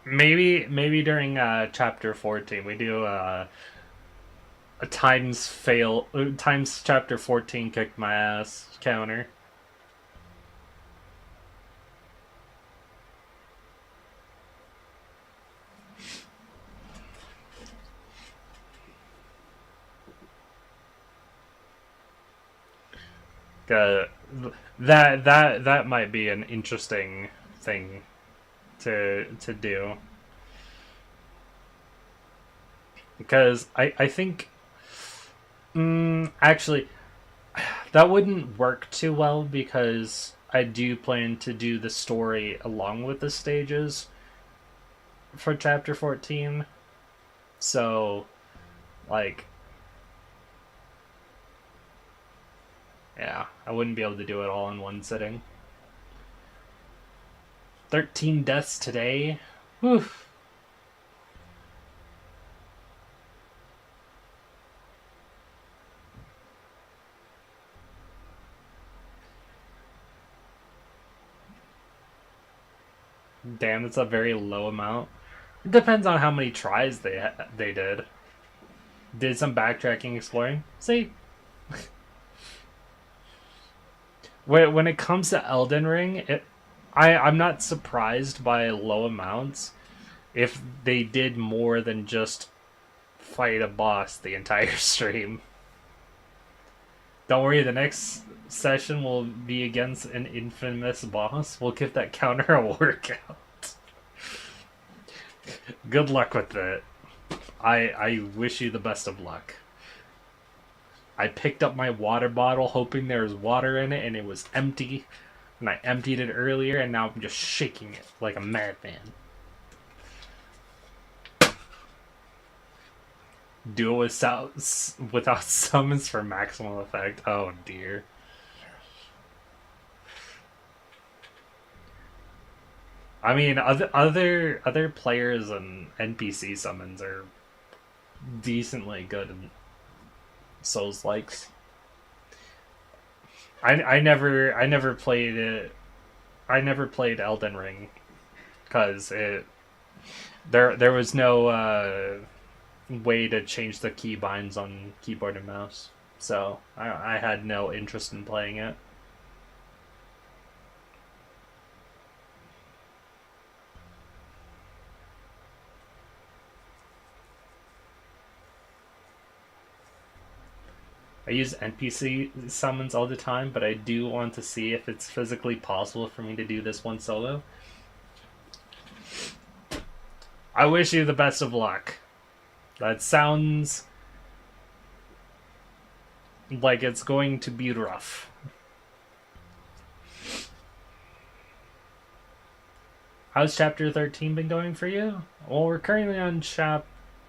Maybe during chapter 14 we do a times chapter 14 kicked my ass counter. That might be an interesting thing to do, because I think actually that wouldn't work too well, because I do plan to do the story along with the stages for chapter 14, so like yeah, I wouldn't be able to do it all in one sitting. 13 deaths today. Whew. Damn, that's a very low amount. It depends on how many tries they did. Did some backtracking exploring. See? when it comes to Elden Ring, I'm not surprised by low amounts if they did more than just fight a boss the entire stream. Don't worry, the next session will be against an infamous boss. We'll give that counter a workout. Good luck with it. I wish you the best of luck. I picked up my water bottle hoping there was water in it, and it was empty. And I emptied it earlier, and now I'm just shaking it like a madman. Do it without summons for maximum effect. Oh dear. I mean, other players and NPC summons are decently good in Souls likes. I never played it. I never played Elden Ring because there was no way to change the keybinds on keyboard and mouse, so I had no interest in playing it. I use NPC summons all the time, but I do want to see if it's physically possible for me to do this one solo. I wish you the best of luck. That sounds like it's going to be rough. How's chapter 13 been going for you? Well, we're currently on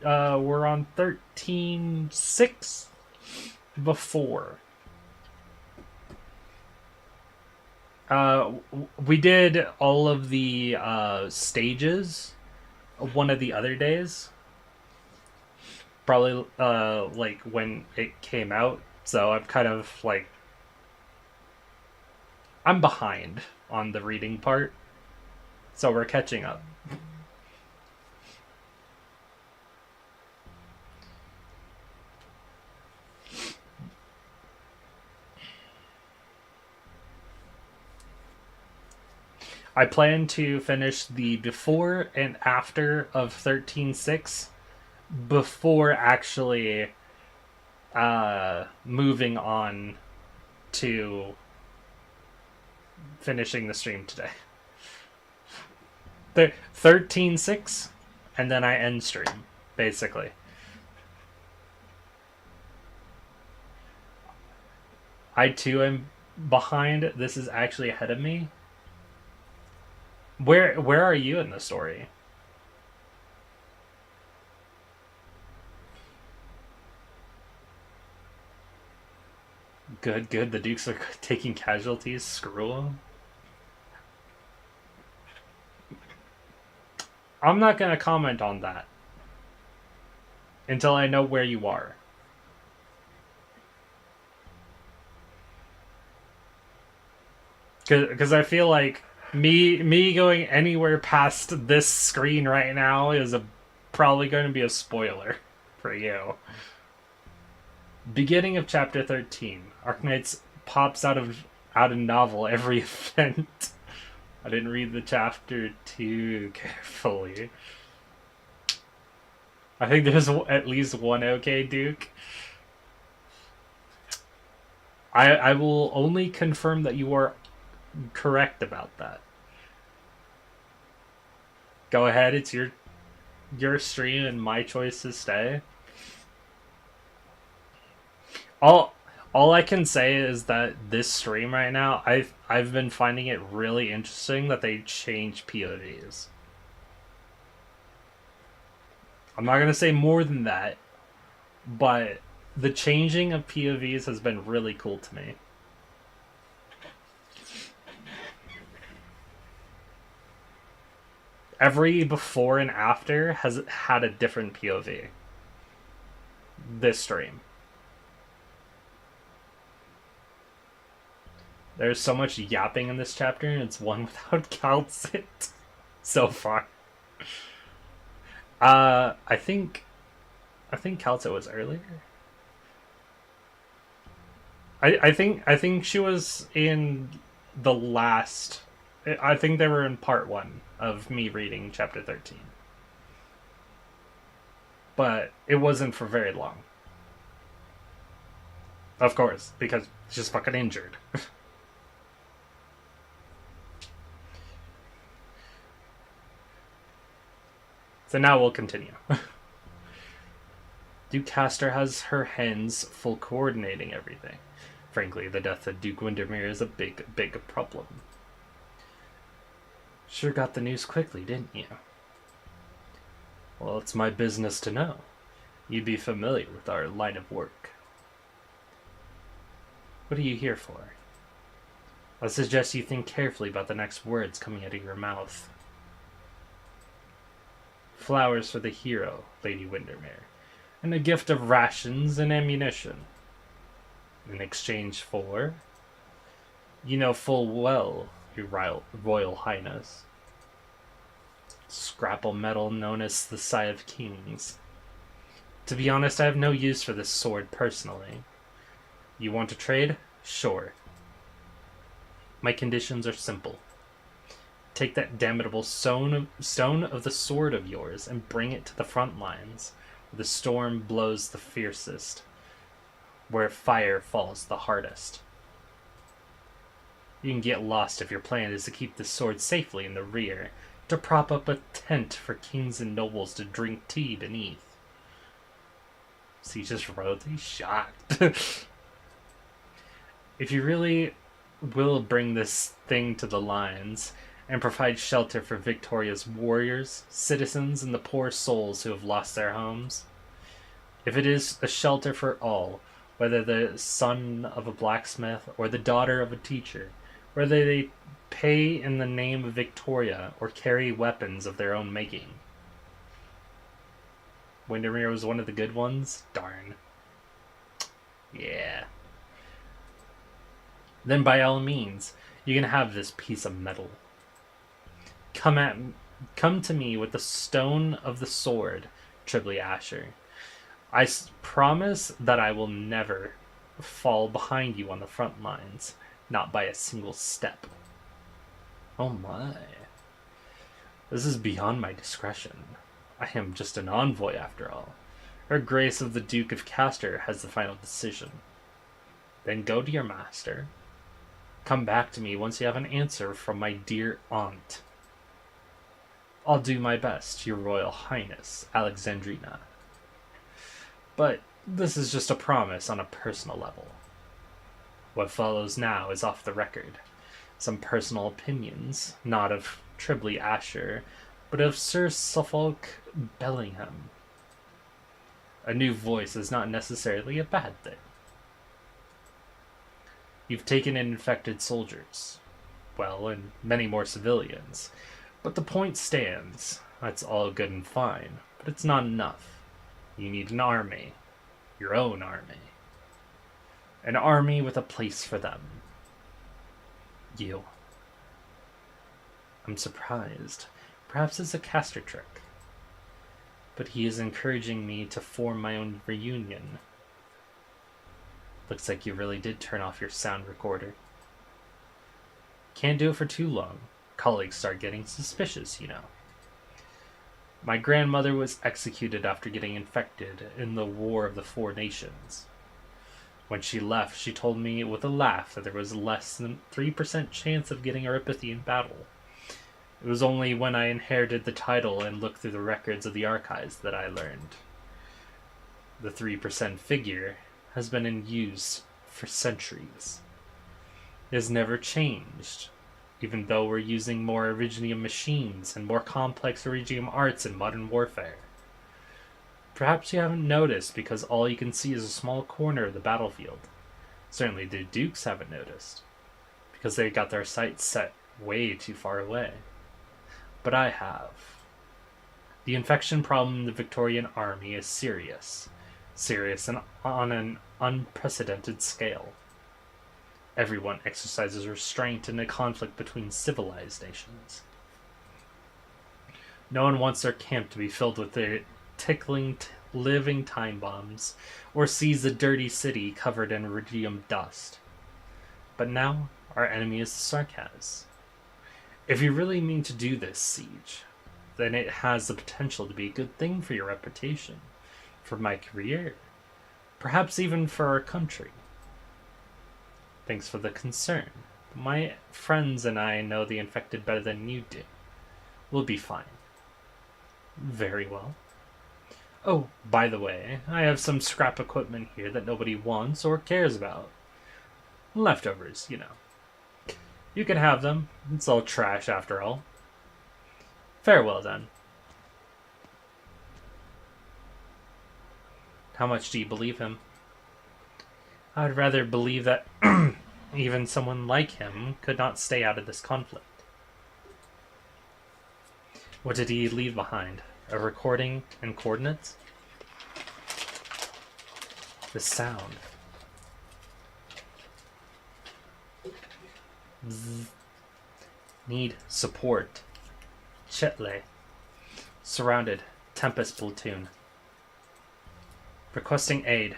we're on 13.6 before. We did all of the stages one of the other days. Probably like when it came out, so I'm kind of like I'm behind on the reading part, so we're catching up. I plan to finish the before and after of 13.6 before actually moving on to finishing the stream today. 13.6 and then I end stream, basically. I too am behind. This is actually ahead of me. Where are you in the story? Good. The Dukes are taking casualties. Screw them. I'm not going to comment on that until I know where you are. Because I feel like me going anywhere past this screen right now is probably going to be a spoiler for you. Beginning of chapter 13. Arknights pops out of novel every event. I didn't read the chapter too carefully. I think there's at least one okay Duke. I will only confirm that you are correct about that. Go ahead, it's your stream and my choice to stay. All I can say is that this stream right now, I've been finding it really interesting that they change POVs. I'm not gonna say more than that, but the changing of POVs has been really cool to me. Every before and after has had a different POV. This stream. There's so much yapping in this chapter, and it's one without Calcit so far. I think Calcit was earlier. I think she was in the last. I think they were in part 1 of me reading chapter 13, but it wasn't for very long. Of course, because she's fucking injured. So now we'll continue. Duke Castor has her hands full coordinating everything. Frankly, the death of Duke Windermere is a big, big problem. Sure got the news quickly, didn't you? Well, it's my business to know. You'd be familiar with our line of work. What are you here for? I suggest you think carefully about the next words coming out of your mouth. Flowers for the hero, Lady Windermere, and a gift of rations and ammunition. In exchange for... You know full well, your Royal Highness. Scrapple metal known as the Sigh of Kings. To be honest, I have no use for this sword personally. You want to trade? Sure. My conditions are simple. Take that damnable stone of the sword of yours and bring it to the front lines, where the storm blows the fiercest, where fire falls the hardest. You can get lost if your plan is to keep the sword safely in the rear, to prop up a tent for kings and nobles to drink tea beneath. See, just wrote, he's shocked. If you really will bring this thing to the lines and provide shelter for Victoria's warriors, citizens, and the poor souls who have lost their homes, if it is a shelter for all, whether the son of a blacksmith or the daughter of a teacher, whether they pay in the name of Victoria or carry weapons of their own making. Windermere was one of the good ones? Darn. Yeah. Then by all means, you can have this piece of metal. Come to me with the stone of the sword, Tribly Asher. I promise that I will never fall behind you on the front lines, not by a single step. Oh my. This is beyond my discretion. I am just an envoy after all. Her Grace of the Duke of Castor has the final decision. Then go to your master. Come back to me once you have an answer from my dear aunt. I'll do my best, Your Royal Highness, Alexandrina. But this is just a promise on a personal level. What follows now is off the record. Some personal opinions, not of Tribly Asher, but of Sir Suffolk Bellingham. A new voice is not necessarily a bad thing. You've taken in infected soldiers. Well, and many more civilians. But the point stands. That's all good and fine. But it's not enough. You need an army. Your own army. An army with a place for them. You. I'm surprised. Perhaps it's a Castor trick. But he is encouraging me to form my own reunion. Looks like you really did turn off your sound recorder. Can't do it for too long. Colleagues start getting suspicious, you know. My grandmother was executed after getting infected in the War of the Four Nations. When she left, she told me with a laugh that there was less than 3% chance of getting Aripathy in battle. It was only when I inherited the title and looked through the records of the archives that I learned. The 3% figure has been in use for centuries. It has never changed, even though we're using more Originium machines and more complex Originium arts in modern warfare. Perhaps you haven't noticed because all you can see is a small corner of the battlefield. Certainly the Dukes haven't noticed, because they got their sights set way too far away. But I have. The infection problem in the Victorian army is serious. Serious and on an unprecedented scale. Everyone exercises restraint in a conflict between civilized nations. No one wants their camp to be filled with their tickling living time bombs, or seize a dirty city covered in iridium dust. But now, our enemy is the Sarkaz. If you really mean to do this siege, then it has the potential to be a good thing for your reputation, for my career, perhaps even for our country. Thanks for the concern. My friends and I know the infected better than you do. We'll be fine. Very well. Oh, by the way, I have some scrap equipment here that nobody wants or cares about. Leftovers, you know. You can have them. It's all trash after all. Farewell, then. How much do you believe him? I'd rather believe that even someone like him could not stay out of this conflict. What did he leave behind? A recording and coordinates? The sound. Zzz. Need support. Chetle. Surrounded. Tempest platoon. Requesting aid.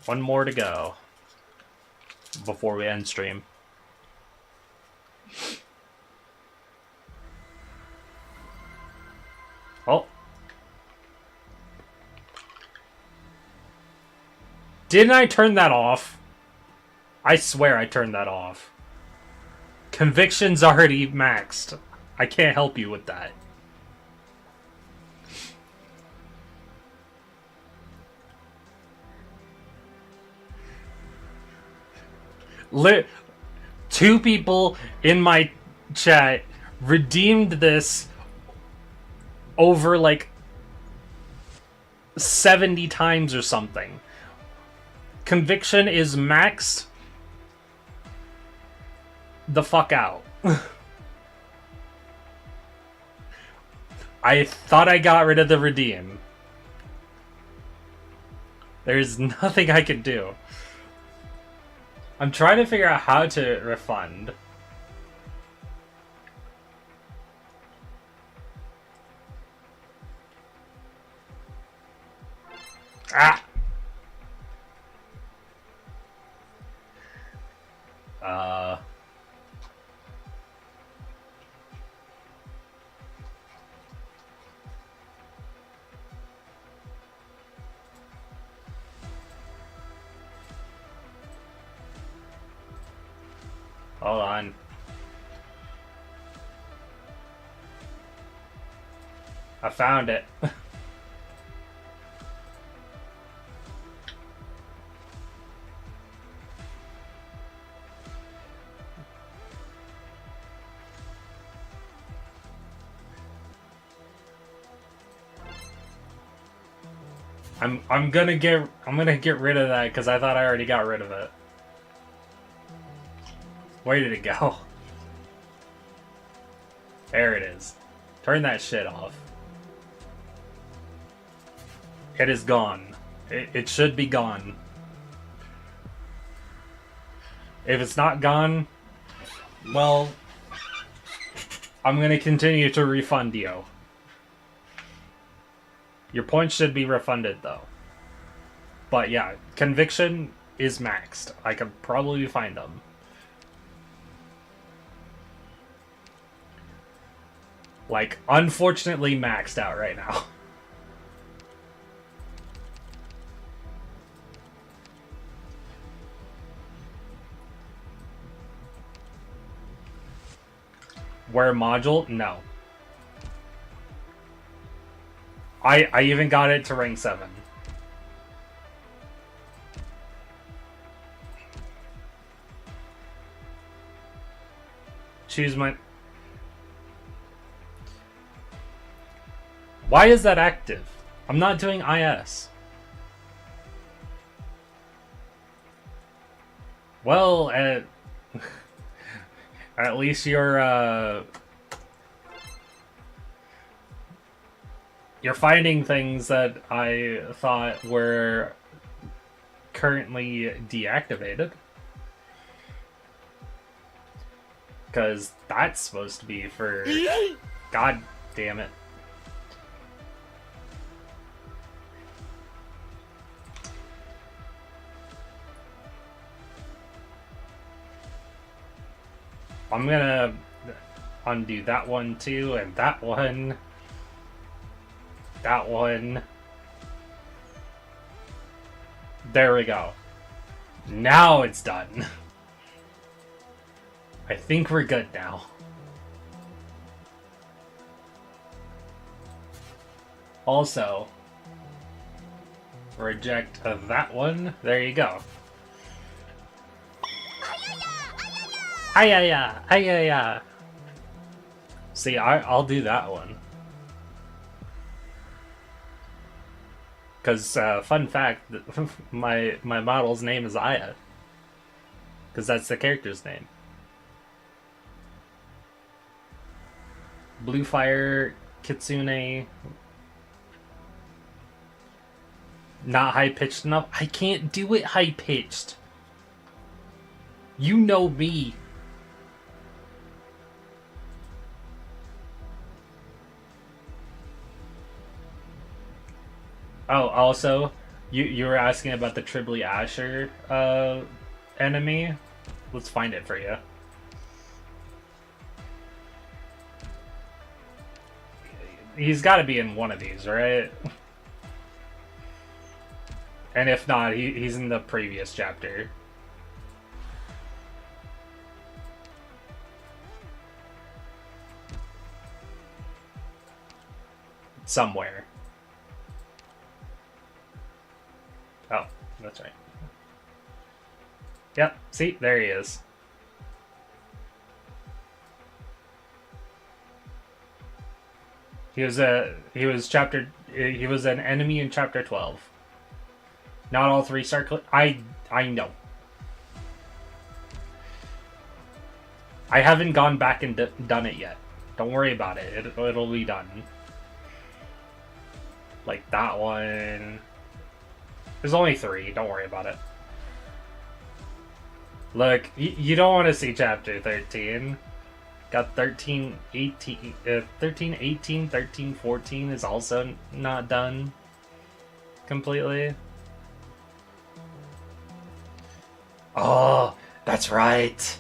One more to go before we end stream. Oh. Didn't I turn that off? I swear I turned that off. Conviction's already maxed. I can't help you with that. Two people in my chat redeemed this over like 70 times or something. Conviction is maxed the fuck out. I thought I got rid of the redeem. There's nothing I can do. I'm trying to figure out how to refund. Ah! Hold on. I found it. I'm gonna get rid of that because I thought I already got rid of it. Where did it go? There it is. Turn that shit off. It is gone. It should be gone. If it's not gone, well, I'm gonna continue to refund you. Your points should be refunded though. But yeah, conviction is maxed. I could probably find them. Like, unfortunately maxed out right now. Where module? No. I even got it to rank 7. Choose my... Why is that active? I'm not doing IS. Well, at least you're finding things that I thought were currently deactivated. Because that's supposed to be for... God damn it. I'm gonna undo that one too, and that one. That one. There we go. Now it's done. I think we're good now. Also, reject that one. There you go. Ayaya! Ayaya! See, I'll do that one. Because, fun fact, my model's name is Aya. Because that's the character's name. Blue Fire Kitsune. Not high-pitched enough? I can't do it high-pitched. You know me. Oh, also, you were asking about the Tribly Asher enemy. Let's find it for you. He's got to be in one of these, right? And if not, he's in the previous chapter. Somewhere. Oh, that's right. Yep, see, there he is. He was an enemy in chapter 12. Not all three start. I know. I haven't gone back and done it yet. Don't worry about it. It'll be done. Like that one. There's only 3. Don't worry about it. Look, you don't want to see chapter 13. Got 13, 18, 13, 18, 13, 14 is also not done completely. Oh, that's right.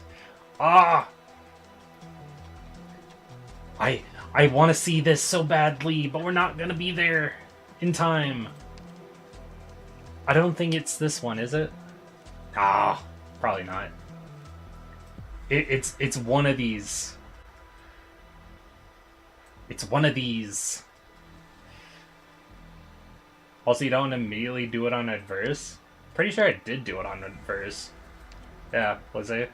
Ah, I want to see this so badly, but we're not gonna be there in time. I don't think it's this one, is it? Ah, probably not. It's one of these. It's one of these. Also, you don't immediately do it on adverse? Pretty sure I did do it on adverse. Yeah, was I?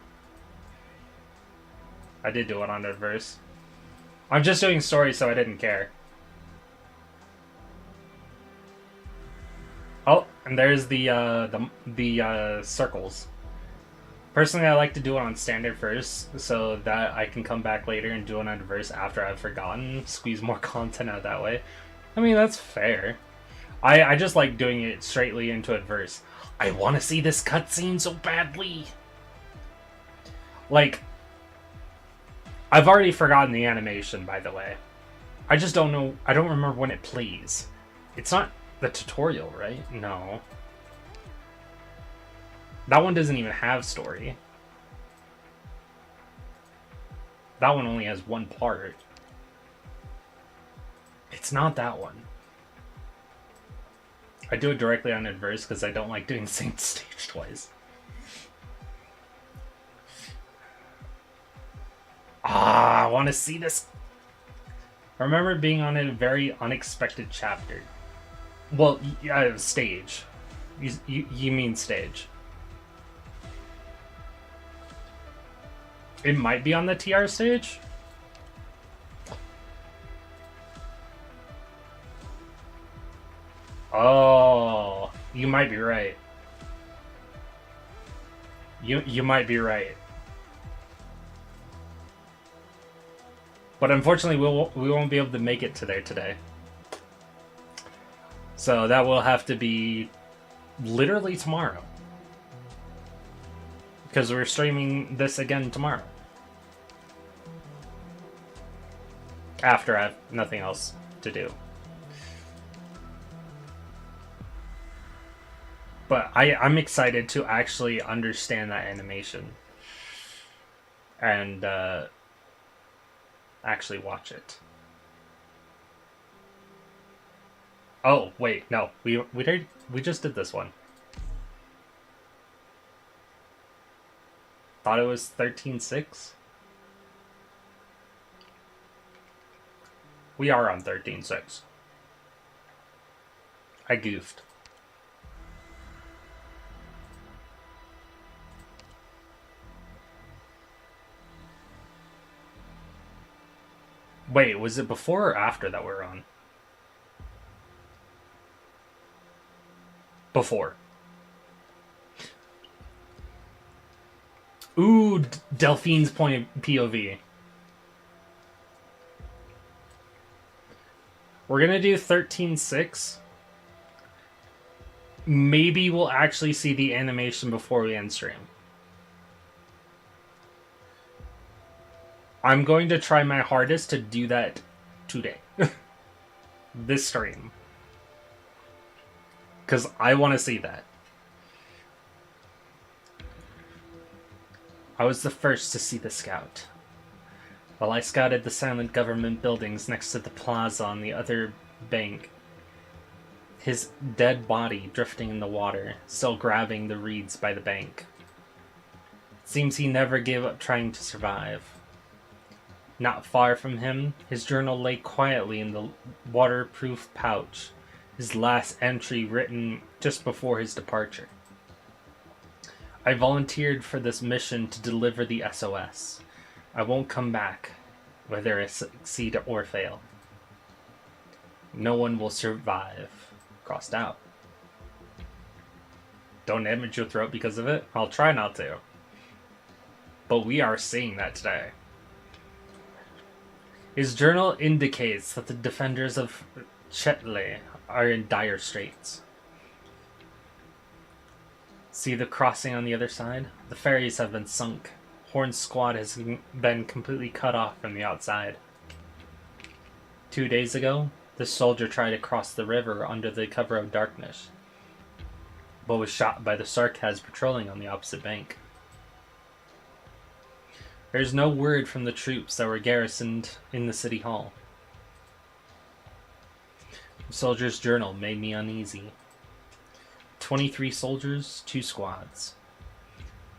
I did do it on adverse. I'm just doing story, so I didn't care. Oh, and there's the circles. Personally, I like to do it on standard first, so that I can come back later and do it on adverse after I've forgotten. Squeeze more content out that way. I mean, that's fair. I just like doing it straightly into adverse. I want to see this cutscene so badly. Like, I've already forgotten the animation, by the way. I just don't know. I don't remember when it plays. It's not the tutorial, right? No. That one doesn't even have story. That one only has one part. It's not that one. I do it directly on adverse because I don't like doing the same stage twice. Ah, I want to see this. I remember being on a very unexpected chapter. Well, stage. You mean stage. It might be on the TR stage. Oh, you might be right. You might be right. But unfortunately, we won't be able to make it to there today. So that will have to be literally tomorrow. Because we're streaming this again tomorrow. after I have nothing else to do. But I'm excited to actually understand that animation and actually watch it. Oh wait, no, we just did this one. Thought it was 13.6. We are on 13.6. I goofed. Wait, was it before or after that we're on? Before. Ooh, Delphine's point of POV. We're gonna do 13.6. Maybe we'll actually see the animation before we end stream. I'm going to try my hardest to do that today. This stream. Because I want to see that. I was the first to see the scout. While I scouted the silent government buildings next to the plaza on the other bank, his dead body drifting in the water, still grabbing the reeds by the bank. It seems he never gave up trying to survive. Not far from him, his journal lay quietly in the waterproof pouch, his last entry written just before his departure. I volunteered for this mission to deliver the SOS. I won't come back, whether I succeed or fail. No one will survive. Crossed out. Don't damage your throat because of it? I'll try not to. But we are seeing that today. His journal indicates that the defenders of Chetle are in dire straits. See the crossing on the other side? The ferries have been sunk. Horn's squad has been completely cut off from the outside. 2 days ago, the soldier tried to cross the river under the cover of darkness, but was shot by the Sarkaz patrolling on the opposite bank. There's no word from the troops that were garrisoned in the city hall. The soldier's journal made me uneasy. 23 soldiers, 2 squads.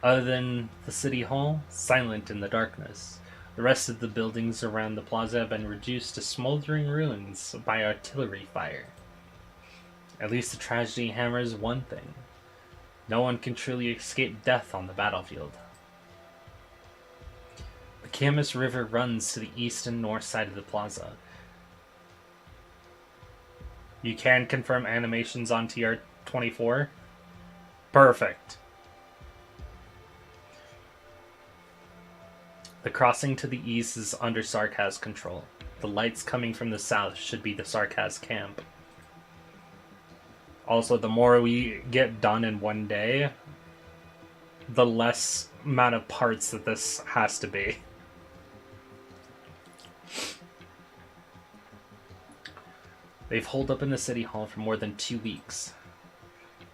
Other than the city hall, silent in the darkness. The rest of the buildings around the plaza have been reduced to smoldering ruins by artillery fire. At least the tragedy hammers one thing. No one can truly escape death on the battlefield. The Camus River runs to the east and north side of the plaza. You can confirm animations on TR24? Perfect. The crossing to the east is under Sarkaz control. The lights coming from the south should be the Sarkaz camp. Also, the more we get done in one day, the less amount of parts that this has to be. They've holed up in the city hall for more than 2 weeks.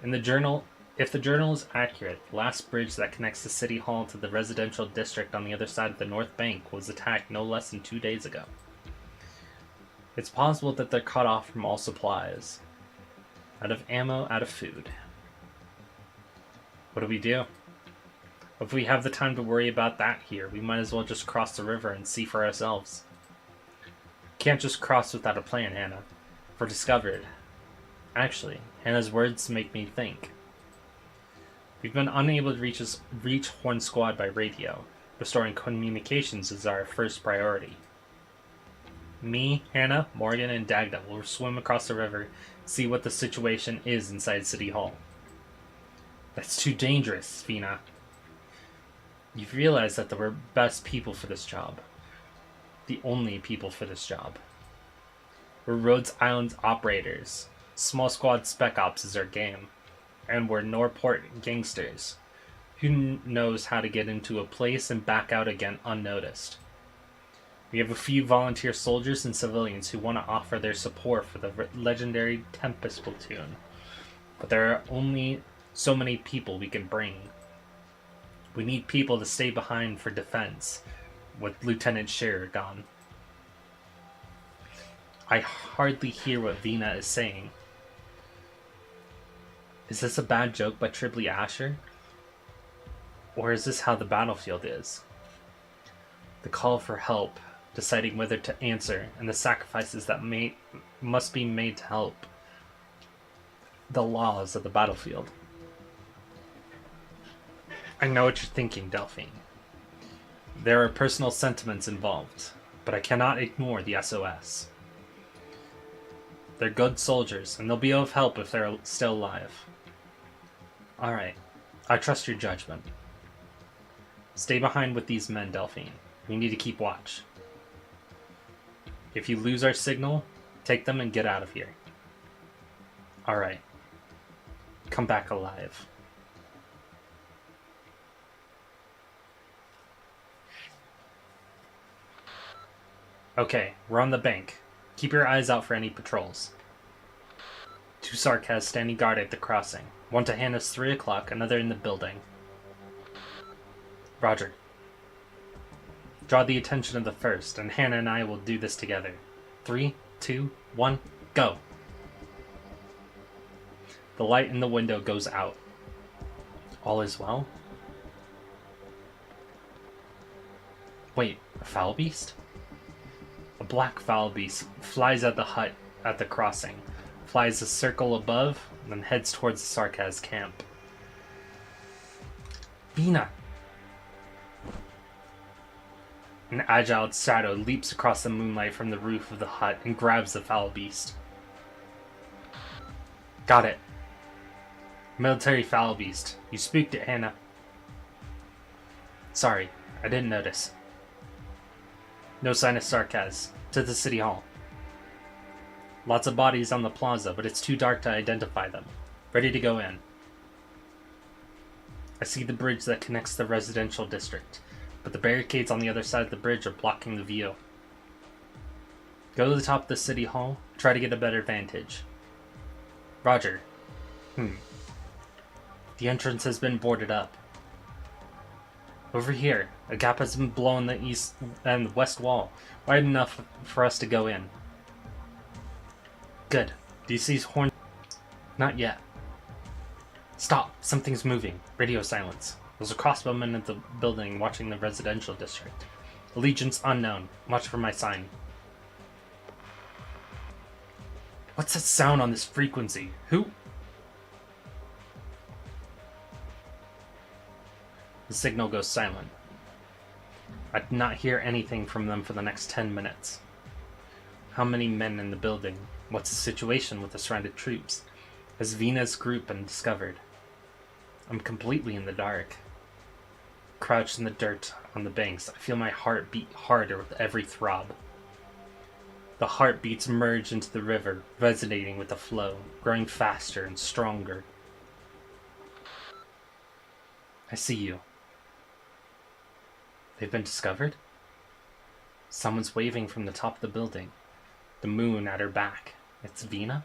In the journal, if the journal is accurate, the last bridge that connects the city hall to the residential district on the other side of the north bank was attacked no less than 2 days ago. It's possible that they're cut off from all supplies. Out of ammo, out of food. What do we do? If we have the time to worry about that here, we might as well just cross the river and see for ourselves. Can't just cross without a plan, Hannah. If we're discovered. Actually, Hannah's words make me think. We've been unable to reach Horn Squad by radio. Restoring communications is our first priority. Me, Hannah, Morgan, and Dagda will swim across the river, see what the situation is inside City Hall. That's too dangerous, Fina. You've realized that we're best people for this job. The only people for this job. We're Rhodes Island operators. Small squad spec ops is our game. And we're Norport gangsters. Who knows how to get into a place and back out again unnoticed? We have a few volunteer soldiers and civilians who want to offer their support for the legendary Tempest platoon. But there are only so many people we can bring. We need people to stay behind for defense, with Lieutenant Scherer gone. I hardly hear what Vina is saying. Is this a bad joke by Tripley Asher? Or is this how the battlefield is? The call for help, deciding whether to answer, and the sacrifices that must be made to help. The laws of the battlefield. I know what you're thinking, Delphine. There are personal sentiments involved, but I cannot ignore the SOS. They're good soldiers, and they'll be of help if they're still alive. Alright, I trust your judgment. Stay behind with these men, Delphine. We need to keep watch. If you lose our signal, take them and get out of here. Alright. Come back alive. Okay, we're on the bank. Keep your eyes out for any patrols. 2 Sarkaz standing guard at the crossing. One to hand us 3 o'clock, another in the building. Roger. Draw the attention of the first, and Hannah and I will do this together. 3, 2, 1, go! The light in the window goes out. All is well? Wait, a foul beast? A black foul beast flies at the hut at the crossing, flies a circle above, and then heads towards the Sarkaz camp. Vina! An agile shadow leaps across the moonlight from the roof of the hut and grabs the foul beast. Got it. Military foul beast. You spooked it, Hannah. Sorry, I didn't notice. No sign of Sarkaz. To the city hall. Lots of bodies on the plaza, but it's too dark to identify them. Ready to go in. I see the bridge that connects the residential district, but the barricades on the other side of the bridge are blocking the view. Go to the top of the city hall, try to get a better vantage. Roger. The entrance has been boarded up. Over here, a gap has been blown in the east and the west wall, wide enough for us to go in. Good. Do you see horn? Not yet. Stop! Something's moving. Radio silence. There's a crossbowman at the building watching the residential district. Allegiance unknown. Watch for my sign. What's that sound on this frequency? Who? The signal goes silent. I did not hear anything from them for the next 10 minutes. How many men in the building? What's the situation with the surrounded troops? Has Vina's group been discovered? I'm completely in the dark. Crouched in the dirt on the banks, I feel my heart beat harder with every throb. The heartbeats merge into the river, resonating with the flow, growing faster and stronger. I see you. They've been discovered? Someone's waving from the top of the building. The moon at her back. It's Vina?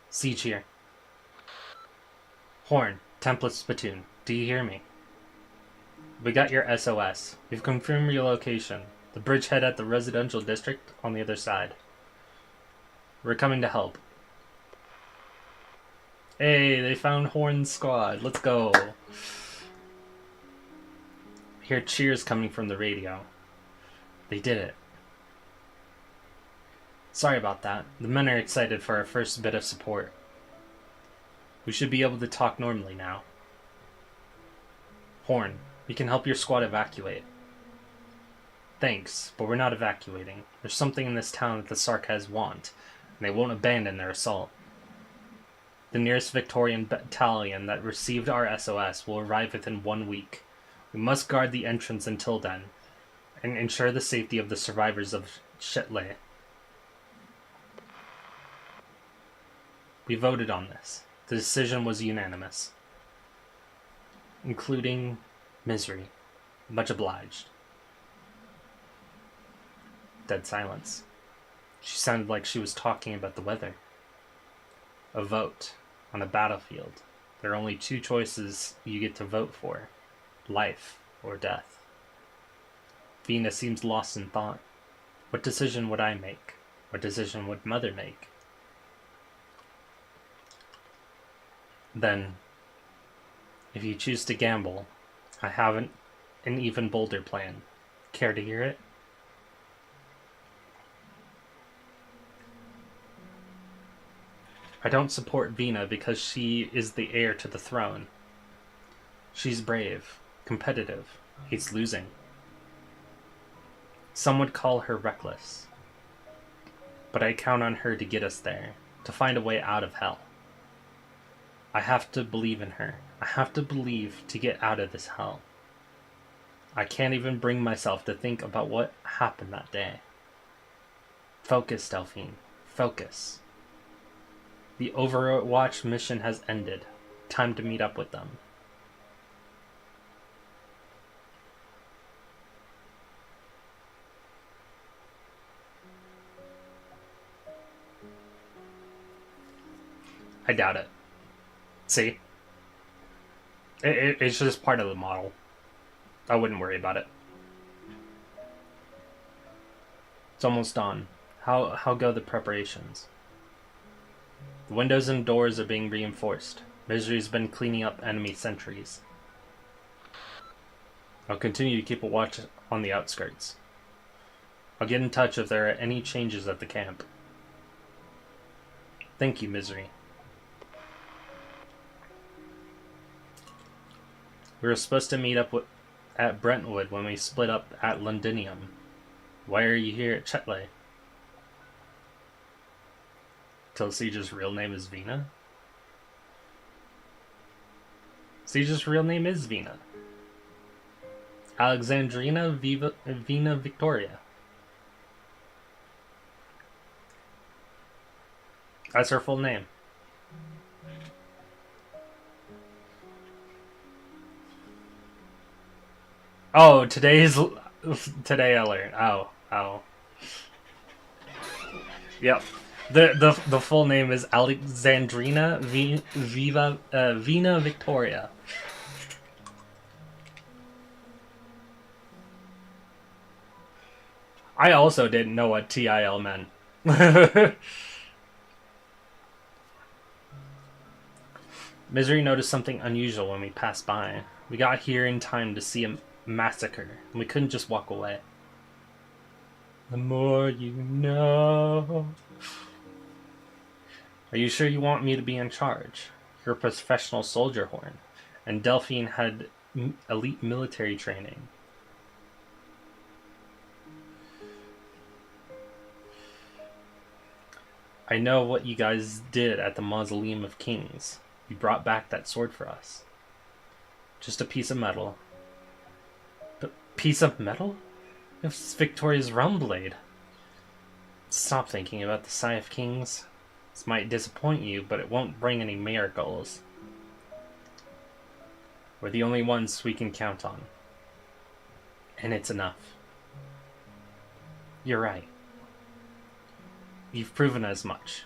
Siege here. Horn, Tempest platoon. Do you hear me? We got your SOS. We've confirmed your location. The bridgehead at the residential district on the other side. We're coming to help. Hey, they found Horn's squad. Let's go. I hear cheers coming from the radio. They did it. Sorry about that. The men are excited for our first bit of support. We should be able to talk normally now. Horn, we can help your squad evacuate. Thanks, but we're not evacuating. There's something in this town that the Sarkaz want, and they won't abandon their assault. The nearest Victorian battalion that received our SOS will arrive within 1 week. We must guard the entrance until then, and ensure the safety of the survivors of Shetley. We voted on this. The decision was unanimous, including Misery. Much obliged. Dead silence. She sounded like she was talking about the weather. A vote. On a battlefield. There are only two choices you get to vote for. Life or death. Vina seems lost in thought. What decision would I make? What decision would Mother make? Then, if you choose to gamble, I have an even bolder plan. Care to hear it? I don't support Vina because she is the heir to the throne. She's brave, competitive, hates losing. Some would call her reckless. But I count on her to get us there, to find a way out of hell. I have to believe in her. I have to believe to get out of this hell. I can't even bring myself to think about what happened that day. Focus, Delphine. Focus. The Overwatch mission has ended. Time to meet up with them. I doubt it. See? It's just part of the model. I wouldn't worry about it. It's almost dawn. How go the preparations? The windows and doors are being reinforced. Misery's been cleaning up enemy sentries. I'll continue to keep a watch on the outskirts. I'll get in touch if there are any changes at the camp. Thank you, Misery. We were supposed to meet up at Brentwood when we split up at Londinium. Why are you here at Chetley? Till Siege's real name is Vina? Siege's real name is Vina. Alexandrina Vina Victoria. That's her full name. Oh, today I learned. Oh. Yep. The full name is Alexandrina Vina Victoria. I also didn't know what TIL meant. Misery noticed something unusual when we passed by. We got here in time to see a massacre, and we couldn't just walk away. The more you know. Are you sure you want me to be in charge? You're a professional soldier, Horn, and Delphine had elite military training. I know what you guys did at the Mausoleum of Kings. You brought back that sword for us. Just a piece of metal. But piece of metal? It's Victoria's realm blade. Stop thinking about the Sigh of Kings. This might disappoint you, but it won't bring any miracles. We're the only ones we can count on. And it's enough. You're right. You've proven as much.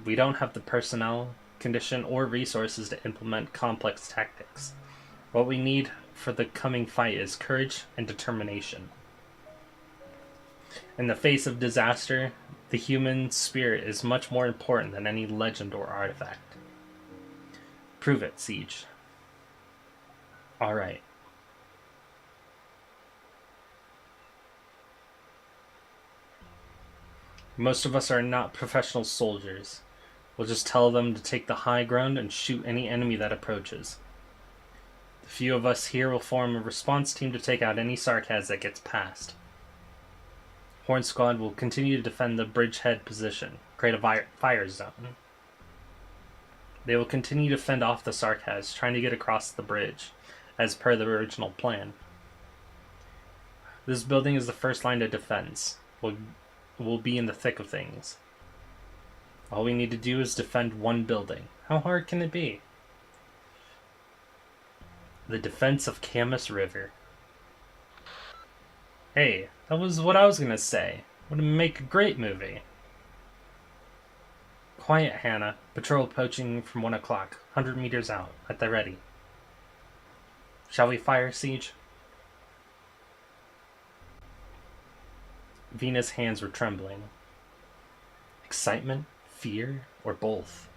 We don't have the personnel, condition, or resources to implement complex tactics. What we need for the coming fight is courage and determination. In the face of disaster, the human spirit is much more important than any legend or artifact. Prove it, Siege. Alright. Most of us are not professional soldiers. We'll just tell them to take the high ground and shoot any enemy that approaches. The few of us here will form a response team to take out any Sarkaz that gets past. Horn Squad will continue to defend the bridgehead position, create a fire zone. They will continue to fend off the Sarkaz, trying to get across the bridge, as per the original plan. This building is the first line of defense. We'll be in the thick of things. All we need to do is defend one building. How hard can it be? The Defense of Camus River. Hey, that was what I was gonna say. Would make a great movie. Quiet, Hannah. Patrol approaching from 1 o'clock. 100 meters out. At the ready. Shall we fire, Siege? Vina's hands were trembling. Excitement? Fear? Or both?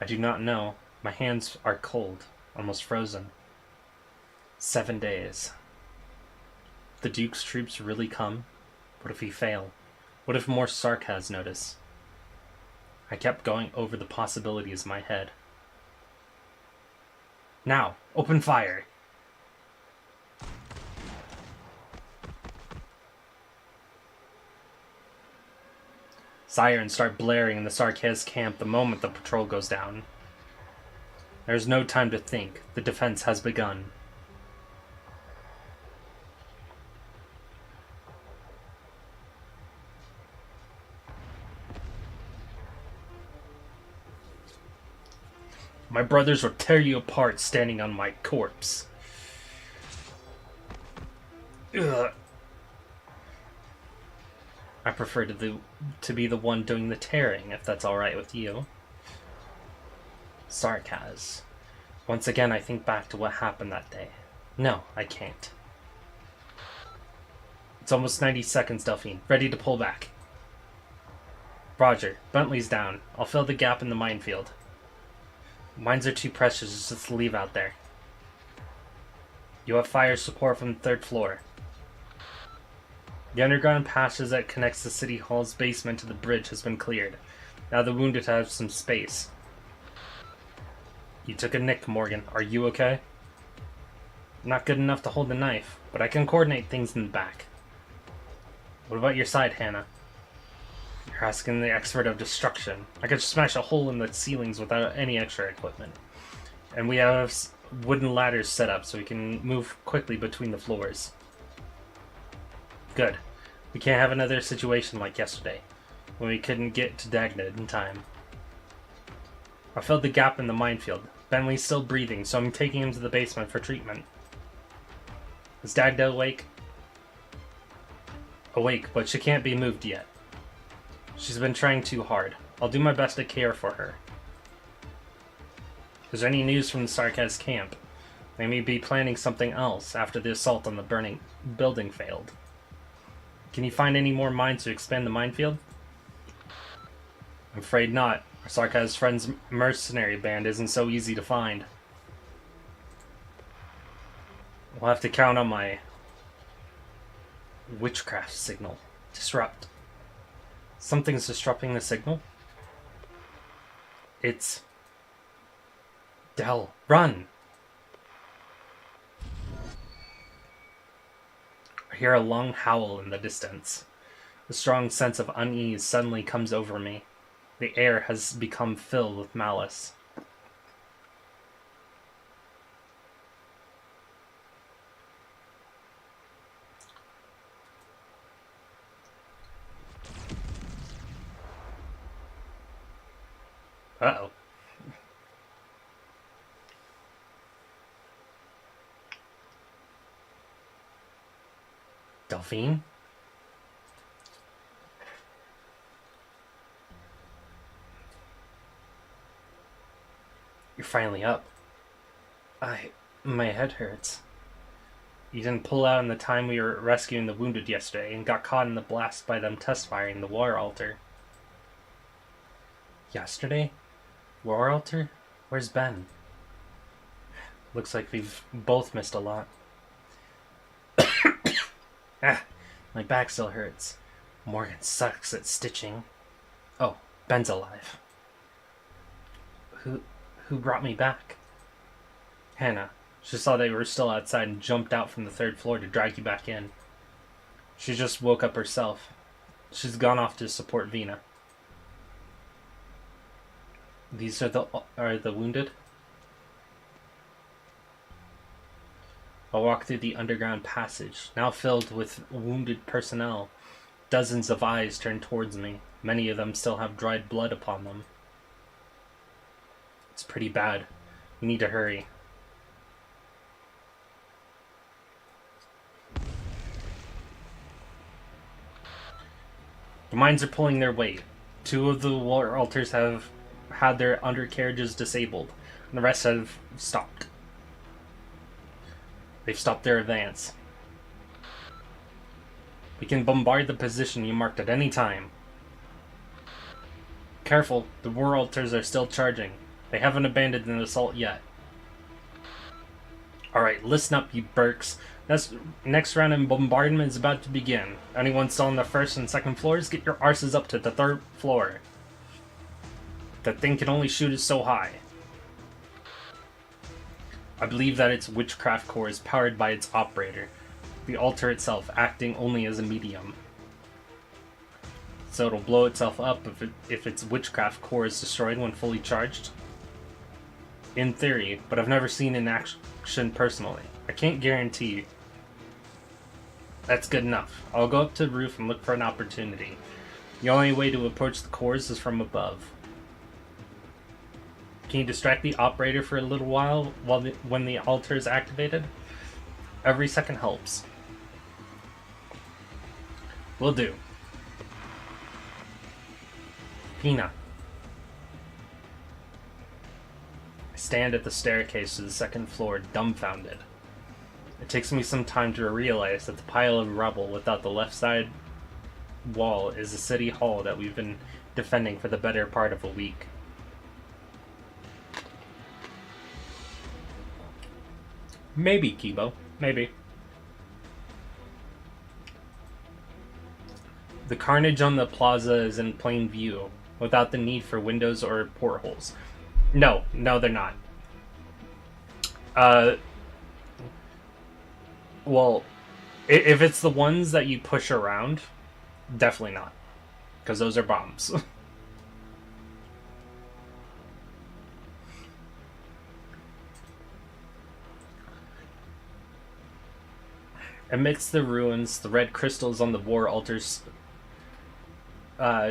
I do not know. My hands are cold. Almost frozen. 7 days. The Duke's troops really come? What if we fail? What if more Sark has notice? I kept going over the possibilities in my head. Now, open fire! Sirens start blaring in the Sarkaz camp the moment the patrol goes down. There's no time to think. The defense has begun. My brothers will tear you apart standing on my corpse. Ugh. I prefer to be the one doing the tearing, if that's alright with you. Sarkaz. Once again, I think back to what happened that day. No, I can't. It's almost 90 seconds, Delphine. Ready to pull back. Roger. Bentley's down. I'll fill the gap in the minefield. Mines are too precious just to leave out there. You have fire support from the 3rd floor. The underground passage that connects the City Hall's basement to the bridge has been cleared. Now the wounded have some space. You took a nick, Morgan. Are you okay? Not good enough to hold the knife, but I can coordinate things in the back. What about your side, Hannah? You're asking the expert of destruction. I could smash a hole in the ceilings without any extra equipment. And we have wooden ladders set up so we can move quickly between the floors. Good. We can't have another situation like yesterday, when we couldn't get to Dagna in time. I filled the gap in the minefield. Bentley's still breathing, so I'm taking him to the basement for treatment. Is Dagda awake? Awake, but she can't be moved yet. She's been trying too hard. I'll do my best to care for her. Is there any news from the Sarkaz camp? They may be planning something else after the assault on the burning building failed. Can you find any more mines to expand the minefield? I'm afraid not. Our Sarkaz friend's mercenary band isn't so easy to find. We'll have to count on my witchcraft signal. Disrupt. Something's disrupting the signal? It's... Del, run! I hear a long howl in the distance. A strong sense of unease suddenly comes over me. The air has become filled with malice. Uh-oh. Delphine? You're finally up. My head hurts. You didn't pull out in the time we were rescuing the wounded yesterday and got caught in the blast by them test firing the war altar. Yesterday? War altar? Where's Ben? Looks like we've both missed a lot. My back still hurts. Morgan sucks at stitching. Oh, Ben's alive. Who brought me back? Hannah. She saw they were still outside and jumped out from the 3rd floor to drag you back in. She just woke up herself. She's gone off to support Vina. These are the wounded? I'll walk through the underground passage, now filled with wounded personnel. Dozens of eyes turn towards me. Many of them still have dried blood upon them. It's pretty bad. We need to hurry. The mines are pulling their weight. 2 of the war altars have had their undercarriages disabled, and the rest have stopped. They've stopped their advance. We can bombard the position you marked at any time. Careful, the war altars are still charging. They haven't abandoned an assault yet. Alright, listen up, you Berks. Next round of bombardment is about to begin. Anyone still on the 1st and 2nd floors, get your arses up to the 3rd floor. That thing can only shoot us so high. I believe that its witchcraft core is powered by its operator, the altar itself acting only as a medium. So it'll blow itself up if its witchcraft core is destroyed when fully charged? In theory, but I've never seen in action personally. I can't guarantee. That's good enough. I'll go up to the roof and look for an opportunity. The only way to approach the cores is from above. Can you distract the operator for a little while when the altar is activated? Every second helps. Will do. Pina. I stand at the staircase to the 2nd floor, dumbfounded. It takes me some time to realize that the pile of rubble without the left side wall is the city hall that we've been defending for the better part of a week. Maybe, Kibo. Maybe. The carnage on the plaza is in plain view, without the need for windows or portholes. No, they're not. Well, if it's the ones that you push around, definitely not. Because those are bombs. Amidst the ruins, the red crystals on the war altars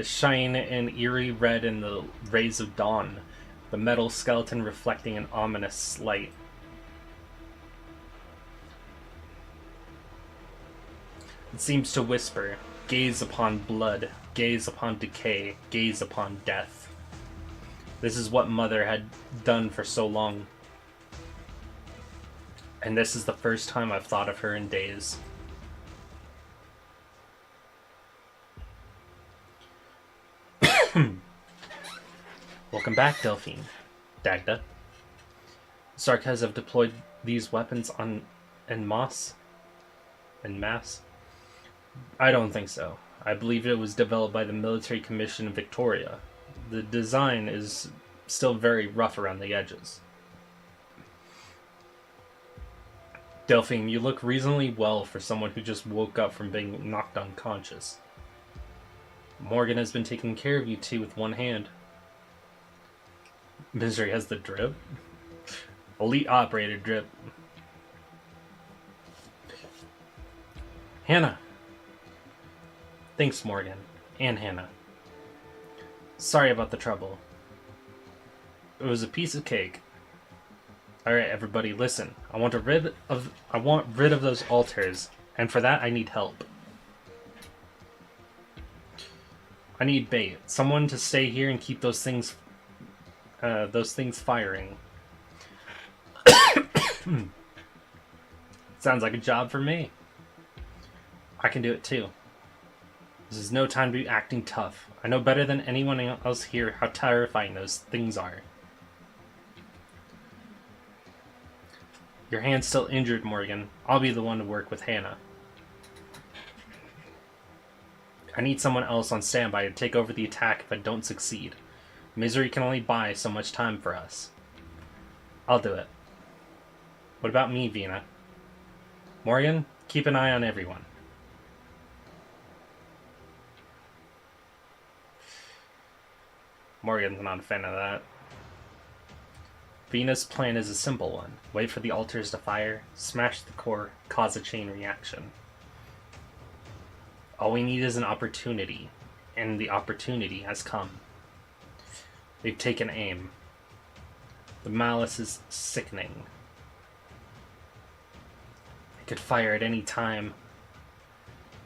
shine an eerie red in the rays of dawn, the metal skeleton reflecting an ominous light. It seems to whisper, gaze upon blood, gaze upon decay, gaze upon death. This is what Mother had done for so long. And this is the first time I've thought of her in days. Welcome back, Delphine. Dagda. Sarkas have deployed these weapons en masse? I don't think so. I believe it was developed by the Military Commission of Victoria. The design is still very rough around the edges. Delphine, you look reasonably well for someone who just woke up from being knocked unconscious. Morgan has been taking care of you two with one hand. Misery has the drip. Elite operator drip. Hannah. Thanks, Morgan. And Hannah. Sorry about the trouble. It was a piece of cake. Alright, everybody, listen. I want rid of those altars, and for that I need help. I need bait. Someone to stay here and keep those things firing. Sounds like a job for me. I can do it too. This is no time to be acting tough. I know better than anyone else here how terrifying those things are. Your hand's still injured, Morgan. I'll be the one to work with Hannah. I need someone else on standby to take over the attack if I don't succeed. Misery can only buy so much time for us. I'll do it. What about me, Vina? Morgan, keep an eye on everyone. Morgan's not a fan of that. Vina's plan is a simple one. Wait for the altars to fire, smash the core, cause a chain reaction. All we need is an opportunity, and the opportunity has come. They've taken aim. The malice is sickening. They could fire at any time.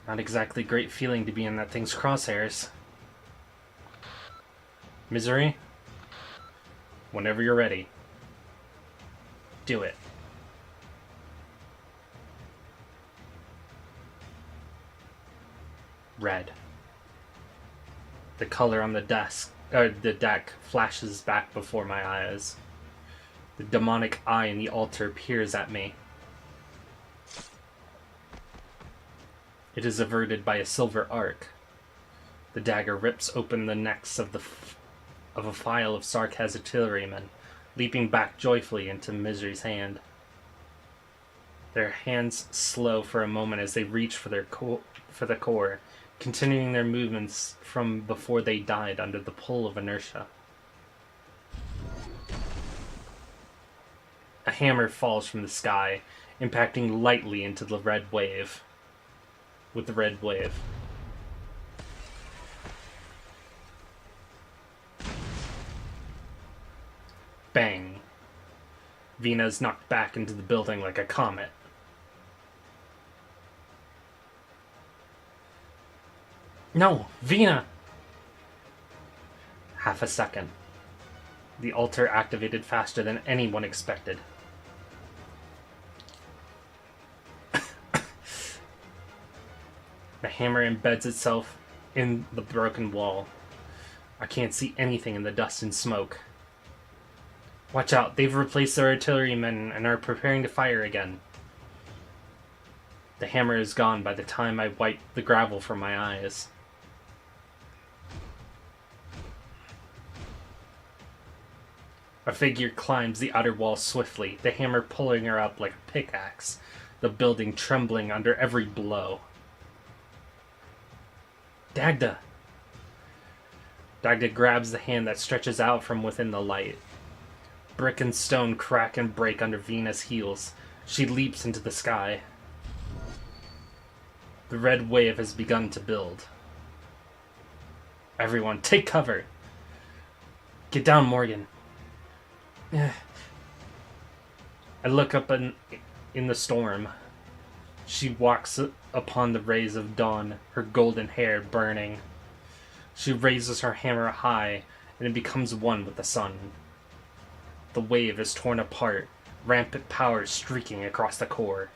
Not exactly a great feeling to be in that thing's crosshairs. Misery? Whenever you're ready. Do it. Red. The color on the deck flashes back before my eyes. The demonic eye in the altar peers at me. It is averted by a silver arc. The dagger rips open the necks of a file of Sarkaz artillerymen, leaping back joyfully into Misery's hand. Their hands slow for a moment as they reach for the core, continuing their movements from before they died under the pull of inertia. A hammer falls from the sky, impacting lightly into the red wave. With the red wave. Bang. Vina is knocked back into the building like a comet. No, Vina! Half a second. The altar activated faster than anyone expected. The hammer embeds itself in the broken wall. I can't see anything in the dust and smoke. Watch out, they've replaced their artillerymen and are preparing to fire again. The hammer is gone by the time I wipe the gravel from my eyes. A figure climbs the outer wall swiftly, the hammer pulling her up like a pickaxe, the building trembling under every blow. Dagda! Dagda grabs the hand that stretches out from within the light. Brick and stone crack and break under Vina's heels. She leaps into the sky. The red wave has begun to build. Everyone, take cover! Get down, Morgan. I look up in the storm. She walks upon the rays of dawn, her golden hair burning. She raises her hammer high, and it becomes one with the sun. The wave is torn apart, rampant power streaking across the core.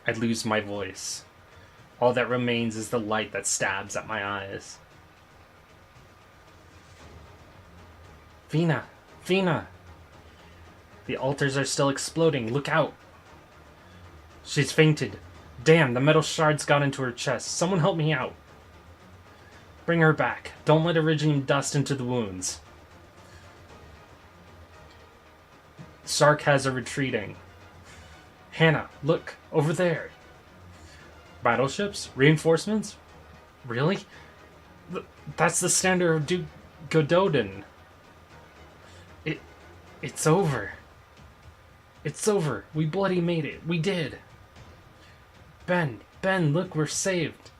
I lose my voice. All that remains is the light that stabs at my eyes. Vina! Vina! The altars are still exploding. Look out! She's fainted. Damn, the metal shards got into her chest. Someone help me out. Bring her back. Don't let Iridium dust into the wounds. Sarkaz are retreating. Hannah, look! Over there! Battleships? Reinforcements? Really? That's the standard of Duke Gododin. It's over. It's over. We bloody made it. We did. Ben, look, we're saved.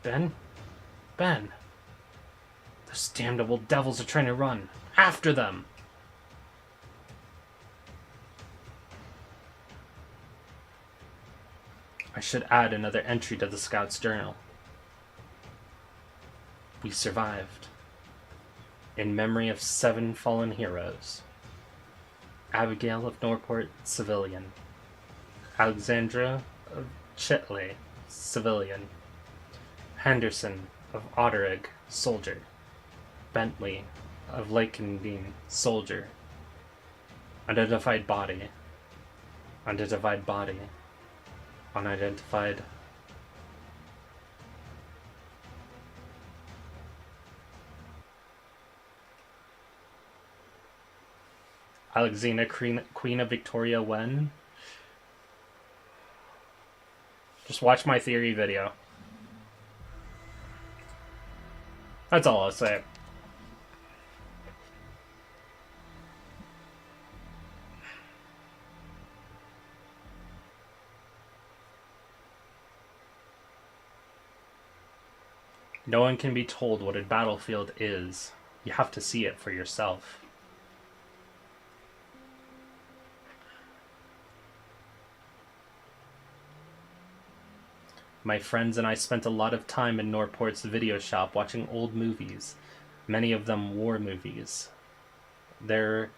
Ben? Those damnable devils are trying to run. After them! I should add another entry to the Scout's journal. We survived. In memory of 7 fallen heroes. Abigail of Norport, civilian. Alexandra of Chitley, civilian. Henderson of Otterig, soldier. Bentley of Lakendine, soldier. Unidentified body. Unidentified body. Unidentified. Alexina, Queen of Victoria when? Just watch my theory video. That's all I'll say. No one can be told what a battlefield is. You have to see it for yourself. My friends and I spent a lot of time in Norport's video shop watching old movies, many of them war movies. There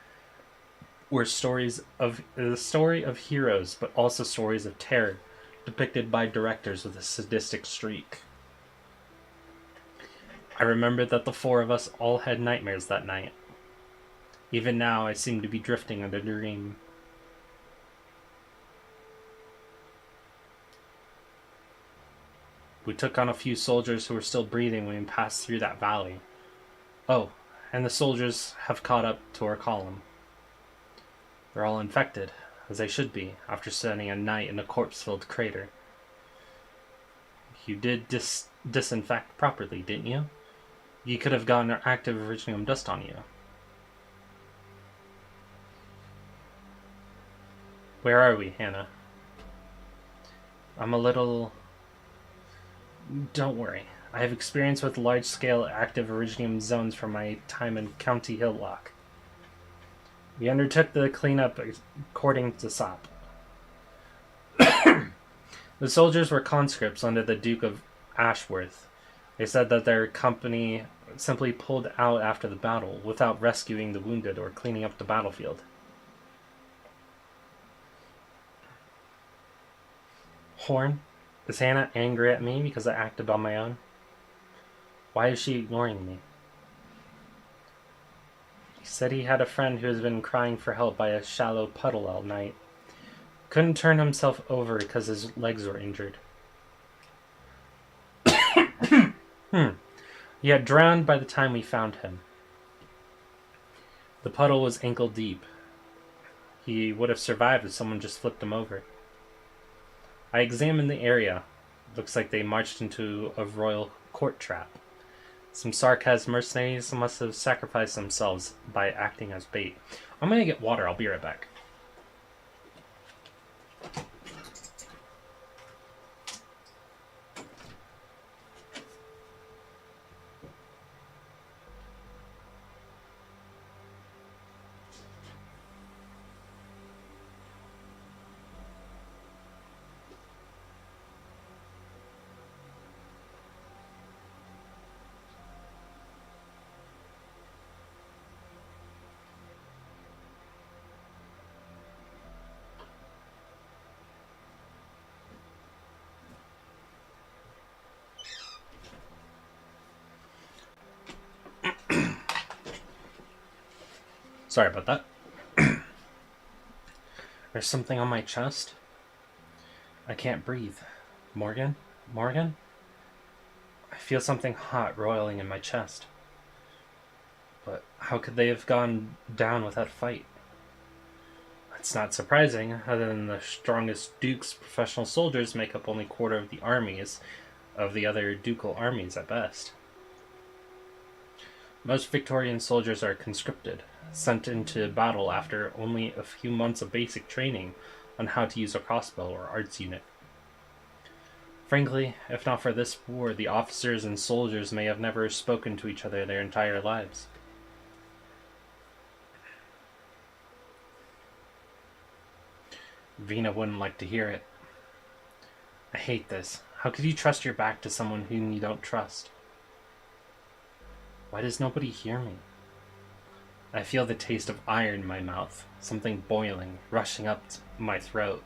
were stories of the story of heroes, but also stories of terror, depicted by directors with a sadistic streak. I remember that the four of us all had nightmares that night. Even now, I seem to be drifting in a dream. We took on a few soldiers who were still breathing when we passed through that valley. Oh, and the soldiers have caught up to our column. They're all infected, as they should be, after spending a night in a corpse-filled crater. You did disinfect properly, didn't you? You could have gotten active originium dust on you. Where are we, Hannah? I'm a little... Don't worry. I have experience with large-scale active originium zones from my time in County Hillock. We undertook the cleanup according to SOP. The soldiers were conscripts under the Duke of Ashworth. They said that their company simply pulled out after the battle, without rescuing the wounded or cleaning up the battlefield. Horn? Is Hannah angry at me because I acted on my own? Why is she ignoring me? He said he had a friend who has been crying for help by a shallow puddle all night. Couldn't turn himself over because his legs were injured. He had drowned by the time we found him. The puddle was ankle deep. He would have survived if someone just flipped him over. I examined the area. Looks like they marched into a royal court trap. Some sarcasm mercenaries must have sacrificed themselves by acting as bait. I'm gonna get water. I'll be right back. Sorry about that. There's something on my chest. I can't breathe. Morgan? Morgan? I feel something hot roiling in my chest. But how could they have gone down with that fight? It's not surprising, other than the strongest Duke's professional soldiers make up only a quarter of the armies of the other ducal armies at best. Most Victorian soldiers are conscripted, sent into battle after only a few months of basic training on how to use a crossbow or arts unit. Frankly, if not for this war, the officers and soldiers may have never spoken to each other their entire lives. Vina wouldn't like to hear it. I hate this. How could you trust your back to someone whom you don't trust? Why does nobody hear me? I feel the taste of iron in my mouth, something boiling, rushing up my throat.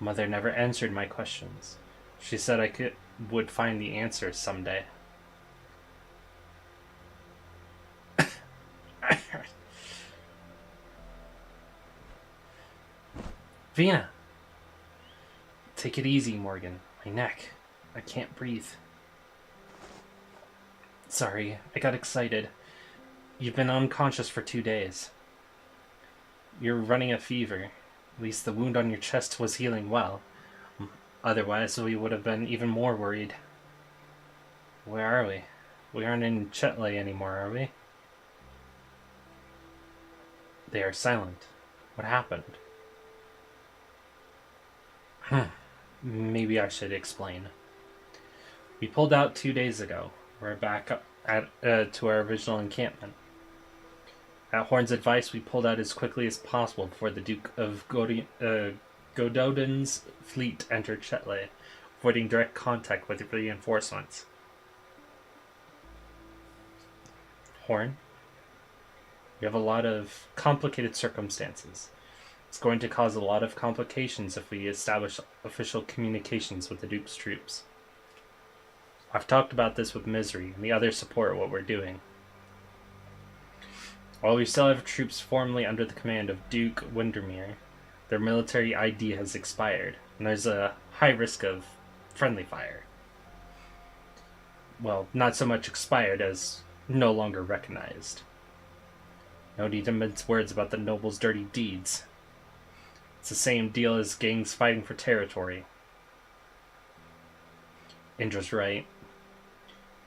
Mother never answered my questions. She said I would find the answers someday. Vina! Take it easy, Morgan. My neck. I can't breathe. Sorry, I got excited. You've been unconscious for 2 days. You're running a fever. At least the wound on your chest was healing well. Otherwise, we would have been even more worried. Where are we? We aren't in Chetley anymore, are we? They are silent. What happened? Maybe I should explain. We pulled out 2 days ago. We're back to our original encampment. At Horn's advice, we pulled out as quickly as possible before the Duke of Gododin's fleet entered Chetle, avoiding direct contact with reinforcements. Horn, we have a lot of complicated circumstances. It's going to cause a lot of complications if we establish official communications with the Duke's troops. I've talked about this with Misery, and the others support what we're doing. While we still have troops formally under the command of Duke Windermere, their military ID has expired, and there's a high risk of friendly fire. Well, not so much expired as no longer recognized. No need to mince words about the nobles' dirty deeds. It's the same deal as gangs fighting for territory. Indra's right.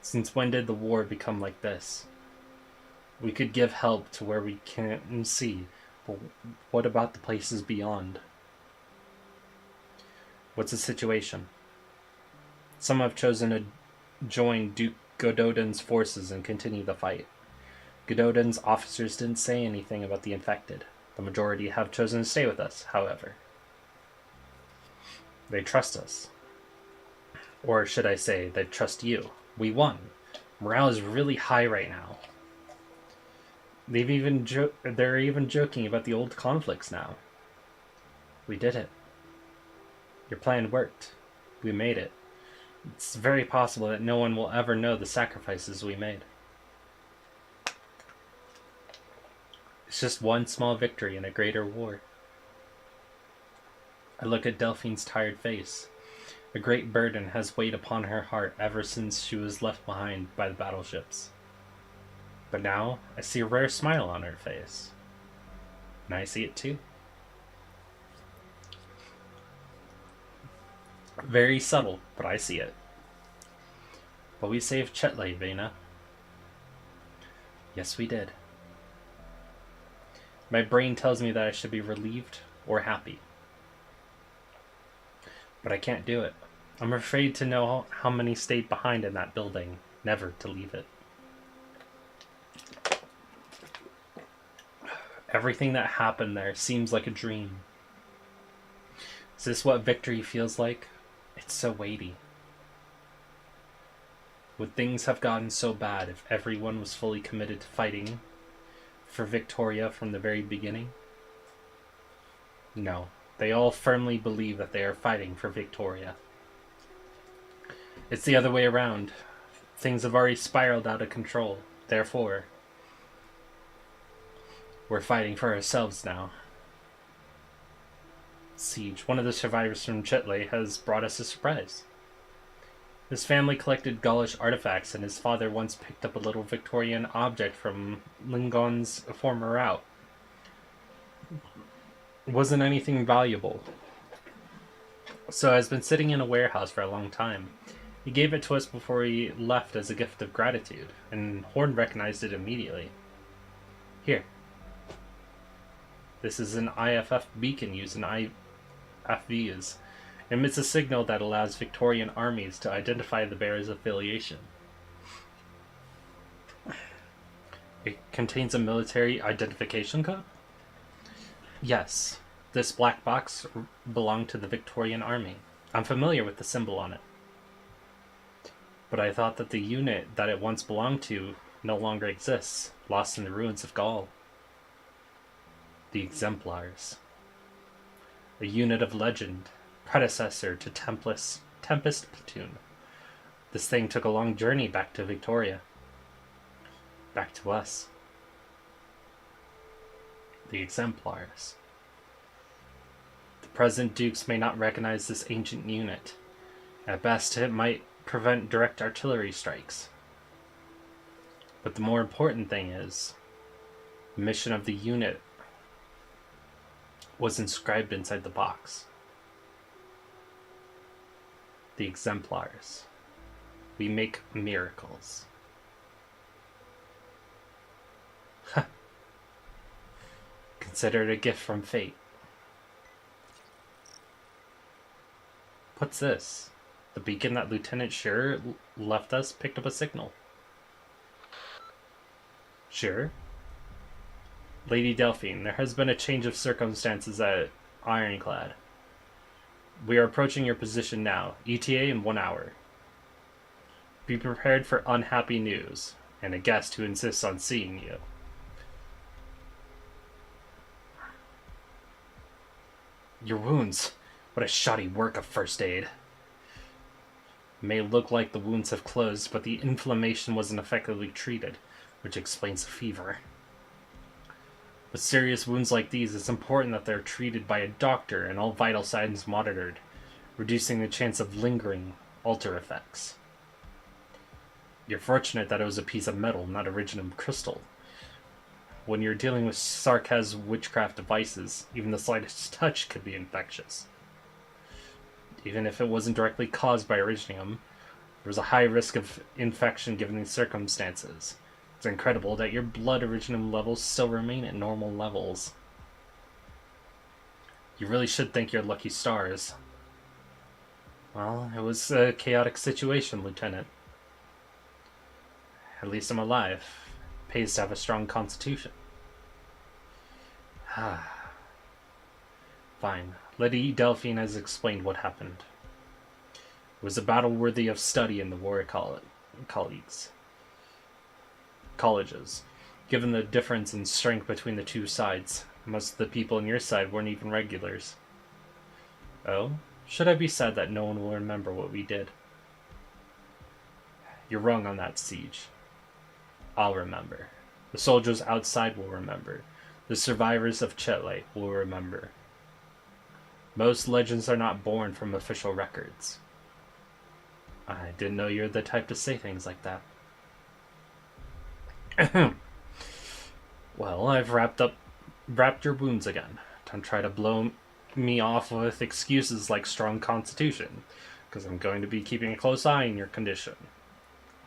Since when did the war become like this? We could give help to where we can't see, but what about the places beyond? What's the situation? Some have chosen to join Duke Gododin's forces and continue the fight. Gododin's officers didn't say anything about the infected. The majority have chosen to stay with us, however. They trust us. Or should I say, they trust you. We won. Morale is really high right now. They're even joking about the old conflicts now. We did it. Your plan worked. We made it. It's very possible that no one will ever know the sacrifices we made. It's just one small victory in a greater war. I look at Delphine's tired face. A great burden has weighed upon her heart ever since she was left behind by the battleships. But now, I see a rare smile on her face. And I see it too. Very subtle, but I see it. But we saved Chetle, Vena. Yes, we did. My brain tells me that I should be relieved or happy. But I can't do it. I'm afraid to know how many stayed behind in that building, never to leave it. Everything that happened there seems like a dream. Is this what victory feels like? It's so weighty. Would things have gotten so bad if everyone was fully committed to fighting for Victoria from the very beginning? No, they all firmly believe that they are fighting for Victoria. It's the other way around. Things have already spiraled out of control. Therefore, we're fighting for ourselves now. Siege. One of the survivors from Chetle has brought us a surprise. His family collected Gaulish artifacts, and his father once picked up a little Victorian object from Lingon's former route. It wasn't anything valuable, so it has been sitting in a warehouse for a long time. He gave it to us before he left as a gift of gratitude, and Horn recognized it immediately. Here. This is an IFF beacon used in IFVs. It emits a signal that allows Victorian armies to identify the bearer's affiliation. It contains a military identification code? Yes. This black box belonged to the Victorian army. I'm familiar with the symbol on it. But I thought that the unit that it once belonged to no longer exists, lost in the ruins of Gaul. The Exemplars. A unit of legend, predecessor to Tempest Platoon. This thing took a long journey back to Victoria. Back to us. The Exemplars. The present dukes may not recognize this ancient unit. At best, it might prevent direct artillery strikes. But the more important thing is, the mission of the unit was inscribed inside the box. The Exemplars. We make miracles. Consider it a gift from fate. What's this? The beacon that Lieutenant Scherer left us picked up a signal. Scherer? Lady Delphine, there has been a change of circumstances at Ironclad. We are approaching your position now. ETA in 1 hour. Be prepared for unhappy news, and a guest who insists on seeing you. Your wounds. What a shoddy work of first aid. It may look like the wounds have closed, but the inflammation wasn't effectively treated, which explains the fever. With serious wounds like these, it's important that they're treated by a doctor and all vital signs monitored, reducing the chance of lingering alter effects. You're fortunate that it was a piece of metal, not original crystal. When you're dealing with Sarkaz witchcraft devices, even the slightest touch could be infectious. Even if it wasn't directly caused by Originium, there was a high risk of infection given the circumstances. It's incredible that your blood Originium levels still remain at normal levels. You really should thank your lucky stars. Well, it was a chaotic situation, Lieutenant. At least I'm alive. It pays to have a strong constitution. Fine. Lady Delphine has explained what happened. It was a battle worthy of study in the war colleges. Given the difference in strength between the two sides, most of the people on your side weren't even regulars. Oh? Should I be sad that no one will remember what we did? You're wrong on that, Siege. I'll remember. The soldiers outside will remember. The survivors of Chetle will remember. Most legends are not born from official records. I didn't know you're the type to say things like that. Well, I've wrapped your wounds again. Don't try to blow me off with excuses like strong constitution, because I'm going to be keeping a close eye on your condition.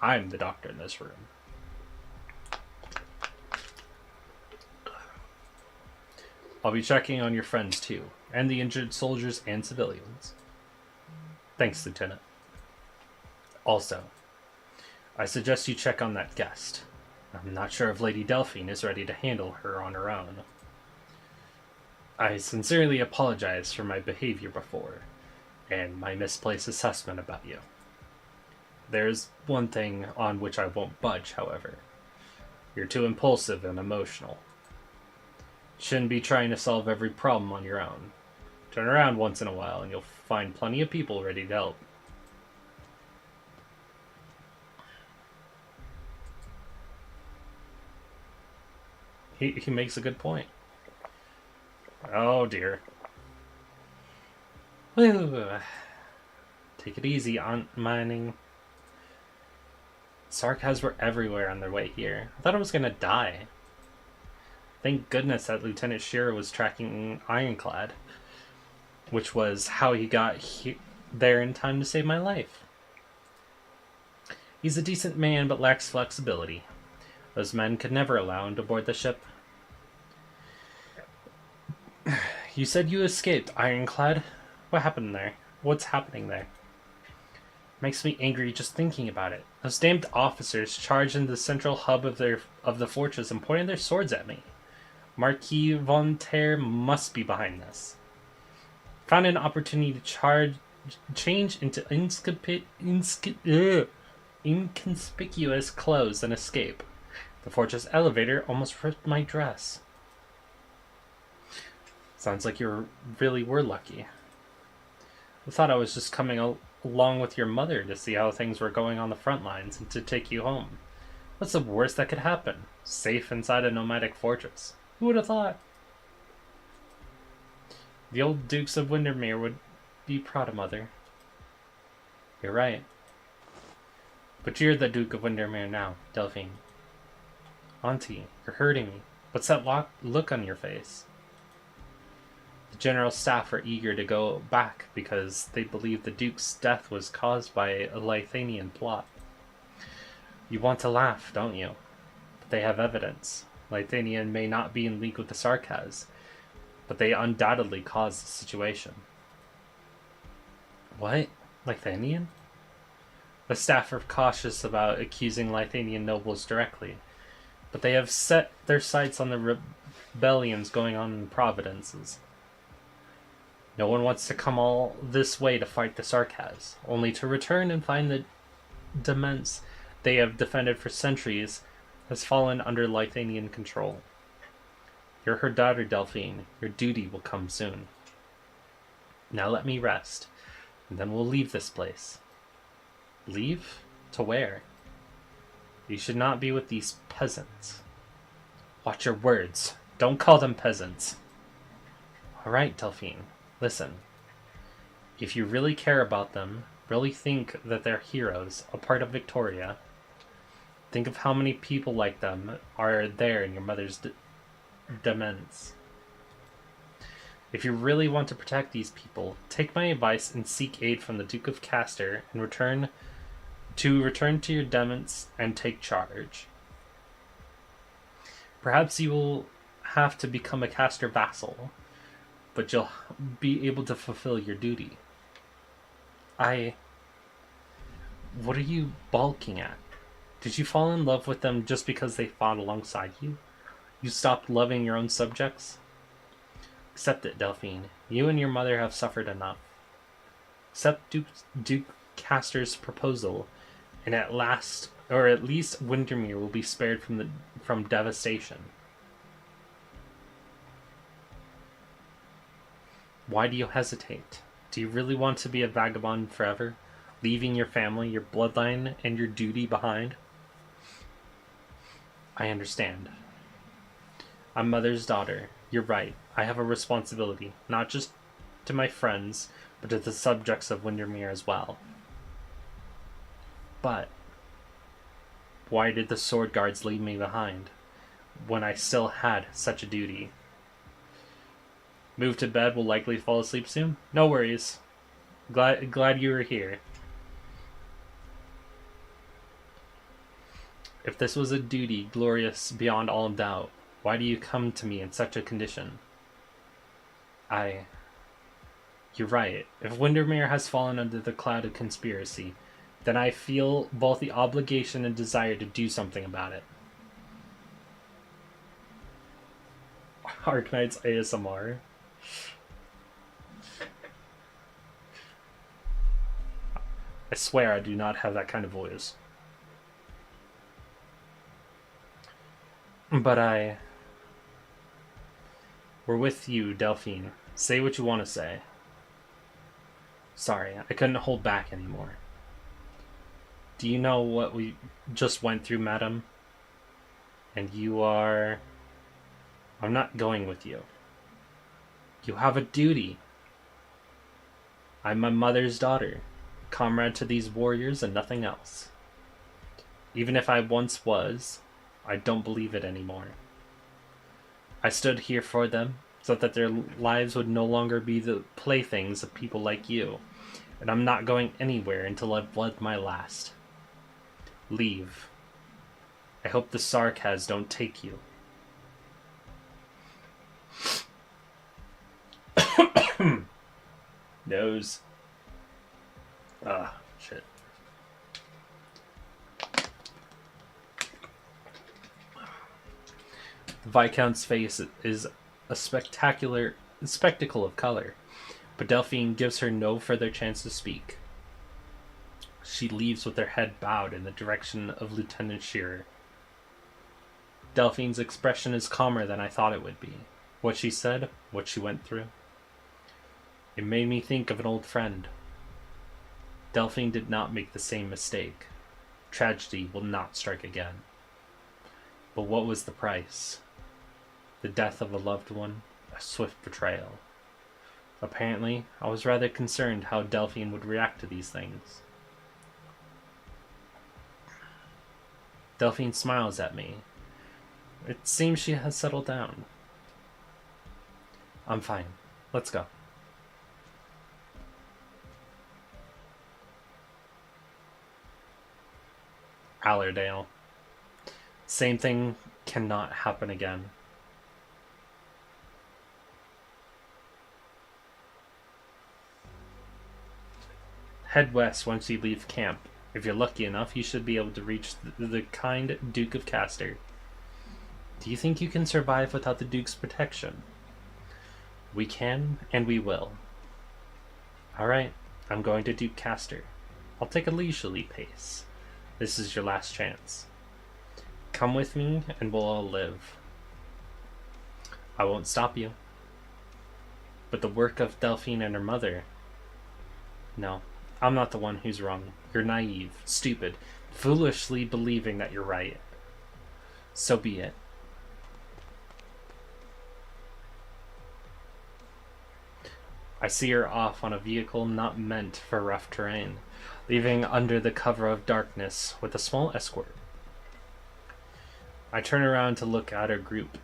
I'm the doctor in this room. I'll be checking on your friends too, and the injured soldiers and civilians. Thanks, Lieutenant. Also, I suggest you check on that guest. I'm not sure if Lady Delphine is ready to handle her on her own. I sincerely apologize for my behavior before, and my misplaced assessment about you. There's one thing on which I won't budge, however. You're too impulsive and emotional. Shouldn't be trying to solve every problem on your own. Turn around once in a while and you'll find plenty of people ready to help. He makes a good point. Oh dear. Take it easy, Aunt Mining. Sarkaz were everywhere on their way here. I thought I was gonna die. Thank goodness that Lieutenant Shearer was tracking Ironclad, which was how he got there in time to save my life. He's a decent man but lacks flexibility. Those men could never allow him to board the ship. You said you escaped, Ironclad. What happened there? What's happening there? Makes me angry just thinking about it. Those damned officers charged into the central hub of the fortress and pointed their swords at me. Marquis von Ter must be behind this. Found an opportunity to change into inconspicuous clothes and escape. The fortress elevator almost ripped my dress. Sounds like you really were lucky. I thought I was just coming along with your mother to see how things were going on the front lines and to take you home. What's the worst that could happen? Safe inside a nomadic fortress. Who would have thought? The old Dukes of Windermere would be proud of Mother. You're right. But you're the Duke of Windermere now, Delphine. Auntie, you're hurting me. What's that look on your face? The general staff are eager to go back because they believe the Duke's death was caused by a Lithanian plot. You want to laugh, don't you? But they have evidence. Lithanian may not be in league with the Sarkaz, but they undoubtedly caused the situation. What? Lithanian? The staff are cautious about accusing Lithanian nobles directly, but they have set their sights on the rebellions going on in provinces. No one wants to come all this way to fight the Sarkaz, only to return and find the dements they have defended for centuries has fallen under Lithanian control. You're her daughter, Delphine. Your duty will come soon. Now let me rest, and then we'll leave this place. Leave? To where? You should not be with these peasants. Watch your words. Don't call them peasants. All right, Delphine. Listen. If you really care about them, really think that they're heroes, a part of Victoria, think of how many people like them are there in your mother's demesnes. If you really want to protect these people, take my advice and seek aid from the Duke of Castor and return to your demesnes and take charge. Perhaps you will have to become a Castor vassal, but you'll be able to fulfill your duty. What are you balking at? Did you fall in love with them just because they fought alongside you? You stopped loving your own subjects? Accept it, Delphine. You and your mother have suffered enough. Accept Duke Castor's proposal, and at least Windermere will be spared from devastation. Why do you hesitate? Do you really want to be a vagabond forever, leaving your family, your bloodline, and your duty behind? I understand. I'm Mother's daughter. You're right. I have a responsibility, not just to my friends, but to the subjects of Windermere as well. But why did the sword guards leave me behind when I still had such a duty? Move to bed, will likely fall asleep soon. No worries. Glad you were here. If this was a duty glorious beyond all doubt, why do you come to me in such a condition? You're right. If Windermere has fallen under the cloud of conspiracy, then I feel both the obligation and desire to do something about it. Arknights ASMR. I swear I do not have that kind of voice. But we're with you, Delphine. Say what you want to say. Sorry, I couldn't hold back anymore. Do you know what we just went through, madam? And you are... I'm not going with you. You have a duty. I'm my mother's daughter, comrade to these warriors and nothing else. Even if I once was, I don't believe it anymore. I stood here for them so that their lives would no longer be the playthings of people like you, and I'm not going anywhere until I've bled my last. Leave. I hope the Sarkaz don't take you. Nose. Shit. The Viscount's face is a spectacle of color, but Delphine gives her no further chance to speak. She leaves with her head bowed in the direction of Lieutenant Shearer. Delphine's expression is calmer than I thought it would be. What she said, what she went through. It made me think of an old friend. Delphine did not make the same mistake. Tragedy will not strike again. But what was the price? The death of a loved one, a swift betrayal. Apparently, I was rather concerned how Delphine would react to these things. Delphine smiles at me. It seems she has settled down. I'm fine. Let's go. Allerdale. Same thing cannot happen again. Head west once you leave camp. If you're lucky enough, you should be able to reach the kind Duke of Castor. Do you think you can survive without the Duke's protection? We can, and we will. Alright, I'm going to Duke Caster. I'll take a leisurely pace. This is your last chance. Come with me and we'll all live. I won't stop you. But the work of Delphine and her mother... No, I'm not the one who's wrong. You're naive, stupid, foolishly believing that you're right. So be it. I see her off on a vehicle not meant for rough terrain, leaving under the cover of darkness with a small escort. I turn around to look at her group.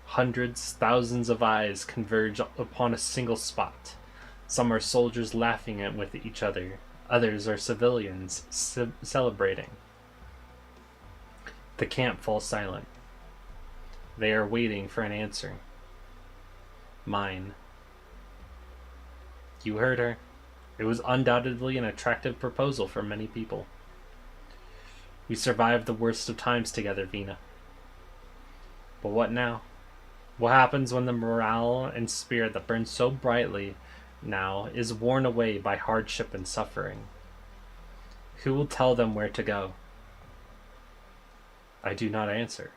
Hundreds, thousands of eyes converge upon a single spot. Some are soldiers laughing at with each other. Others are civilians celebrating. The camp falls silent. They are waiting for an answer. Mine. You heard her. It was undoubtedly an attractive proposal for many people. We survived the worst of times together, Vina. But what now? What happens when the morale and spirit that burns so brightly now is worn away by hardship and suffering? Who will tell them where to go? I do not answer.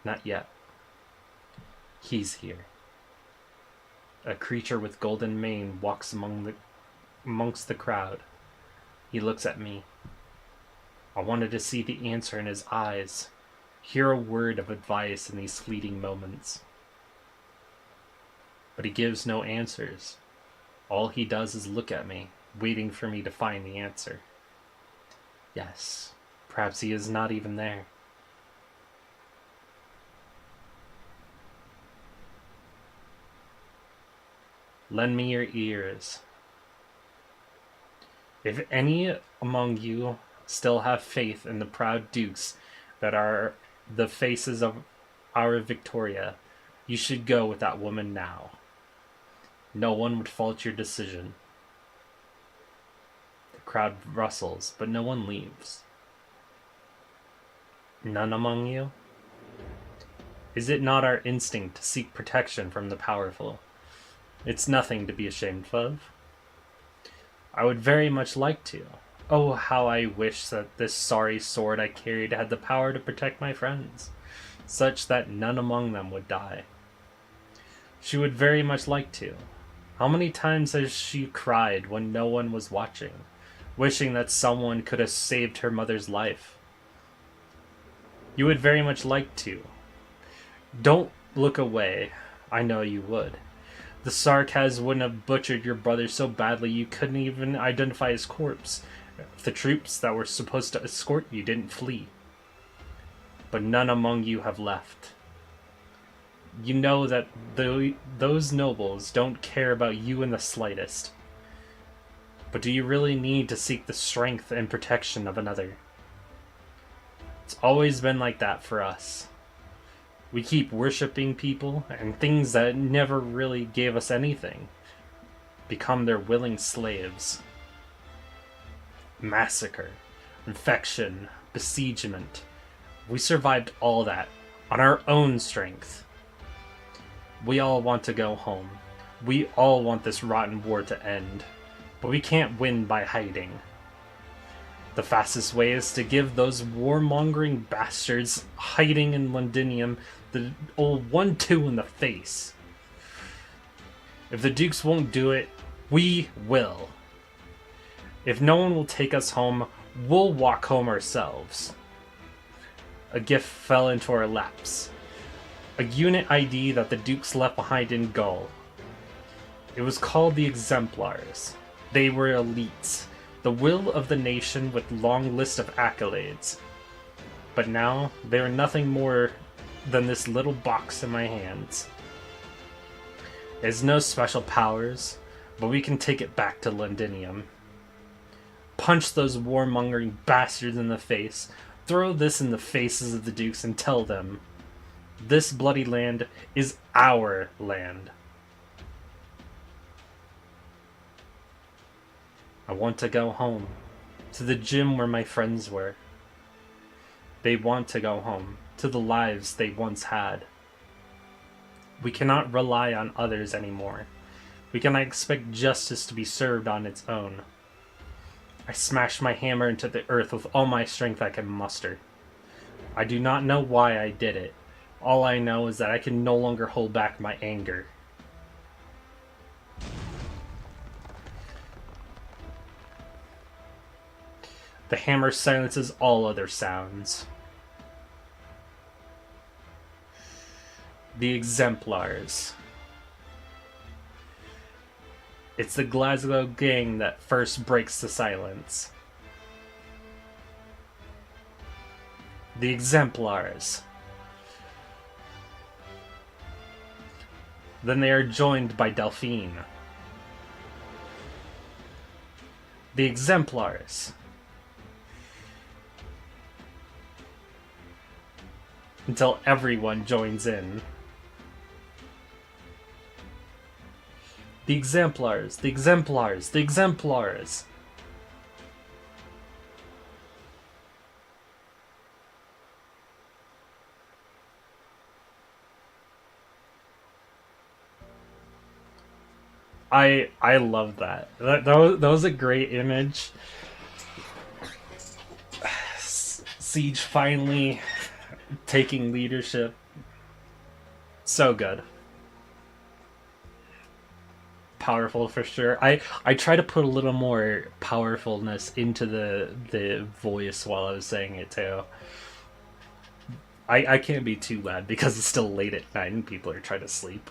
Not yet. He's here. A creature with golden mane walks amongst the crowd. He looks at me. I wanted to see the answer in his eyes, hear a word of advice in these fleeting moments. But he gives no answers. All he does is look at me, waiting for me to find the answer. Yes, perhaps he is not even there. Lend me your ears. If any among you still have faith in the proud dukes that are the faces of our Victoria, you should go with that woman now. No one would fault your decision. The crowd rustles, but no one leaves. None among you? Is it not our instinct to seek protection from the powerful? It's nothing to be ashamed of. I would very much like to. Oh, how I wish that this sorry sword I carried had the power to protect my friends, such that none among them would die. She would very much like to. How many times has she cried when no one was watching, wishing that someone could have saved her mother's life? You would very much like to. Don't look away. I know you would. The Sarkaz wouldn't have butchered your brother so badly you couldn't even identify his corpse if the troops that were supposed to escort you didn't flee. But none among you have left. You know that those nobles don't care about you in the slightest. But do you really need to seek the strength and protection of another? It's always been like that for us. We keep worshipping people, and things that never really gave us anything become their willing slaves. Massacre, infection, besiegement. We survived all that on our own strength. We all want to go home. We all want this rotten war to end, but we can't win by hiding. The fastest way is to give those warmongering bastards hiding in Londinium the old 1-2 in the face. If the Dukes won't do it, we will. If no one will take us home, we'll walk home ourselves. A gift fell into our laps. A unit ID that the Dukes left behind in Gaul. It was called the Exemplars. They were elites, the will of the nation with long list of accolades. But now, they are nothing more than this little box in my hands. It has no special powers, but we can take it back to Londinium. Punch those warmongering bastards in the face, throw this in the faces of the Dukes and tell them, this bloody land is our land. I want to go home, to the gym where my friends were. They want to go home, to the lives they once had. We cannot rely on others anymore. We cannot expect justice to be served on its own. I smashed my hammer into the earth with all my strength I can muster. I do not know why I did it. All I know is that I can no longer hold back my anger. The hammer silences all other sounds. The Exemplars. It's the Glasgow gang that first breaks the silence. The Exemplars. Then they are joined by Delphine. The Exemplars. Until everyone joins in. The Exemplars, the Exemplars, the Exemplars. I love that. That was a great image. Siege finally taking leadership. So good. Powerful for sure. I try to put a little more powerfulness into the voice while I was saying it too. I can't be too loud because it's still late at night and people are trying to sleep.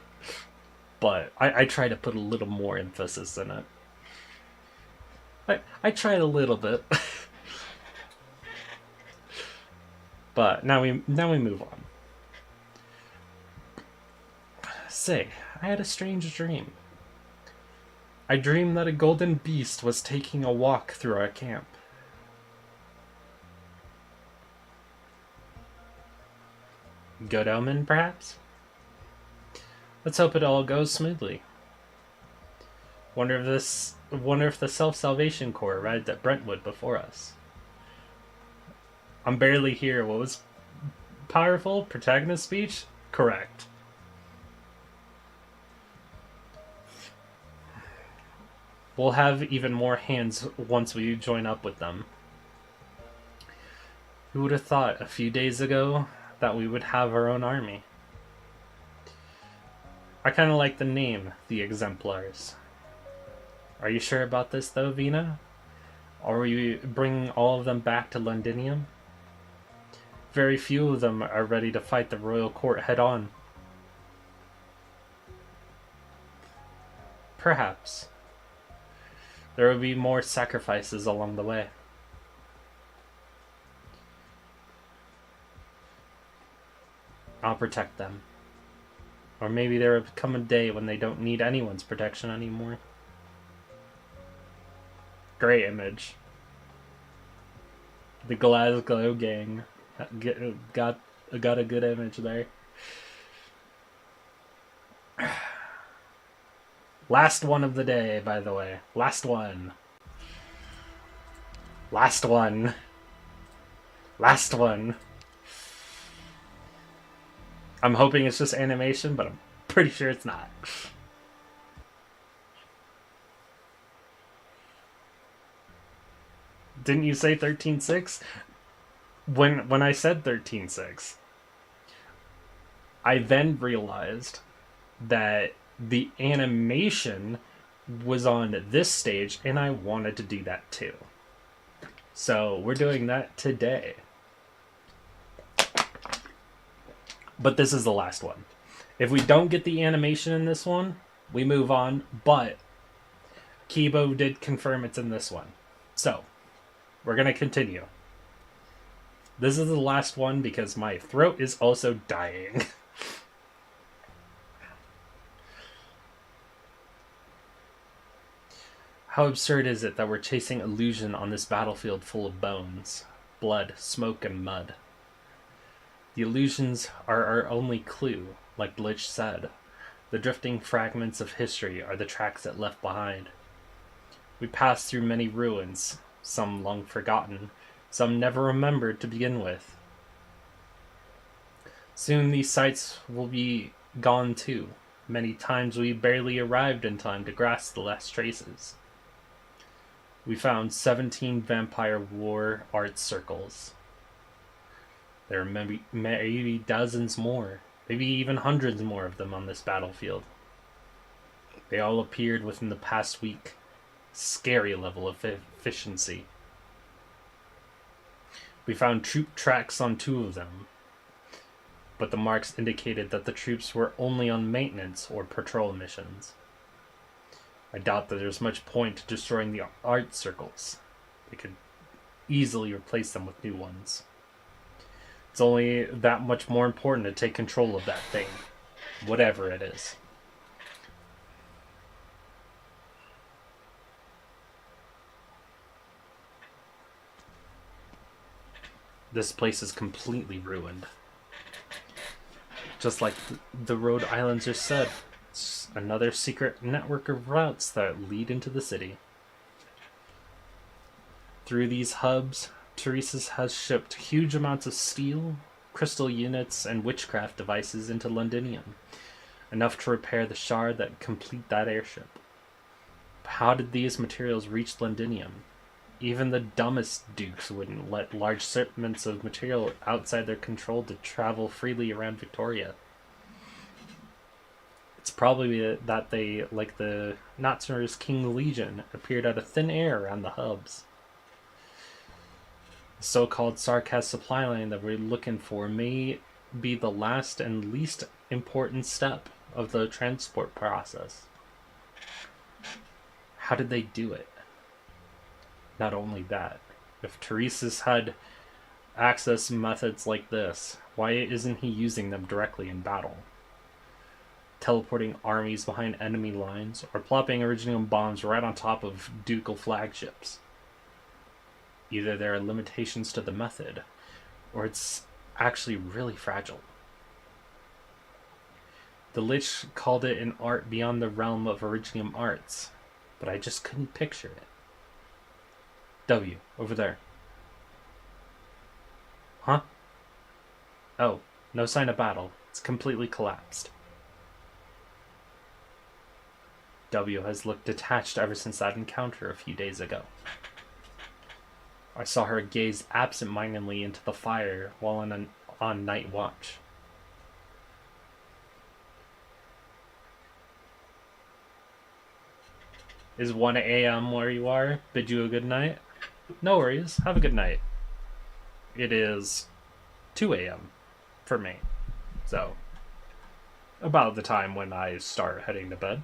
But I try to put a little more emphasis in it. I tried a little bit. But now we move on. Say, I had a strange dream. I dreamed that a golden beast was taking a walk through our camp. Good omen, perhaps? Let's hope it all goes smoothly. Wonder if the Self-Salvation Corps arrived at Brentwood before us. I'm barely here. What was powerful? Protagonist speech? Correct. We'll have even more hands once we join up with them. Who would have thought a few days ago that we would have our own army? I kind of like the name, the Exemplars. Are you sure about this though, Vina? Are we bringing all of them back to Londinium? Very few of them are ready to fight the royal court head on. Perhaps. There will be more sacrifices along the way. I'll protect them. Or maybe there will come a day when they don't need anyone's protection anymore. Great image. The Glasgow gang got a good image there. Last one of the day, by the way. Last one. Last one. Last one. I'm hoping it's just animation, but I'm pretty sure it's not. Didn't you say 13.6? When I said 13.6, I then realized that the animation was on this stage, and I wanted to do that too. So we're doing that today. But this is the last one. If we don't get the animation in this one, we move on. But Kibo did confirm it's in this one. So we're going to continue. This is the last one because my throat is also dying. How absurd is it that we're chasing illusion on this battlefield full of bones, blood, smoke, and mud? The illusions are our only clue, like Blitch said. The drifting fragments of history are the tracks it left behind. We pass through many ruins, some long forgotten, some never remembered to begin with. Soon these sites will be gone too. many times we barely arrived in time to grasp the last traces. We found 17 vampire war art circles. There are maybe dozens more, maybe even hundreds more of them on this battlefield. They all appeared within the past week. Scary level of efficiency. We found troop tracks on 2 of them, but the marks indicated that the troops were only on maintenance or patrol missions. I doubt that there's much point to destroying the art circles. They could easily replace them with new ones. It's only that much more important to take control of that thing, whatever it is. This place is completely ruined. Just like the Rhode Islanders said, it's another secret network of routes that lead into the city. Through these hubs, Teresa's has shipped huge amounts of steel, crystal units, and witchcraft devices into Londinium, enough to repair the shard that complete that airship. But how did these materials reach Londinium? Even the dumbest dukes wouldn't let large shipments of material outside their control to travel freely around Victoria. It's probably that they, like the Nazar's King Legion, appeared out of thin air around the hubs. The so-called Sarkaz supply line that we're looking for may be the last and least important step of the transport process. How did they do it? Not only that, if Teresa's had access methods like this, why isn't he using them directly in battle? Teleporting armies behind enemy lines, or plopping Originum bombs right on top of ducal flagships. Either there are limitations to the method, or it's actually really fragile. The Lich called it an art beyond the realm of Originum arts, but I just couldn't picture it. W, over there. Huh? Oh, no sign of battle. It's completely collapsed. W has looked detached ever since that encounter a few days ago. I saw her gaze absent-mindedly into the fire while on night watch. Is 1 a.m. where you are? Bid you a good night? No worries. Have a good night. It is 2 a.m. for me. So, about the time when I start heading to bed.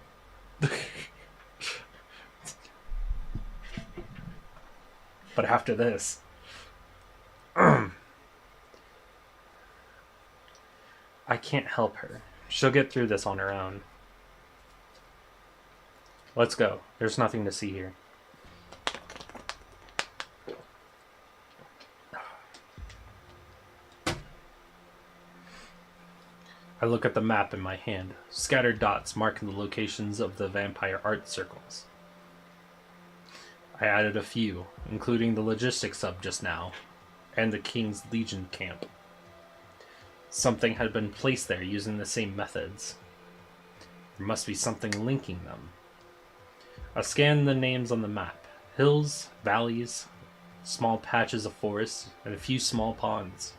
But after this, I can't help her. She'll get through this on her own. Let's go. There's nothing to see here. I look at the map in my hand, scattered dots marking the locations of the vampire art circles. I added a few, including the logistics hub just now, and the King's Legion camp. Something had been placed there using the same methods. There must be something linking them. I scanned the names on the map. Hills, valleys, small patches of forest, and a few small ponds.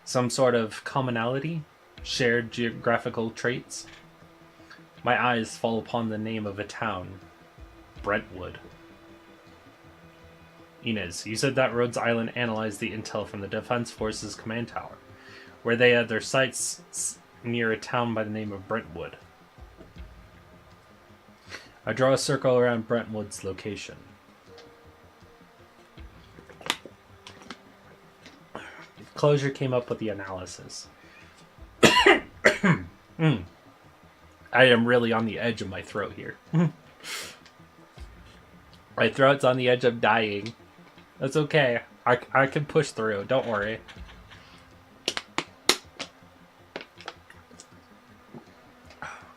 Some sort of commonality? Shared geographical traits? My eyes fall upon the name of a town. Brentwood. Inez, you said that Rhodes Island analyzed the intel from the Defense Forces command tower, where they had their sights near a town by the name of Brentwood. I draw a circle around Brentwood's location. Closure came up with the analysis. I am really on the edge of my throat here. My throat's on the edge of dying. That's okay. I can push through. Don't worry.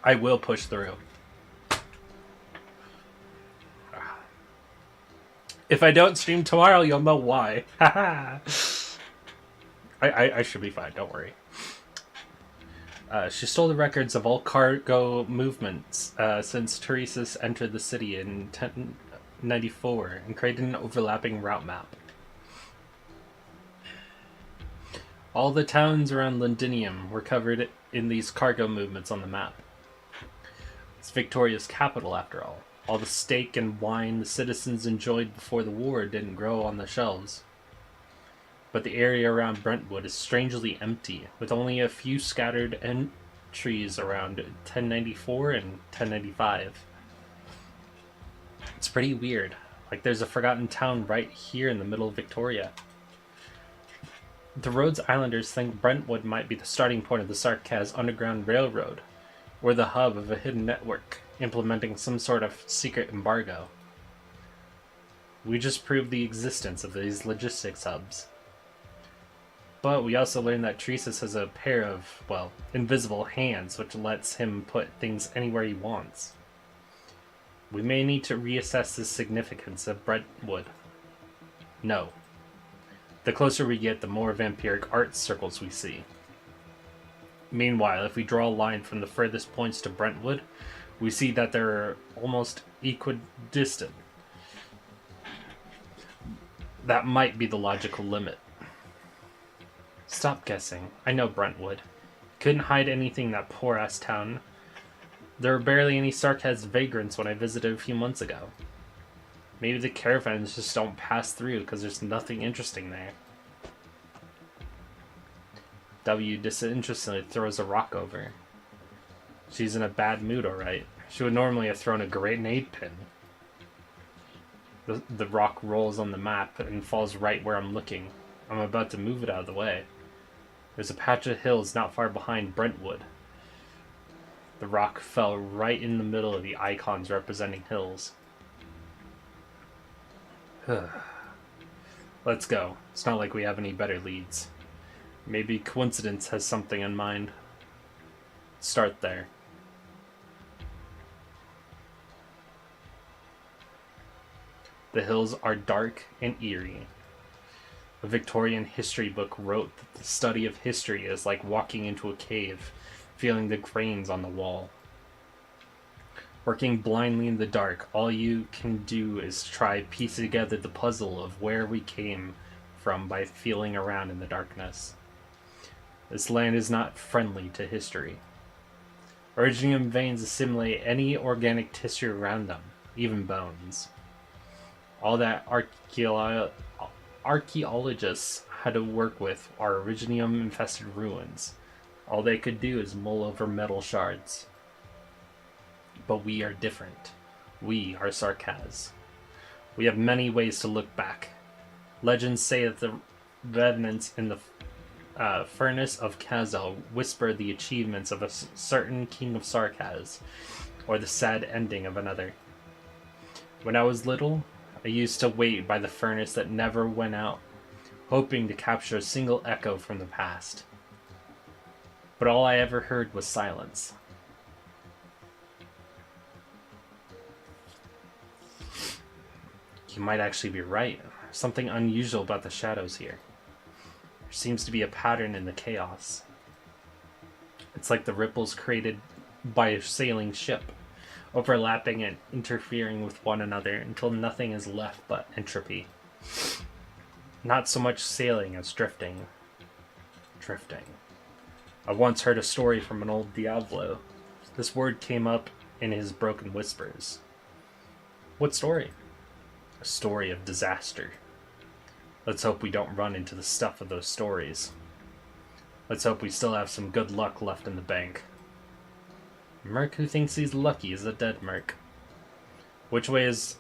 I will push through. If I don't stream tomorrow, you'll know why. I should be fine. Don't worry. She stole the records of all cargo movements since Teresa's entered the city in 1094 and created an overlapping route map. All the towns around Londinium were covered in these cargo movements on the map. It's Victoria's capital, after all. All the steak and wine the citizens enjoyed before the war didn't grow on the shelves. But the area around Brentwood is strangely empty, with only a few scattered entries around 1094 and 1095. It's pretty weird. Like there's a forgotten town right here in the middle of Victoria. The Rhodes Islanders think Brentwood might be the starting point of the Sarkaz Underground Railroad, or the hub of a hidden network, implementing some sort of secret embargo. We just proved the existence of these logistics hubs. But we also learned that Teresa's has a pair of, well, invisible hands, which lets him put things anywhere he wants. We may need to reassess the significance of Brentwood. No. The closer we get, the more vampiric art circles we see. Meanwhile, if we draw a line from the furthest points to Brentwood, we see that they're almost equidistant. That might be the logical limit. Stop guessing. I know Brentwood. Couldn't hide anything in that poor-ass town. There were barely any Sarkaz vagrants when I visited a few months ago. Maybe the caravans just don't pass through because there's nothing interesting there. W disinterestedly throws a rock over. She's in a bad mood, alright. She would normally have thrown a grenade pin. The rock rolls on the map and falls right where I'm looking. I'm about to move it out of the way. There's a patch of hills not far behind Brentwood. The rock fell right in the middle of the icons representing hills. Let's go. It's not like we have any better leads. Maybe coincidence has something in mind. Start there. The hills are dark and eerie. A Victorian history book wrote that the study of history is like walking into a cave, feeling the grains on the wall. Working blindly in the dark, all you can do is try piece together the puzzle of where we came from by feeling around in the darkness. This land is not friendly to history. Originium veins assimilate any organic tissue around them, even bones. All that archaeologists had to work with are originium-infested ruins. All they could do is mull over metal shards. But we are different. We are Sarkaz. We have many ways to look back. Legends say that the revenants in the furnace of Kazel whisper the achievements of a certain king of Sarkaz, or the sad ending of another. When I was little, I used to wait by the furnace that never went out, hoping to capture a single echo from the past. But all I ever heard was silence. You might actually be right. Something unusual about the shadows here. There seems to be a pattern in the chaos. It's like the ripples created by a sailing ship, overlapping and interfering with one another until nothing is left but entropy. Not so much sailing as drifting. Drifting. I once heard a story from an old Diablo. This word came up in his broken whispers. What story? A story of disaster. Let's hope we don't run into the stuff of those stories. Let's hope we still have some good luck left in the bank. A merc who thinks he's lucky is a dead merc. Which is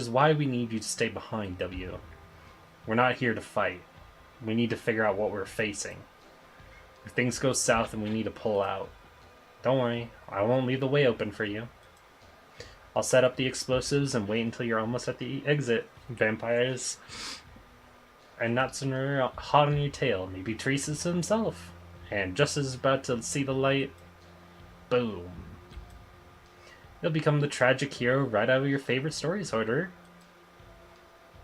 why we need you to stay behind, W. We're not here to fight. We need to figure out what we're facing. If things go south and we need to pull out, don't worry, I won't leave the way open for you. I'll set up the explosives and wait until you're almost at the exit, vampires. And not sooner hot on your tail, maybe Teresa's himself. And just as about to see the light, boom. You'll become the tragic hero right out of your favorite stories, Order.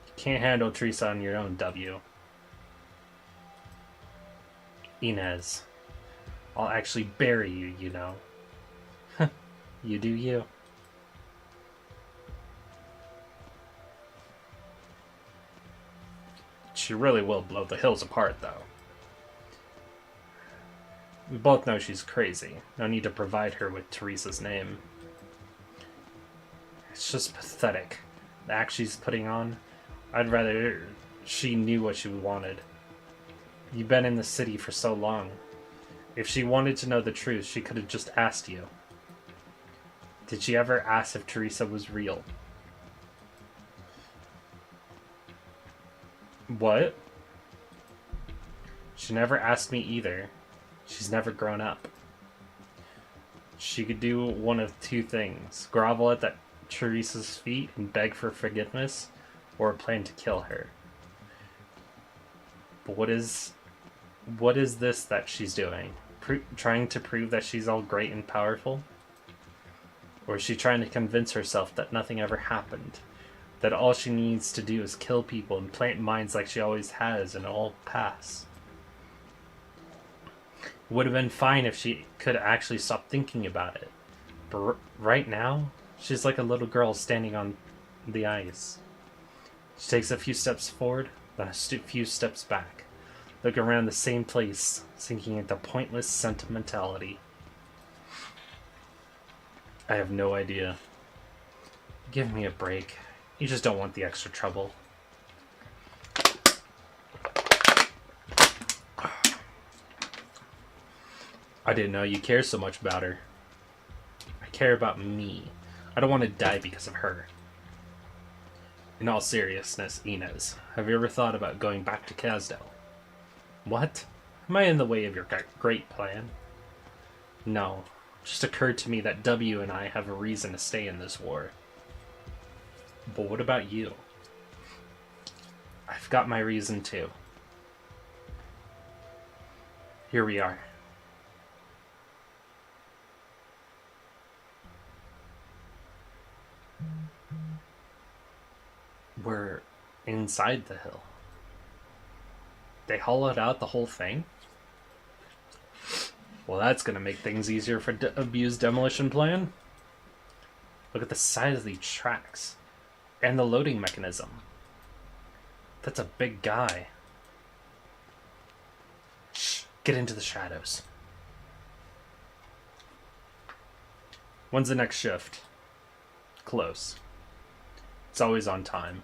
You can't handle Teresa on your own, W. Inez. I'll actually bury you, you know. You do you. She really will blow the hills apart, though. We both know she's crazy. No need to provide her with Teresa's name. It's just pathetic. The act she's putting on. I'd rather she knew what she wanted. You've been in the city for so long. If she wanted to know the truth, she could have just asked you. Did she ever ask if Teresa was real? What? She never asked me either. She's never grown up. She could do one of two things. Grovel at Teresa's feet and beg for forgiveness, or plan to kill her. But what is this that she's doing? Trying to prove that she's all great and powerful? Or is she trying to convince herself that nothing ever happened? That all she needs to do is kill people and plant mines like she always has and all pass? It would have been fine if she could actually stop thinking about it. But right now, she's like a little girl standing on the ice. She takes a few steps forward, then a few steps back, looking around the same place, sinking into pointless sentimentality. I have no idea. Give me a break. You just don't want the extra trouble. I didn't know you care so much about her. I care about me. I don't want to die because of her. In all seriousness, Inez, have you ever thought about going back to Kazdel? What? Am I in the way of your great plan? No. It just occurred to me that W and I have a reason to stay in this war. But what about you? I've got my reason too. Here we are. We're inside the hill. They hollowed out the whole thing? Well, that's gonna make things easier for Abu's demolition plan. Look at the size of these tracks. And the loading mechanism. That's a big guy. Shh, get into the shadows. When's the next shift? Close. It's always on time.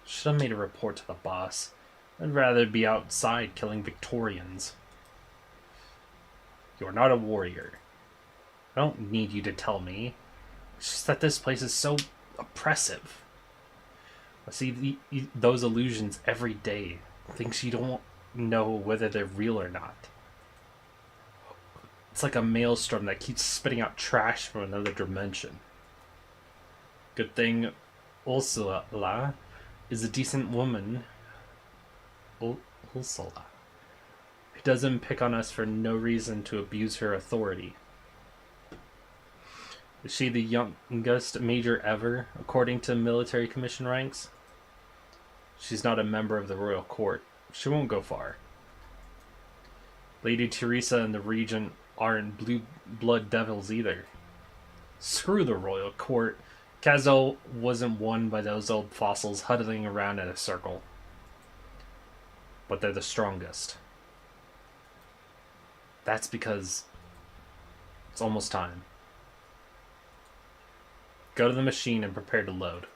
Should have made a report to the boss. I'd rather be outside killing Victorians. You're not a warrior. I don't need you to tell me. It's just that this place is so oppressive. I see those illusions every day. Things you don't know whether they're real or not. It's like a maelstrom that keeps spitting out trash from another dimension. Good thing Ursula is a decent woman. Ursula. Who doesn't pick on us for no reason to abuse her authority. Is she the youngest major ever, according to military commission ranks? She's not a member of the royal court. She won't go far. Lady Teresa and the regent aren't blue blood devils either. Screw the royal court. Kazdel wasn't won by those old fossils huddling around in a circle. But they're the strongest. That's because it's almost time. Go to the machine and prepare to load.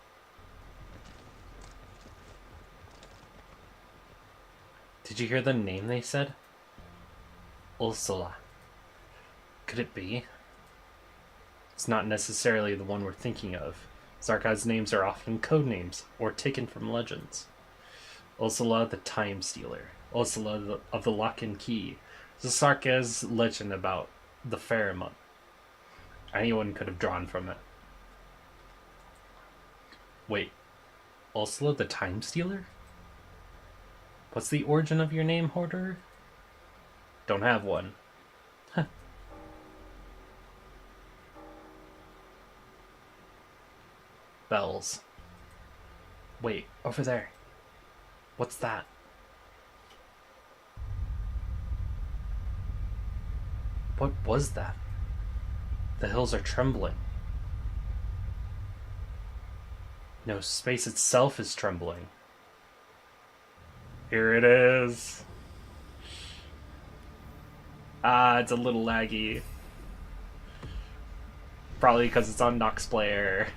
Did you hear the name they said? Ursula. Could it be? It's not necessarily the one we're thinking of. Zarkaz's names are often code names, or taken from legends. Ursula the Time Stealer. Ursula of the Lock and Key. It's a Zarkaz legend about the Faramut. Anyone could have drawn from it. Wait, Ursula the Time Stealer? What's the origin of your name, Hoarder? Don't have one. Huh. Bells. Wait, over there. What's that? What was that? The hills are trembling. No, space itself is trembling. Here it is. Ah, it's a little laggy. Probably because it's on Nox Player.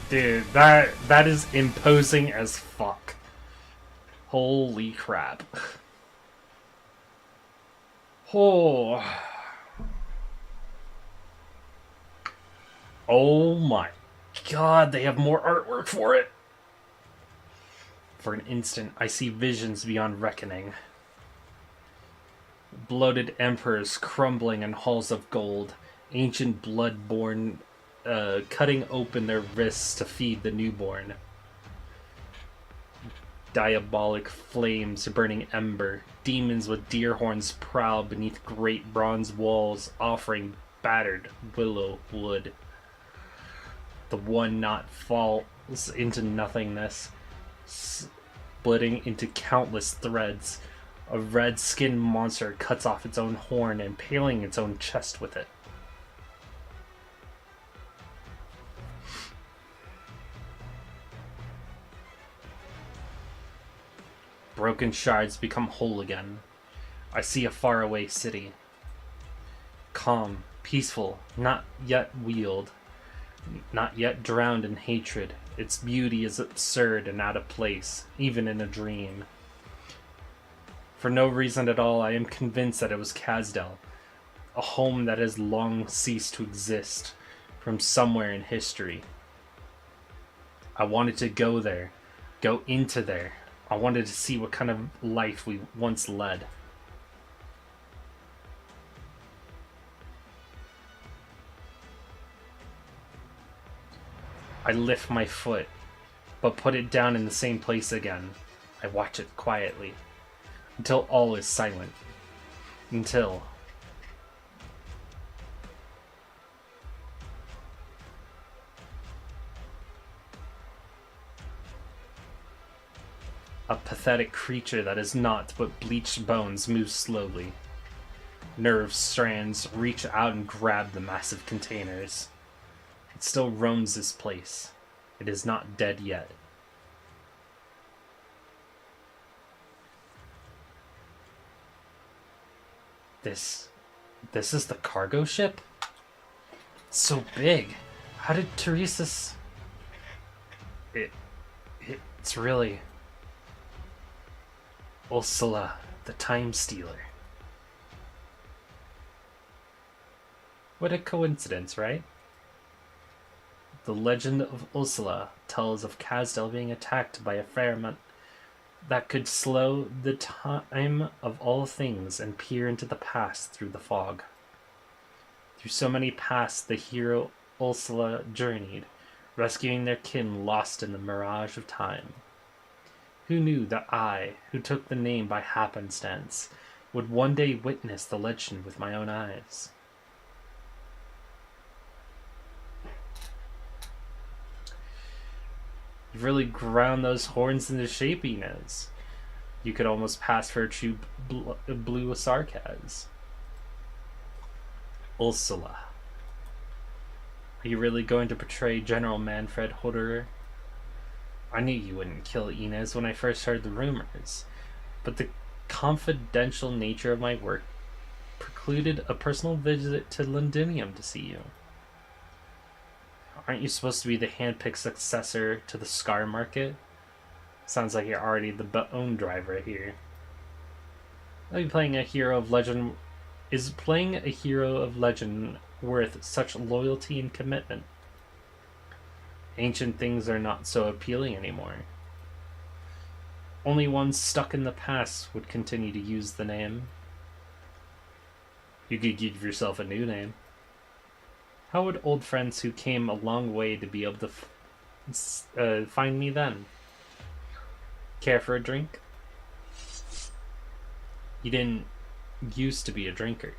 Dude, that is imposing as fuck. Holy crap. Oh. Oh my god, they have more artwork for it. For an instant, I see visions beyond reckoning. Bloated emperors crumbling in halls of gold. Ancient bloodborne cutting open their wrists to feed the newborn. Diabolic flames burning ember. Demons with deer horns prowl beneath great bronze walls, offering battered willow wood. The one knot falls into nothingness, splitting into countless threads. A red-skinned monster cuts off its own horn, impaling its own chest with it. Broken shards become whole again. I see a faraway city. Calm, peaceful, not yet wheeled, not yet drowned in hatred. Its beauty is absurd and out of place, even in a dream. For no reason at all, I am convinced that it was Kasdel, a home that has long ceased to exist from somewhere in history. I wanted to go there, go into there. I wanted to see what kind of life we once led. I lift my foot, but put it down in the same place again. I watch it quietly, until all is silent. Until... a pathetic creature that is naught but bleached bones moves slowly. Nerve strands reach out and grab the massive containers. It still roams this place. It is not dead yet. This is the cargo ship? It's so big. How did Teresa's... It's really... Ursula, the Time Stealer. What a coincidence, right? The legend of Ursula tells of Kasdel being attacked by a firmament that could slow the time of all things and peer into the past through the fog. Through so many pasts the hero Ursula journeyed, rescuing their kin lost in the mirage of time. Who knew that I, who took the name by happenstance, would one day witness the legend with my own eyes? You've really ground those horns into shape, Inez. You could almost pass for a true blue Sarkaz. Ursula. Are you really going to portray General Manfred Hodderer? I knew you wouldn't kill Inez when I first heard the rumors, but the confidential nature of my work precluded a personal visit to Londinium to see you. Aren't you supposed to be the handpicked successor to the Scar Market? Sounds like you're already the bone driver here. Are you playing a hero of legend? Is playing a hero of legend worth such loyalty and commitment? Ancient things are not so appealing anymore. Only one stuck in the past would continue to use the name. You could give yourself a new name. How would old friends who came a long way to be able to find me then? Care for a drink? You didn't used to be a drinker.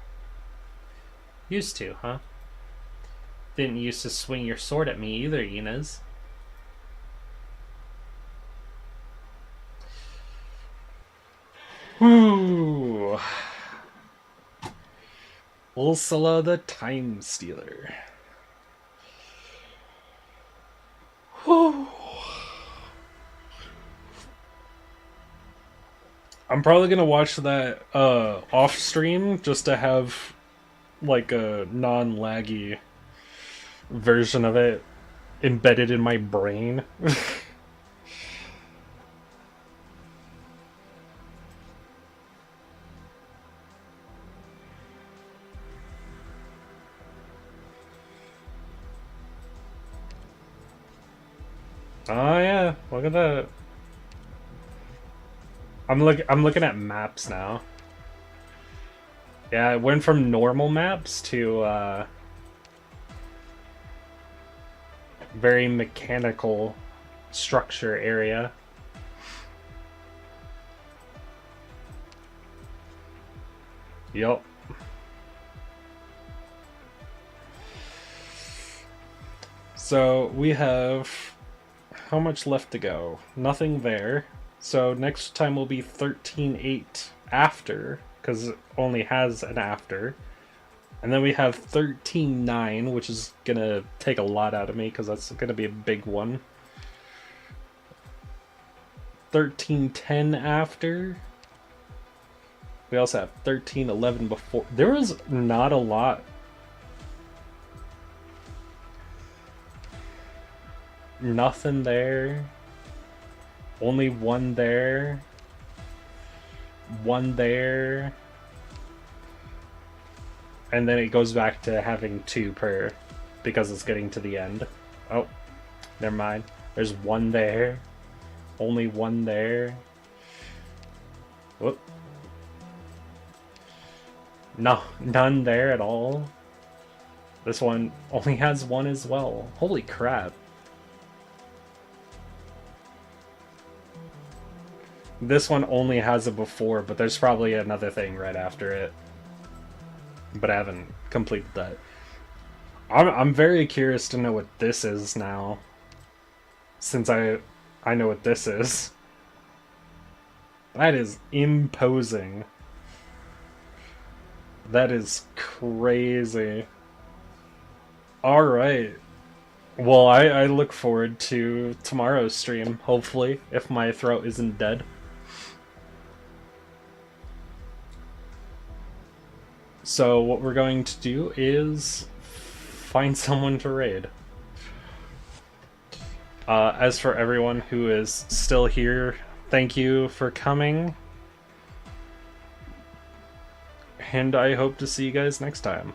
Used to, huh? Didn't used to swing your sword at me either, Inez. Woo! Ursula the Time Stealer. Whew. I'm probably gonna watch that off stream just to have like a non-laggy version of it embedded in my brain. Oh yeah, look at that. I'm looking at maps now. Yeah, it went from normal maps to very mechanical structure area. Yup. So we have how much left to go? Nothing there. So next time will be 13-8 after, because it only has an after. And then we have 13-9, which is going to take a lot out of me, because that's going to be a big one. 13-10 after. We also have 13-11 before. There was not a lot. Nothing there. Only one there. One there. And then it goes back to having two per, because it's getting to the end. Oh, never mind. There's one there. Only one there. Whoop. No, none there at all. This one only has one as well. Holy crap. This one only has a before, but there's probably another thing right after it. But I haven't completed that. I'm very curious to know what this is now. Since I know what this is. That is imposing. That is crazy. Alright. Well, I look forward to tomorrow's stream, hopefully, if my throat isn't dead. So what we're going to do is find someone to raid. As for everyone who is still here, thank you for coming. And I hope to see you guys next time.